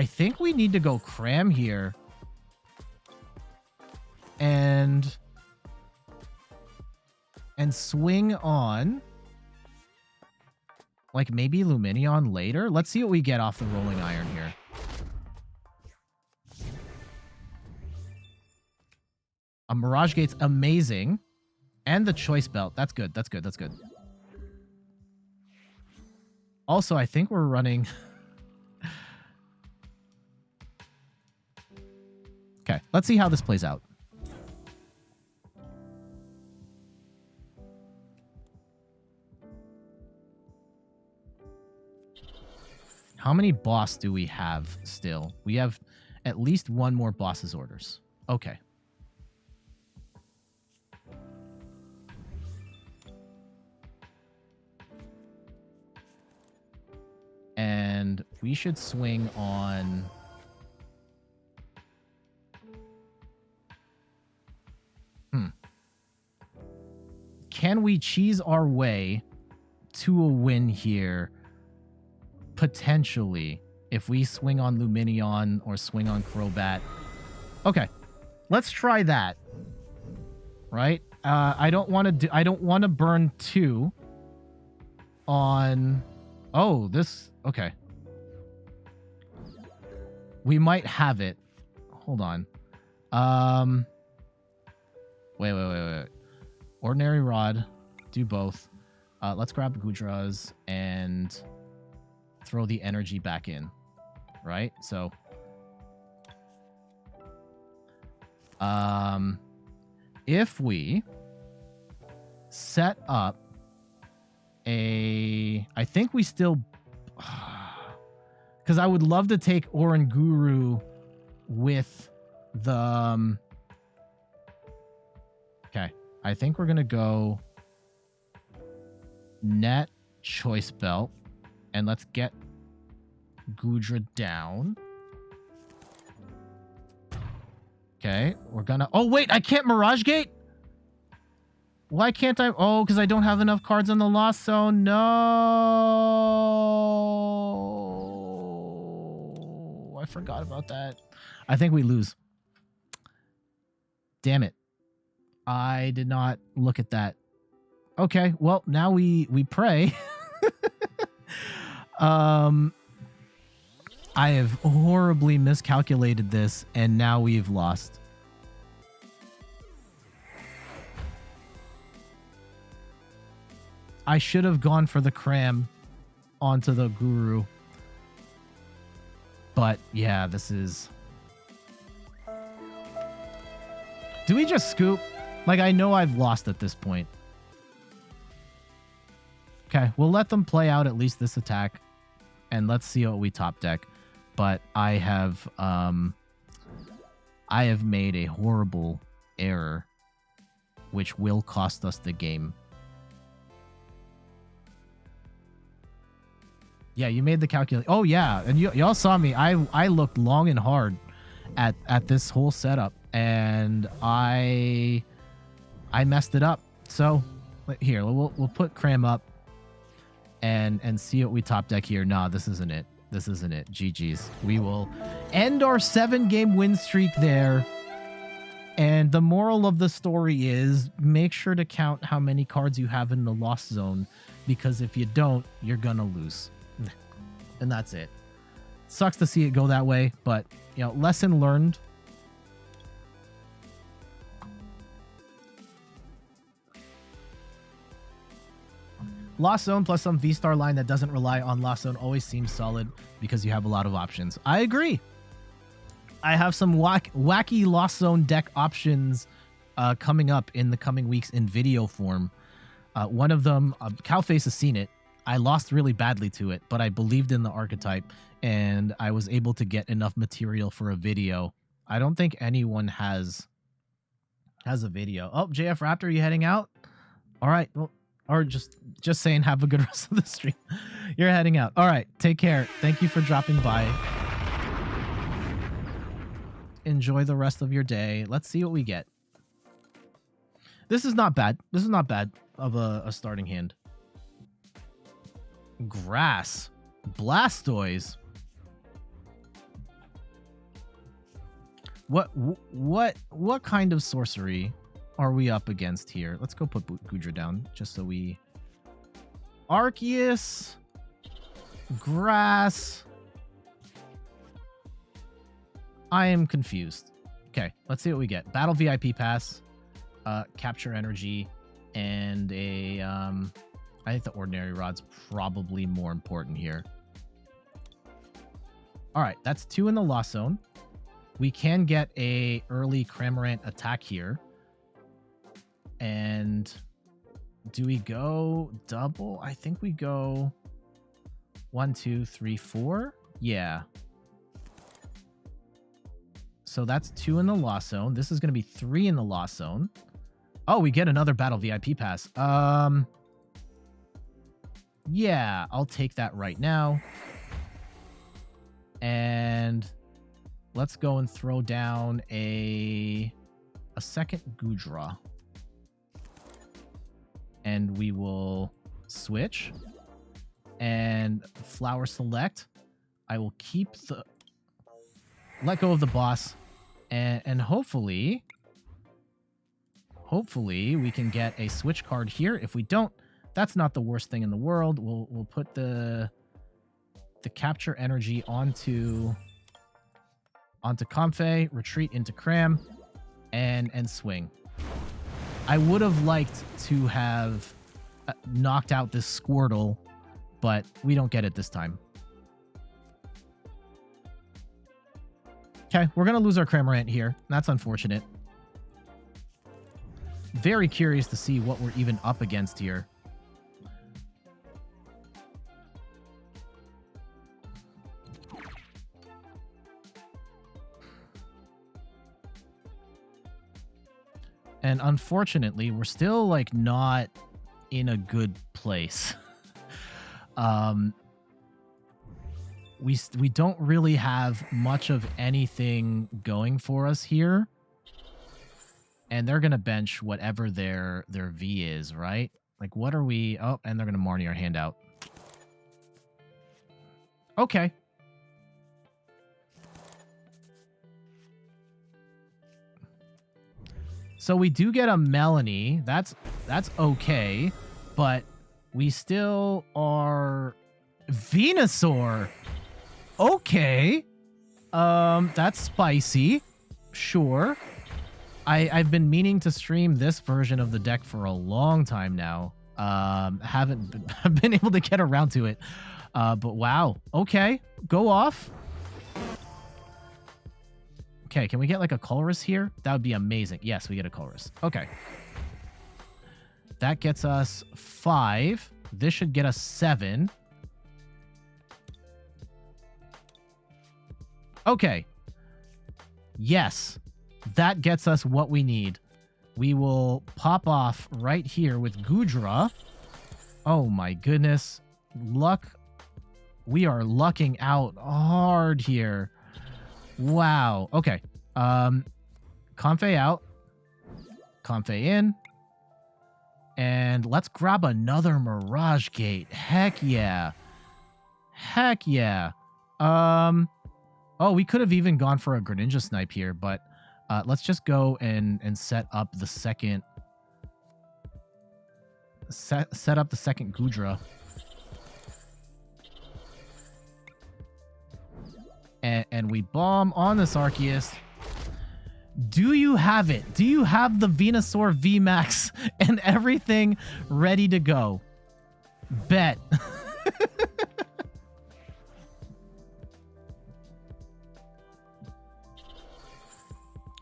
[SPEAKER 1] think we need to go Cram here. And swing on like maybe Lumineon later. Let's see what we get off the Rolling Iron here. A Mirage Gate's amazing. And the Choice Belt. That's good. That's good. That's good. Also, I think we're running... Okay, let's see how this plays out. How many boss do we have still? We have at least one more boss's orders. Okay. And we should swing on... Can we cheese our way to a win here, potentially, if we swing on Lumineon or swing on Crobat. Okay, let's try that. Right? I don't want to burn 2 on... Oh, this... Okay. We might have it. Hold on. Wait. Ordinary Rod. Do both. Let's grab Goodras and throw the energy back in. Right? So... if we set up a... I think we still... Because I would love to take Oranguru with the... Okay. I think we're going to go Net Choice Belt. And let's get Goodra down. Okay. We're going to... Oh, wait. I can't Mirage Gate? Why can't I? Oh, because I don't have enough cards on the Lost Zone. No. I forgot about that. I think we lose. Damn it. I did not look at that. Okay, well, now we pray. I have horribly miscalculated this, and now we've lost. I should have gone for the Cram onto the Guru. But, yeah, this is... Do we just scoop? Like, I know I've lost at this point. Okay, we'll let them play out at least this attack. And let's see what we top deck. But I have made a horrible error, which will cost us the game. Yeah, you made the calculation. Oh, yeah. And y'all saw me. I looked long and hard at this whole setup. And I messed it up. So, here, we'll put Cram up and see what we top deck here. Nah, this isn't it. This isn't it. GG's. We will end our 7-game win streak there. And the moral of the story is make sure to count how many cards you have in the Lost Zone. Because if you don't, you're going to lose. And that's it. Sucks to see it go that way, but, you know, lesson learned. Lost Zone plus some V-Star line that doesn't rely on Lost Zone always seems solid because you have a lot of options. I agree. I have some wacky Lost Zone deck options coming up in the coming weeks in video form. One of them, Cowface has seen it. I lost really badly to it, but I believed in the archetype, and I was able to get enough material for a video. I don't think anyone has a video. Oh, JF Raptor, you heading out? All right. Well, or just saying have a good rest of the stream. You're heading out. All right. Take care. Thank you for dropping by. Enjoy the rest of your day. Let's see what we get. This is not bad. This is not bad of a starting hand. Grass. Blastoise. What kind of sorcery are we up against here? Let's go put Goodra down just so we... Arceus. Grass. I am confused. Okay, let's see what we get. Battle VIP Pass. Capture Energy. And a... I think the Ordinary Rod's probably more important here. Alright, that's 2 in the Lost Zone. We can get a early Cramorant attack here. And do we go double? I think we go 1, 2, 3, 4. Yeah. So that's 2 in the Lost Zone. This is going to be 3 in the Lost Zone. Oh, we get another Battle VIP Pass. Yeah, I'll take that right now. And let's go and throw down a second Goodra. And we will switch and flower select. I will keep the let go of the boss, and hopefully we can get a switch card here. If we don't, that's not the worst thing in the world. We'll put the capture energy onto Comfey, retreat into Cram, and swing. I would have liked to have knocked out this Squirtle, but we don't get it this time. Okay, we're going to lose our Cramorant here. That's unfortunate. Very curious to see what we're even up against here. And unfortunately, we're still like not in a good place. We don't really have much of anything going for us here. And they're gonna bench whatever their V is, right? Like, what are we? Oh, and they're gonna Marnie our hand out. Okay. So we do get a Melanie. That's okay, but we still are Venusaur. Okay. That's spicy. Sure. I've been meaning to stream this version of the deck for a long time now. Haven't been able to get around to it. But wow. Okay. Go off. Okay, can we get like a Colress here? That would be amazing. Yes, we get a Colress. Okay. That gets us 5. This should get us 7. Okay. Yes. That gets us what we need. We will pop off right here with Goodra. Oh my goodness. Luck. We are lucking out hard here. Wow. Okay. Comfey out. Comfey in. And let's grab another Mirage Gate. Heck yeah. Heck yeah. Oh, we could have even gone for a Greninja Snipe here, but let's just go and set up the second set up the second Goodra. And we bomb on this Arceus. Do you have it? Do you have the Venusaur VMAX and everything ready to go? Bet.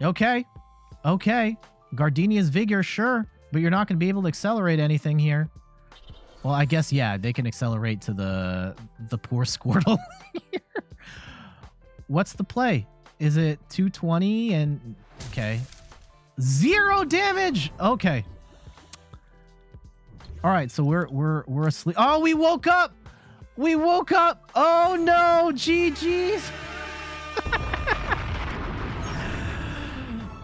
[SPEAKER 1] Okay. Okay. Gardenia's Vigor, sure. But you're not going to be able to accelerate anything here. Well, I guess, yeah, they can accelerate to the poor Squirtle here. What's the play? Is it 220 and... Okay. 0 damage! Okay. Alright, so we're asleep. Oh, we woke up! We woke up! Oh no! GG's!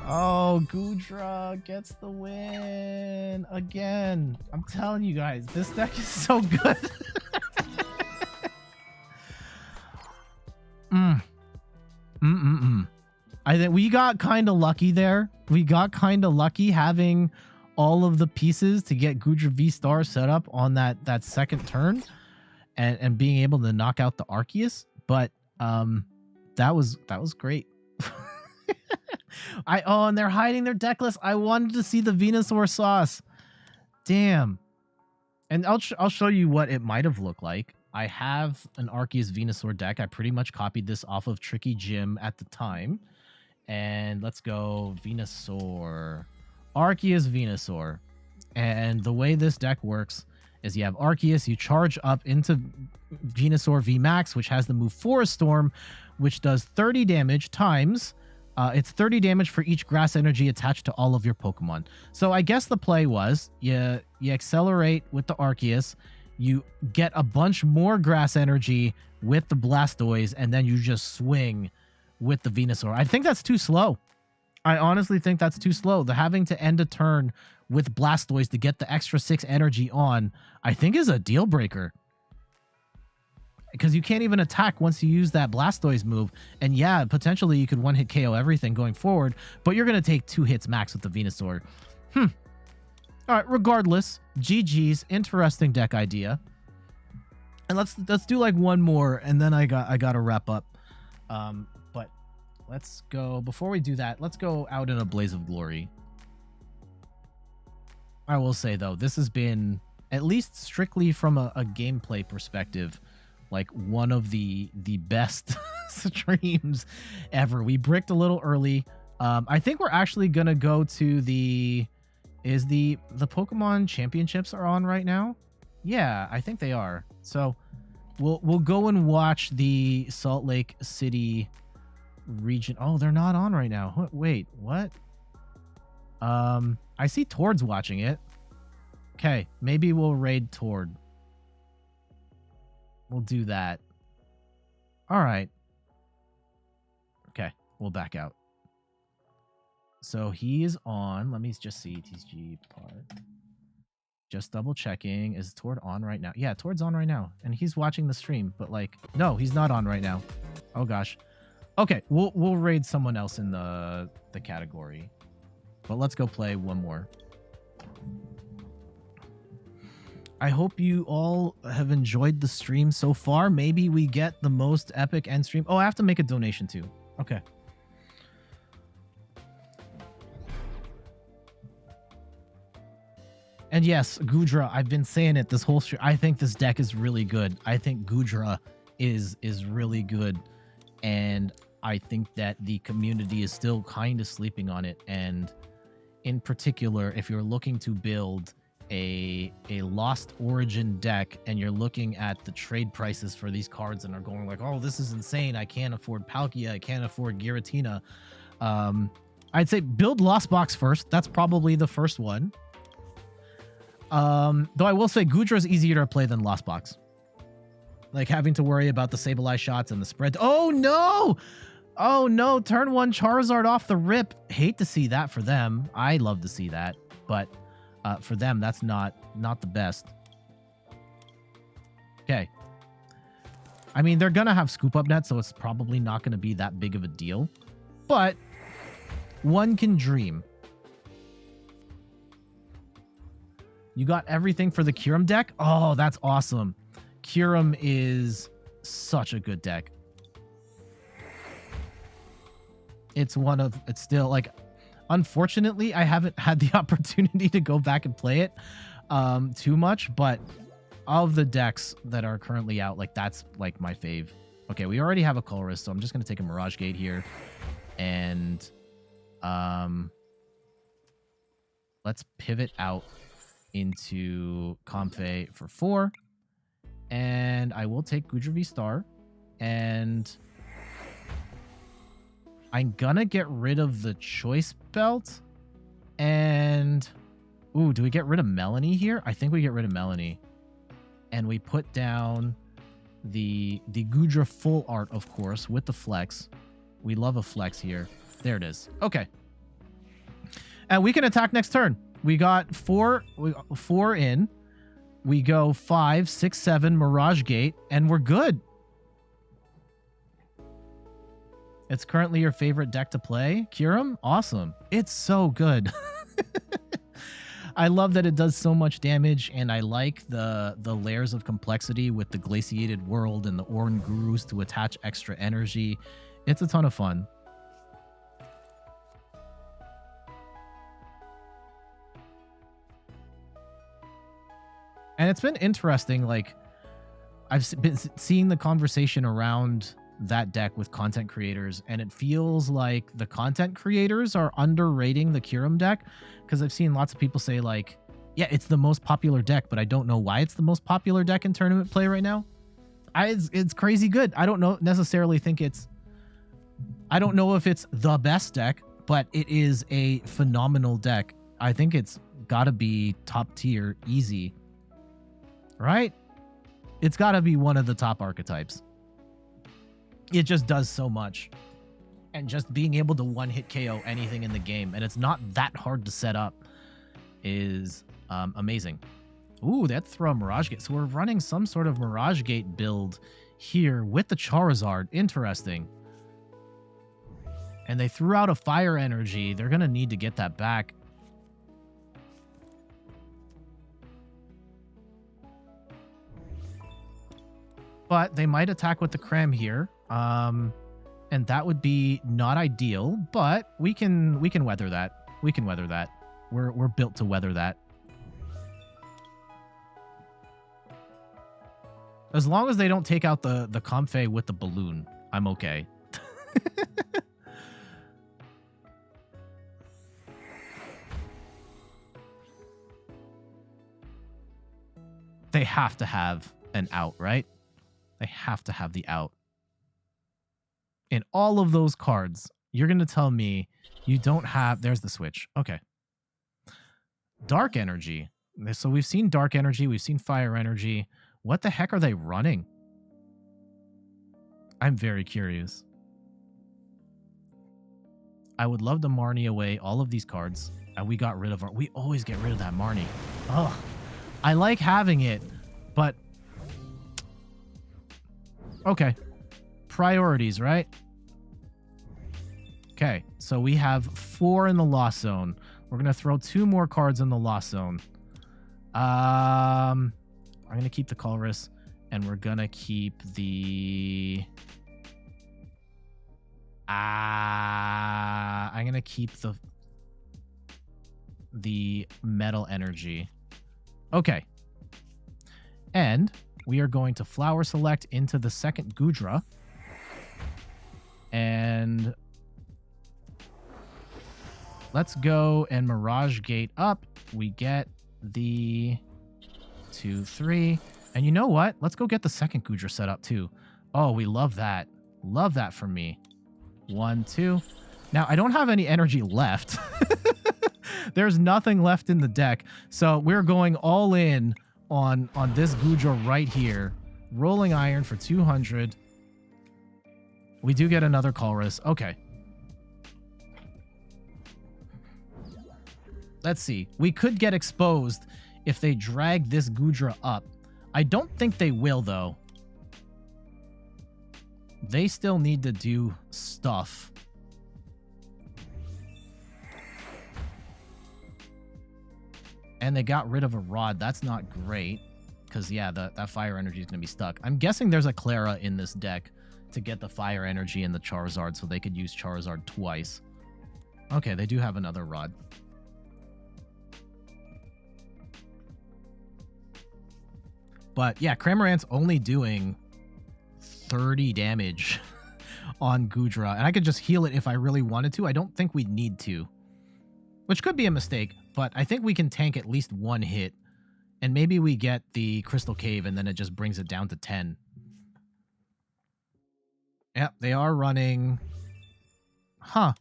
[SPEAKER 1] Oh, Goodra gets the win again. I'm telling you guys, this deck is so good. I think we got kind of lucky there. We got kind of lucky having all of the pieces to get Goodra VSTAR set up on that second turn and being able to knock out the Arceus. But that was great. And they're hiding their deck list. I wanted to see the Venusaur sauce. Damn. And I'll show you what it might have looked like. I have an Arceus Venusaur deck. I pretty much copied this off of Tricky Jim at the time. And let's go Venusaur. Arceus Venusaur. And the way this deck works is you have Arceus, you charge up into Venusaur VMAX, which has the move Forest Storm, which does 30 damage times... it's 30 damage for each grass energy attached to all of your Pokemon. So I guess the play was you accelerate with the Arceus, you get a bunch more grass energy with the Blastoise, and then you just swing with the Venusaur. I think that's too slow. I honestly think that's too slow. The having to end a turn with Blastoise to get the extra 6 energy on, I think is a deal breaker. Because you can't even attack once you use that Blastoise move. And yeah, potentially you could one-hit KO everything going forward, but you're going to take 2 hits max with the Venusaur. All right, regardless, GG's, interesting deck idea. And let's do like one more, and then I got to wrap up. But let's go, before we do that, let's go out in a blaze of glory. I will say, though, this has been, at least strictly from a gameplay perspective, like one of the best streams ever. We bricked a little early. I think we're actually gonna go to the Pokemon Championships are on right now. Yeah, I think they are. So we'll go and watch the Salt Lake City region. Oh, they're not on right now. Wait, what? I see Tord's watching it. Okay, maybe we'll raid Tord. We'll do that. All right. Okay, we'll back out. So he is on. Let me just see. TCG part. Just double checking. Is Tord on right now? Yeah, Tord's on right now. And he's watching the stream, but like, no, he's not on right now. Oh gosh. Okay, we'll raid someone else in the category. But let's go play one more. I hope you all have enjoyed the stream so far. Maybe we get the most epic end stream. Oh, I have to make a donation too. Okay. And yes, Goodra, I've been saying it this whole stream. I think this deck is really good. I think Goodra is really good. And I think that the community is still kind of sleeping on it. And in particular, if you're looking to build a Lost Origin deck and you're looking at the trade prices for these cards and are going like, oh, this is insane. I can't afford Palkia. I can't afford Giratina. I'd say build Lost Box first. That's probably the first one. Though I will say Goodra is easier to play than Lost Box. Like having to worry about the Sableye shots and the spread. Oh no! Oh no, turn 1 Charizard off the rip. Hate to see that for them. I love to see that, but for them, that's not the best. Okay. I mean, they're gonna have Scoop Up Net, so it's probably not gonna be that big of a deal. But one can dream. You got everything for the Kyurem deck? Oh, that's awesome. Kyurem is such a good deck. It's still like, unfortunately, I haven't had the opportunity to go back and play it too much, but of the decks that are currently out, like that's like my fave. Okay, we already have a Colress, so I'm just going to take a Mirage Gate here. And let's pivot out into Comfey for 4. And I will take Goodra VSTAR. And I'm gonna get rid of the Choice Belt. And ooh, do we get rid of Melanie here? I think we get rid of Melanie. And we put down the Goodra full art, of course, with the flex. We love a flex here. There it is. Okay. And we can attack next turn. We got 4 in. We go 5, 6, 7, Mirage Gate, and we're good. It's currently your favorite deck to play, Kyurem? Awesome. It's so good. I love that it does so much damage, and I like the layers of complexity with the Glaciated World and the Oran Gurus to attach extra energy. It's a ton of fun. And it's been interesting, like, I've been seeing the conversation around that deck with content creators, and it feels like the content creators are underrating the Kyurem deck, because I've seen lots of people say, like, yeah, it's the most popular deck, but I don't know why it's the most popular deck in tournament play right now. It's crazy good. I don't necessarily think it's... I don't know if it's the best deck, but it is a phenomenal deck. I think it's got to be top tier, easy. Right? It's got to be one of the top archetypes. It just does so much. And just being able to one-hit KO anything in the game, and it's not that hard to set up, is amazing. Ooh, that throw a Mirage Gate. So we're running some sort of Mirage Gate build here with the Charizard. Interesting. And they threw out a Fire Energy. They're going to need to get that back. But they might attack with the Cram here. And that would be not ideal, but we can weather that. We can weather that. We're built to weather that. As long as they don't take out the Comfey with the balloon, I'm okay. They have to have an out, right? They have to have the out. In all of those cards, you're going to tell me you don't have... There's the switch. Okay. Dark Energy. So we've seen Dark Energy. We've seen Fire Energy. What the heck are they running? I'm very curious. I would love to Marnie away all of these cards. And we got rid of our... We always get rid of that Marnie. Oh, I like having it, but... Okay. Priorities, right? Okay, so we have 4 in the Lost Zone. We're going to throw 2 more cards in the Lost Zone. I'm going to keep the Colress, and we're going to keep the... I'm going to keep the Metal Energy. Okay. And we are going to Flower Select into the second Goodra. And let's go and Mirage Gate up. We get the 2, 3. And you know what? Let's go get the second Goodra set up too. Oh, we love that. Love that for me. 1, 2. Now, I don't have any energy left. There's nothing left in the deck. So we're going all in on this Goodra right here. Rolling Iron for 200. We do get another Colress. Okay. Let's see. We could get exposed if they drag this Goodra up. I don't think they will, though. They still need to do stuff. And they got rid of a Rod. That's not great. Because, yeah, that Fire Energy is going to be stuck. I'm guessing there's a Clara in this deck to get the Fire Energy and the Charizard so they could use Charizard twice. Okay, they do have another Rod. But, yeah, Cramorant's only doing 30 damage on Goodra. And I could just heal it if I really wanted to. I don't think we need to. Which could be a mistake, but I think we can tank at least 1 hit. And maybe we get the Crystal Cave and then it just brings it down to 10. Yep, they are running... Huh.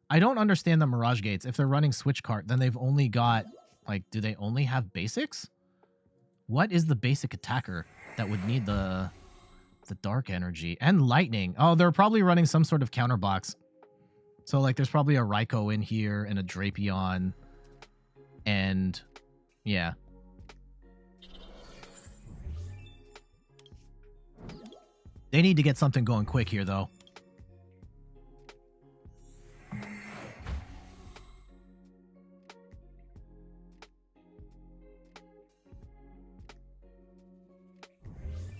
[SPEAKER 1] I don't understand the Mirage Gates. If they're running Switch Cart, then they've only got... Like, do they only have basics? What is the basic attacker that would need the Dark Energy? And Lightning. Oh, they're probably running some sort of counter box. So, like, there's probably a Raikou in here and a Drapion. And, yeah. They need to get something going quick here, though.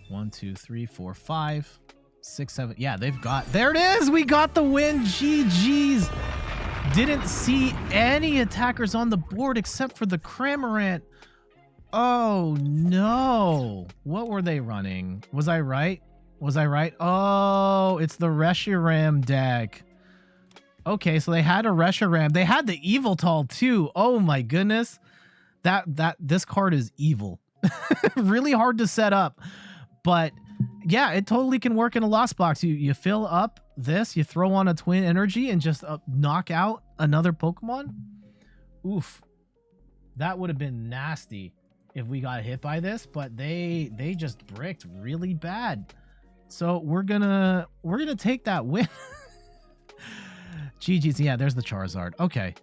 [SPEAKER 1] One, 2, 3, 4, 5, 6, 7. Yeah, they've got... There it is! We got the win! GG's! Didn't see any attackers on the board except for the Cramorant. Oh, no. What were they running? Was I right? Was I right? Oh, it's the Reshiram deck. Okay, so they had a Reshiram. They had the Yveltal too. Oh my goodness. This card is evil. Really hard to set up. But yeah, it totally can work in a Lost Box. You fill up this, you throw on a Twin Energy and just knock out another Pokemon. Oof. That would have been nasty if we got hit by this, but they just bricked really bad. So we're gonna take that win. GG's. Yeah, there's the Charizard. Okay.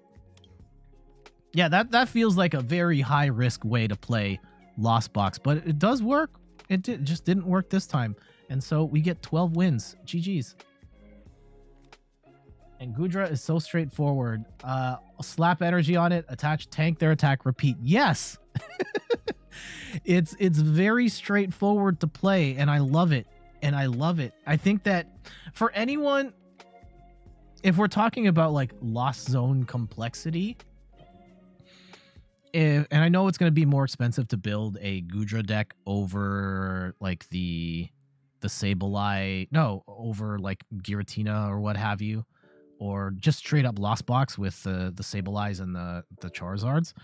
[SPEAKER 1] Yeah, that feels like a very high risk way to play Lost Box, but it does work. It just didn't work this time. And so we get 12 wins. GG's. And Goodra is so straightforward. Slap energy on it, attach, tank their attack, repeat. Yes! It's very straightforward to play, and I love it. And I love it. I think that for anyone, if we're talking about like Lost Zone complexity, and I know it's going to be more expensive to build a Goodra deck over like the Sableye, no, over like Giratina or what have you, or just straight up Lost Box with the Sableyes and the Charizards.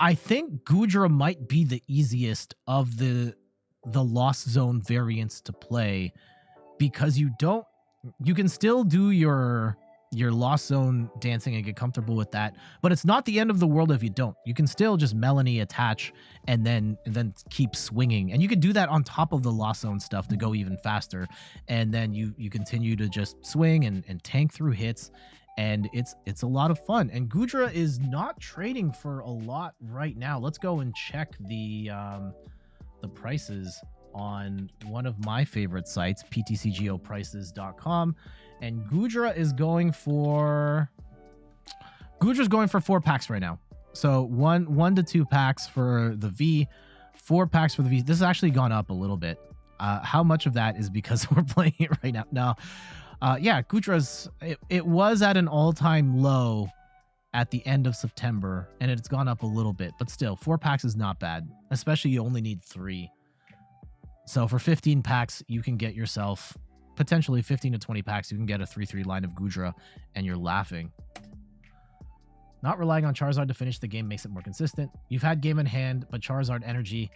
[SPEAKER 1] I think Goodra might be the easiest of the Lost Zone variants to play, because you can still do your Lost Zone dancing and get comfortable with that, but it's not the end of the world if you don't. You can still just Melanie attach and then keep swinging, and you can do that on top of the Lost Zone stuff to go even faster, and then you continue to just swing and tank through hits, and it's a lot of fun. And Goodra is not trading for a lot right now. Let's go and check the prices on one of my favorite sites, ptcgoprices.com. And Goodra is going for 4 packs right now. So 1 to 2 packs for the V, 4 packs for the V. This has actually gone up a little bit. How much of that is because we're playing it right now? No. Yeah, Goodra's, it was at an all-time low at the end of September, and it's gone up a little bit, but still 4 packs is not bad, especially you only need 3. So for 15 packs, you can get yourself potentially 15 to 20 packs. You can get a 3/3 line of Goodra, and you're laughing. Not relying on Charizard to finish the game makes it more consistent. You've had game in hand, but Charizard energy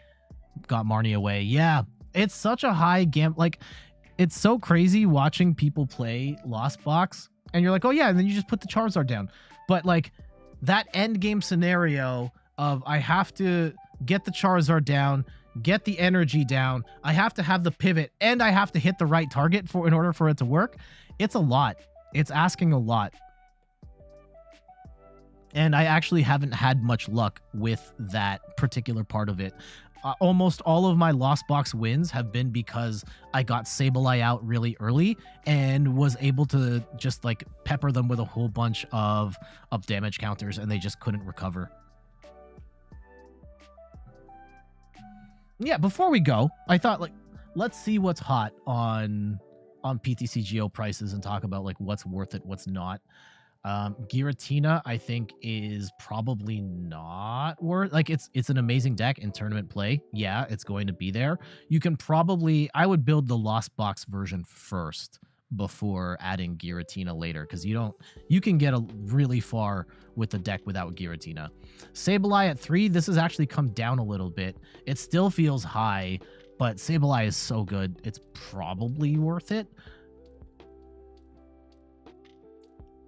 [SPEAKER 1] got Marnie away. Yeah, it's such a high game. Like, it's so crazy watching people play Lost Box, and you're like, oh yeah, and then you just put the Charizard down. But like that end game scenario of I have to get the Charizard down, get the energy down, I have to have the pivot, and I have to hit the right target in order for it to work. It's a lot. It's asking a lot. And I actually haven't had much luck with that particular part of it. Almost all of my Lost Box wins have been because I got Sableye out really early and was able to just like pepper them with a whole bunch of up damage counters, and they just couldn't recover. Yeah, before we go, I thought, like, let's see what's hot on PTCGO prices and talk about like what's worth it, what's not. Giratina, I think, is probably not worth, like, it's an amazing deck in tournament play. Yeah, it's going to be there. You can probably, I would build the Lost Box version first before adding Giratina later, because you can get really far with the deck without Giratina. Sableye at 3, this has actually come down a little bit. It still feels high, but Sableye is so good, it's probably worth it.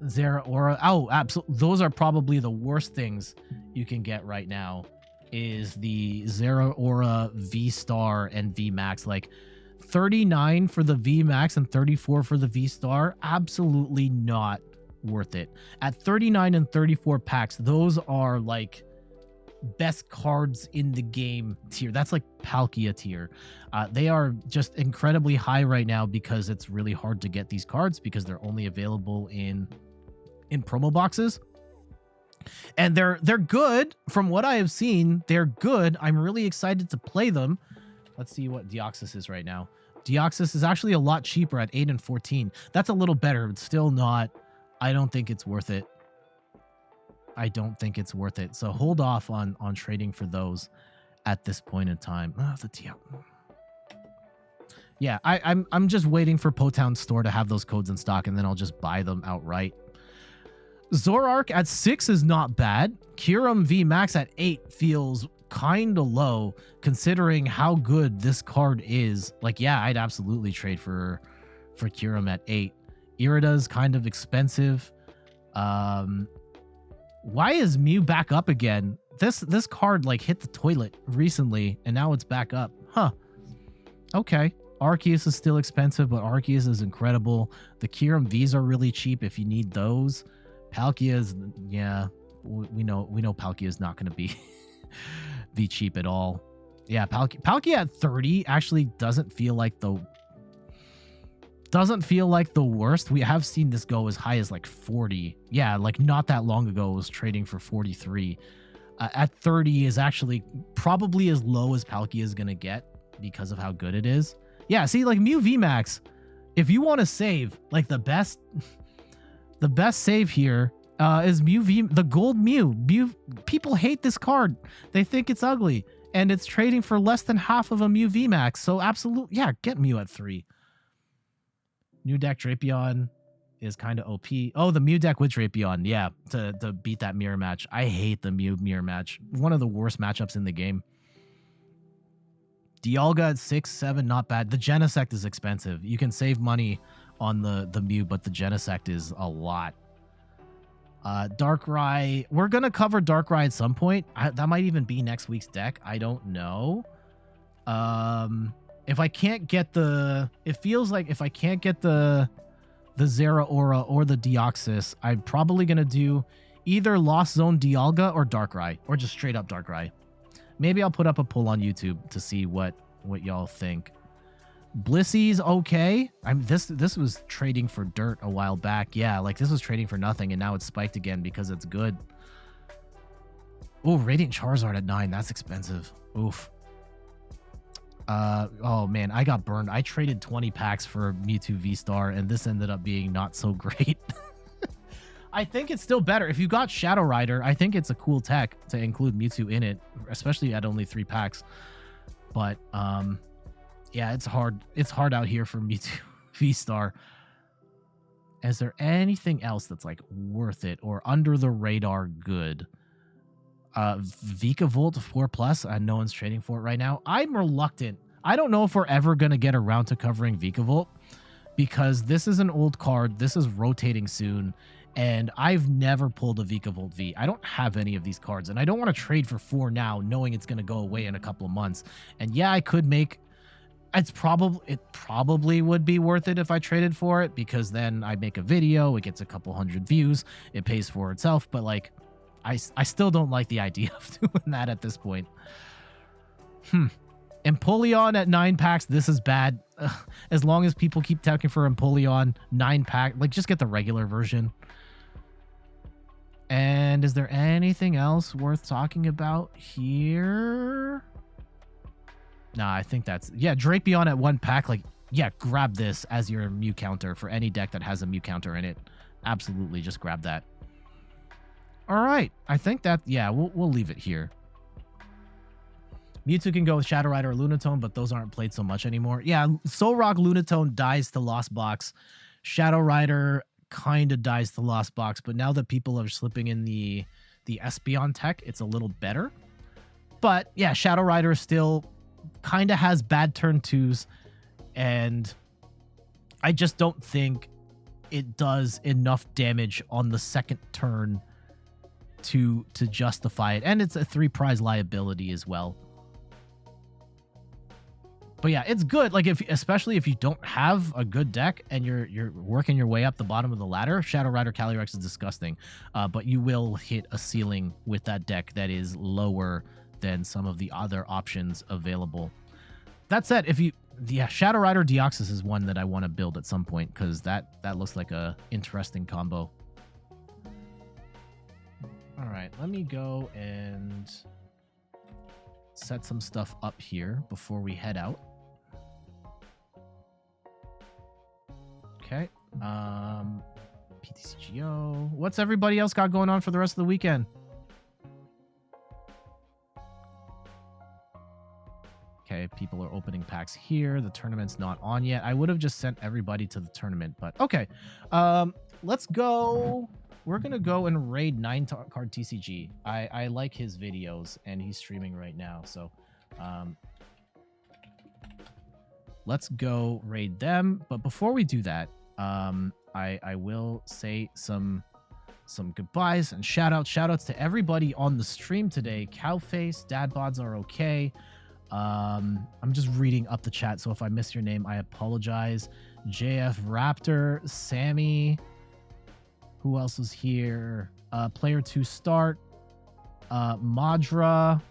[SPEAKER 1] Zeraora, oh, absolutely. Those are probably the worst things you can get right now, is the Zeraora V-Star and V-Max. Like 39 for the V-Max and 34 for the V-Star, absolutely not worth it. At 39 and 34 packs, those are like best cards in the game tier. That's like Palkia tier. They are just incredibly high right now because it's really hard to get these cards because they're only available in promo boxes. And they're good. From what I have seen, they're good. I'm really excited to play them. Let's see what Deoxys is right now. Deoxys is actually a lot cheaper at 8 and 14. That's a little better, but still not. I don't think it's worth it. I don't think it's worth it. So hold off on trading for those at this point in time. Oh, the Deoxys. Yeah, I'm just waiting for Potown Store to have those codes in stock, and then I'll just buy them outright. Zoroark at 6 is not bad. Kyurem V Max at 8 feels kind of low considering how good this card is. Like, yeah, I'd absolutely trade for Kyurem at 8. Irida's kind of expensive. Why is Mew back up again? This card like hit the toilet recently, and now it's back up. Huh. Okay. Arceus is still expensive, but Arceus is incredible. The Kyurem Vs are really cheap if you need those. Palkia is, yeah, we know Palkia is not going to be cheap at all. Yeah, Palkia at 30 actually doesn't feel like the worst. We have seen this go as high as like 40. Yeah, like not that long ago it was trading for 43. At 30 is actually probably as low as Palkia is going to get because of how good it is. Yeah, see, like Mew VMAX, if you want to save, like the best save here is the gold Mew. People hate this card. They think it's ugly, and it's trading for less than half of a Mew VMAX. So absolutely, yeah, get Mew at 3. New deck Drapion is kind of OP. Oh, the Mew deck with Drapion, yeah, to beat that mirror match. I hate the Mew mirror match. One of the worst matchups in the game. Dialga at 6, 7, not bad. The Genesect is expensive. You can save money on the Mew, but the Genesect is a lot. Darkrai, we're gonna cover Darkrai at some point. That might even be next week's deck. I don't know. If I can't get it feels like if I can't get the Zeraora or the Deoxys, I'm probably gonna do either Lost Zone Dialga or Darkrai, or just straight up Darkrai. Maybe I'll put up a poll on YouTube to see what y'all think. Blissy's okay. This was trading for dirt a while back. Yeah, like this was trading for nothing, and now it's spiked again because it's good. Oh, Radiant Charizard at 9. That's expensive. Oof. Oh man, I got burned. I traded 20 packs for Mewtwo V-Star, and this ended up being not so great. I think it's still better. If you got Shadow Rider, I think it's a cool tech to include Mewtwo in it, especially at only 3 packs. But yeah, it's hard. It's hard out here for Mewtwo V-Star. Is there anything else that's like worth it or under the radar good? Vikavolt 4+. No one's trading for it right now. I'm reluctant. I don't know if we're ever going to get around to covering Vikavolt because this is an old card. This is rotating soon. And I've never pulled a Vikavolt V. I don't have any of these cards, and I don't want to trade for 4 now, knowing it's going to go away in a couple of months. And yeah, I could make... It probably would be worth it if I traded for it, because then I make a video, it gets a couple hundred views, it pays for itself. But like, I still don't like the idea of doing that at this point. Empoleon at 9 packs. This is bad. As long as people keep talking for Empoleon 9 pack, like just get the regular version. And is there anything else worth talking about here? Nah, I think that's... Yeah, Drapion at 1 pack. Like, yeah, grab this as your Mew counter for any deck that has a Mew counter in it. Absolutely, just grab that. All right, I think that... Yeah, we'll leave it here. Mewtwo can go with Shadow Rider or Lunatone, but those aren't played so much anymore. Yeah, Solrock Lunatone dies to Lost Box. Shadow Rider kind of dies to Lost Box, but now that people are slipping in the Espeon tech, it's a little better. But yeah, Shadow Rider still kind of has bad turn 2s, and I just don't think it does enough damage on the second turn to justify it. And it's a 3-prize liability as well. But yeah, it's good. Like, especially if you don't have a good deck and you're working your way up the bottom of the ladder, Shadow Rider Calyrex is disgusting. But you will hit a ceiling with that deck that is lower than some of the other options available. That said, Shadow Rider Deoxys is one that I want to build at some point, because that looks like a interesting combo. All right, let me go and set some stuff up here before we head out. Okay. PTCGO. What's everybody else got going on for the rest of the weekend? Okay, people are opening packs here. The tournament's not on yet. I would have just sent everybody to the tournament, but okay. Let's go. We're going to go and raid 9-card TCG. I like his videos, and he's streaming right now, so let's go raid them. But before we do that, I will say some goodbyes and shout outs to everybody on the stream today. Cowface, Dadbods are okay. I'm just reading up the chat, so if I miss your name, I apologize. JF Raptor, Sammy. Who else is here? Player 2 Start. Madra.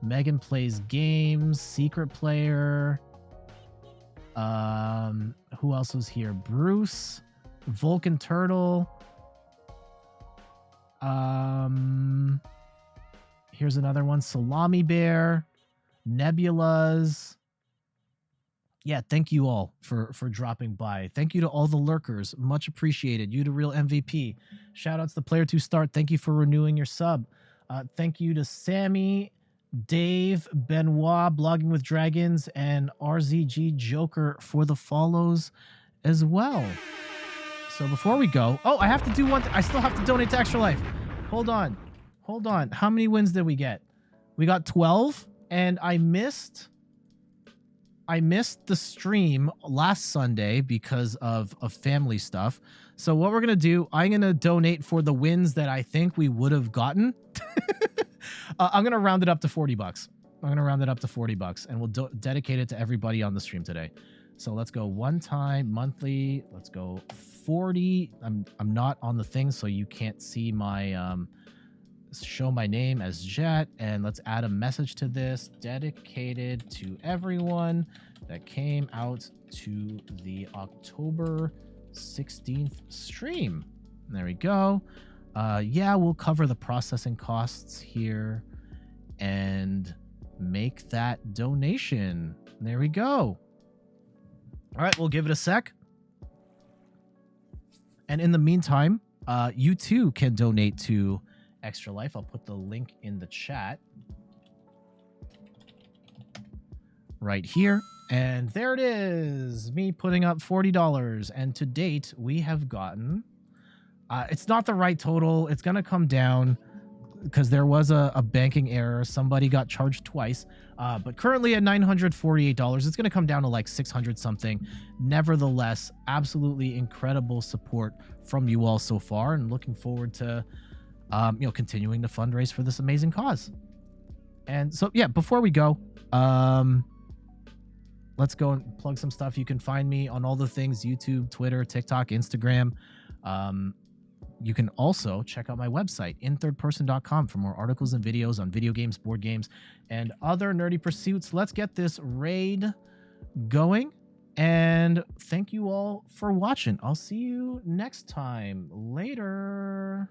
[SPEAKER 1] Megan Plays Games. Secret Player. Who else was here? Bruce. Vulcan Turtle. Here's another one. Salami Bear. Nebulas. Yeah, thank you all for dropping by. Thank you to all the lurkers. Much appreciated. You the real MVP. Shout outs to Player 2 Start. Thank you for renewing your sub. Thank you to Sammy, Dave, Benoit, Blogging with Dragons, and RZG Joker for the follows as well. So before we go, oh, I have to do one. I still have to donate to Extra Life. Hold on. Hold on. How many wins did we get? We got 12, and I missed the stream last Sunday because of family stuff. So what we're going to do, I'm going to donate for the wins that I think we would have gotten. I'm going to round it up to $40. I'm going to round it up to $40, and we'll dedicate it to everybody on the stream today. So let's go one time, monthly. Let's go 40. I'm not on the thing, so you can't see my show my name as Jet. And let's add a message to this, dedicated to everyone that came out to the October 16th stream. There we go. Yeah, we'll cover the processing costs here and make that donation. There we go. All right, we'll give it a sec. And in the meantime, you too can donate to Extra Life. I'll put the link in the chat right here. And there it is, me putting up $40. And to date, we have gotten, it's not the right total. It's going to come down because there was a banking error. Somebody got charged twice. But currently at $948, it's going to come down to like 600 something. Nevertheless, absolutely incredible support from you all so far, and looking forward to continuing to fundraise for this amazing cause. And so, yeah, before we go, let's go and plug some stuff. You can find me on all the things: YouTube, Twitter, TikTok, Instagram. You can also check out my website, inthirdperson.com, for more articles and videos on video games, board games, and other nerdy pursuits. Let's get this raid going. And thank you all for watching. I'll see you next time. Later.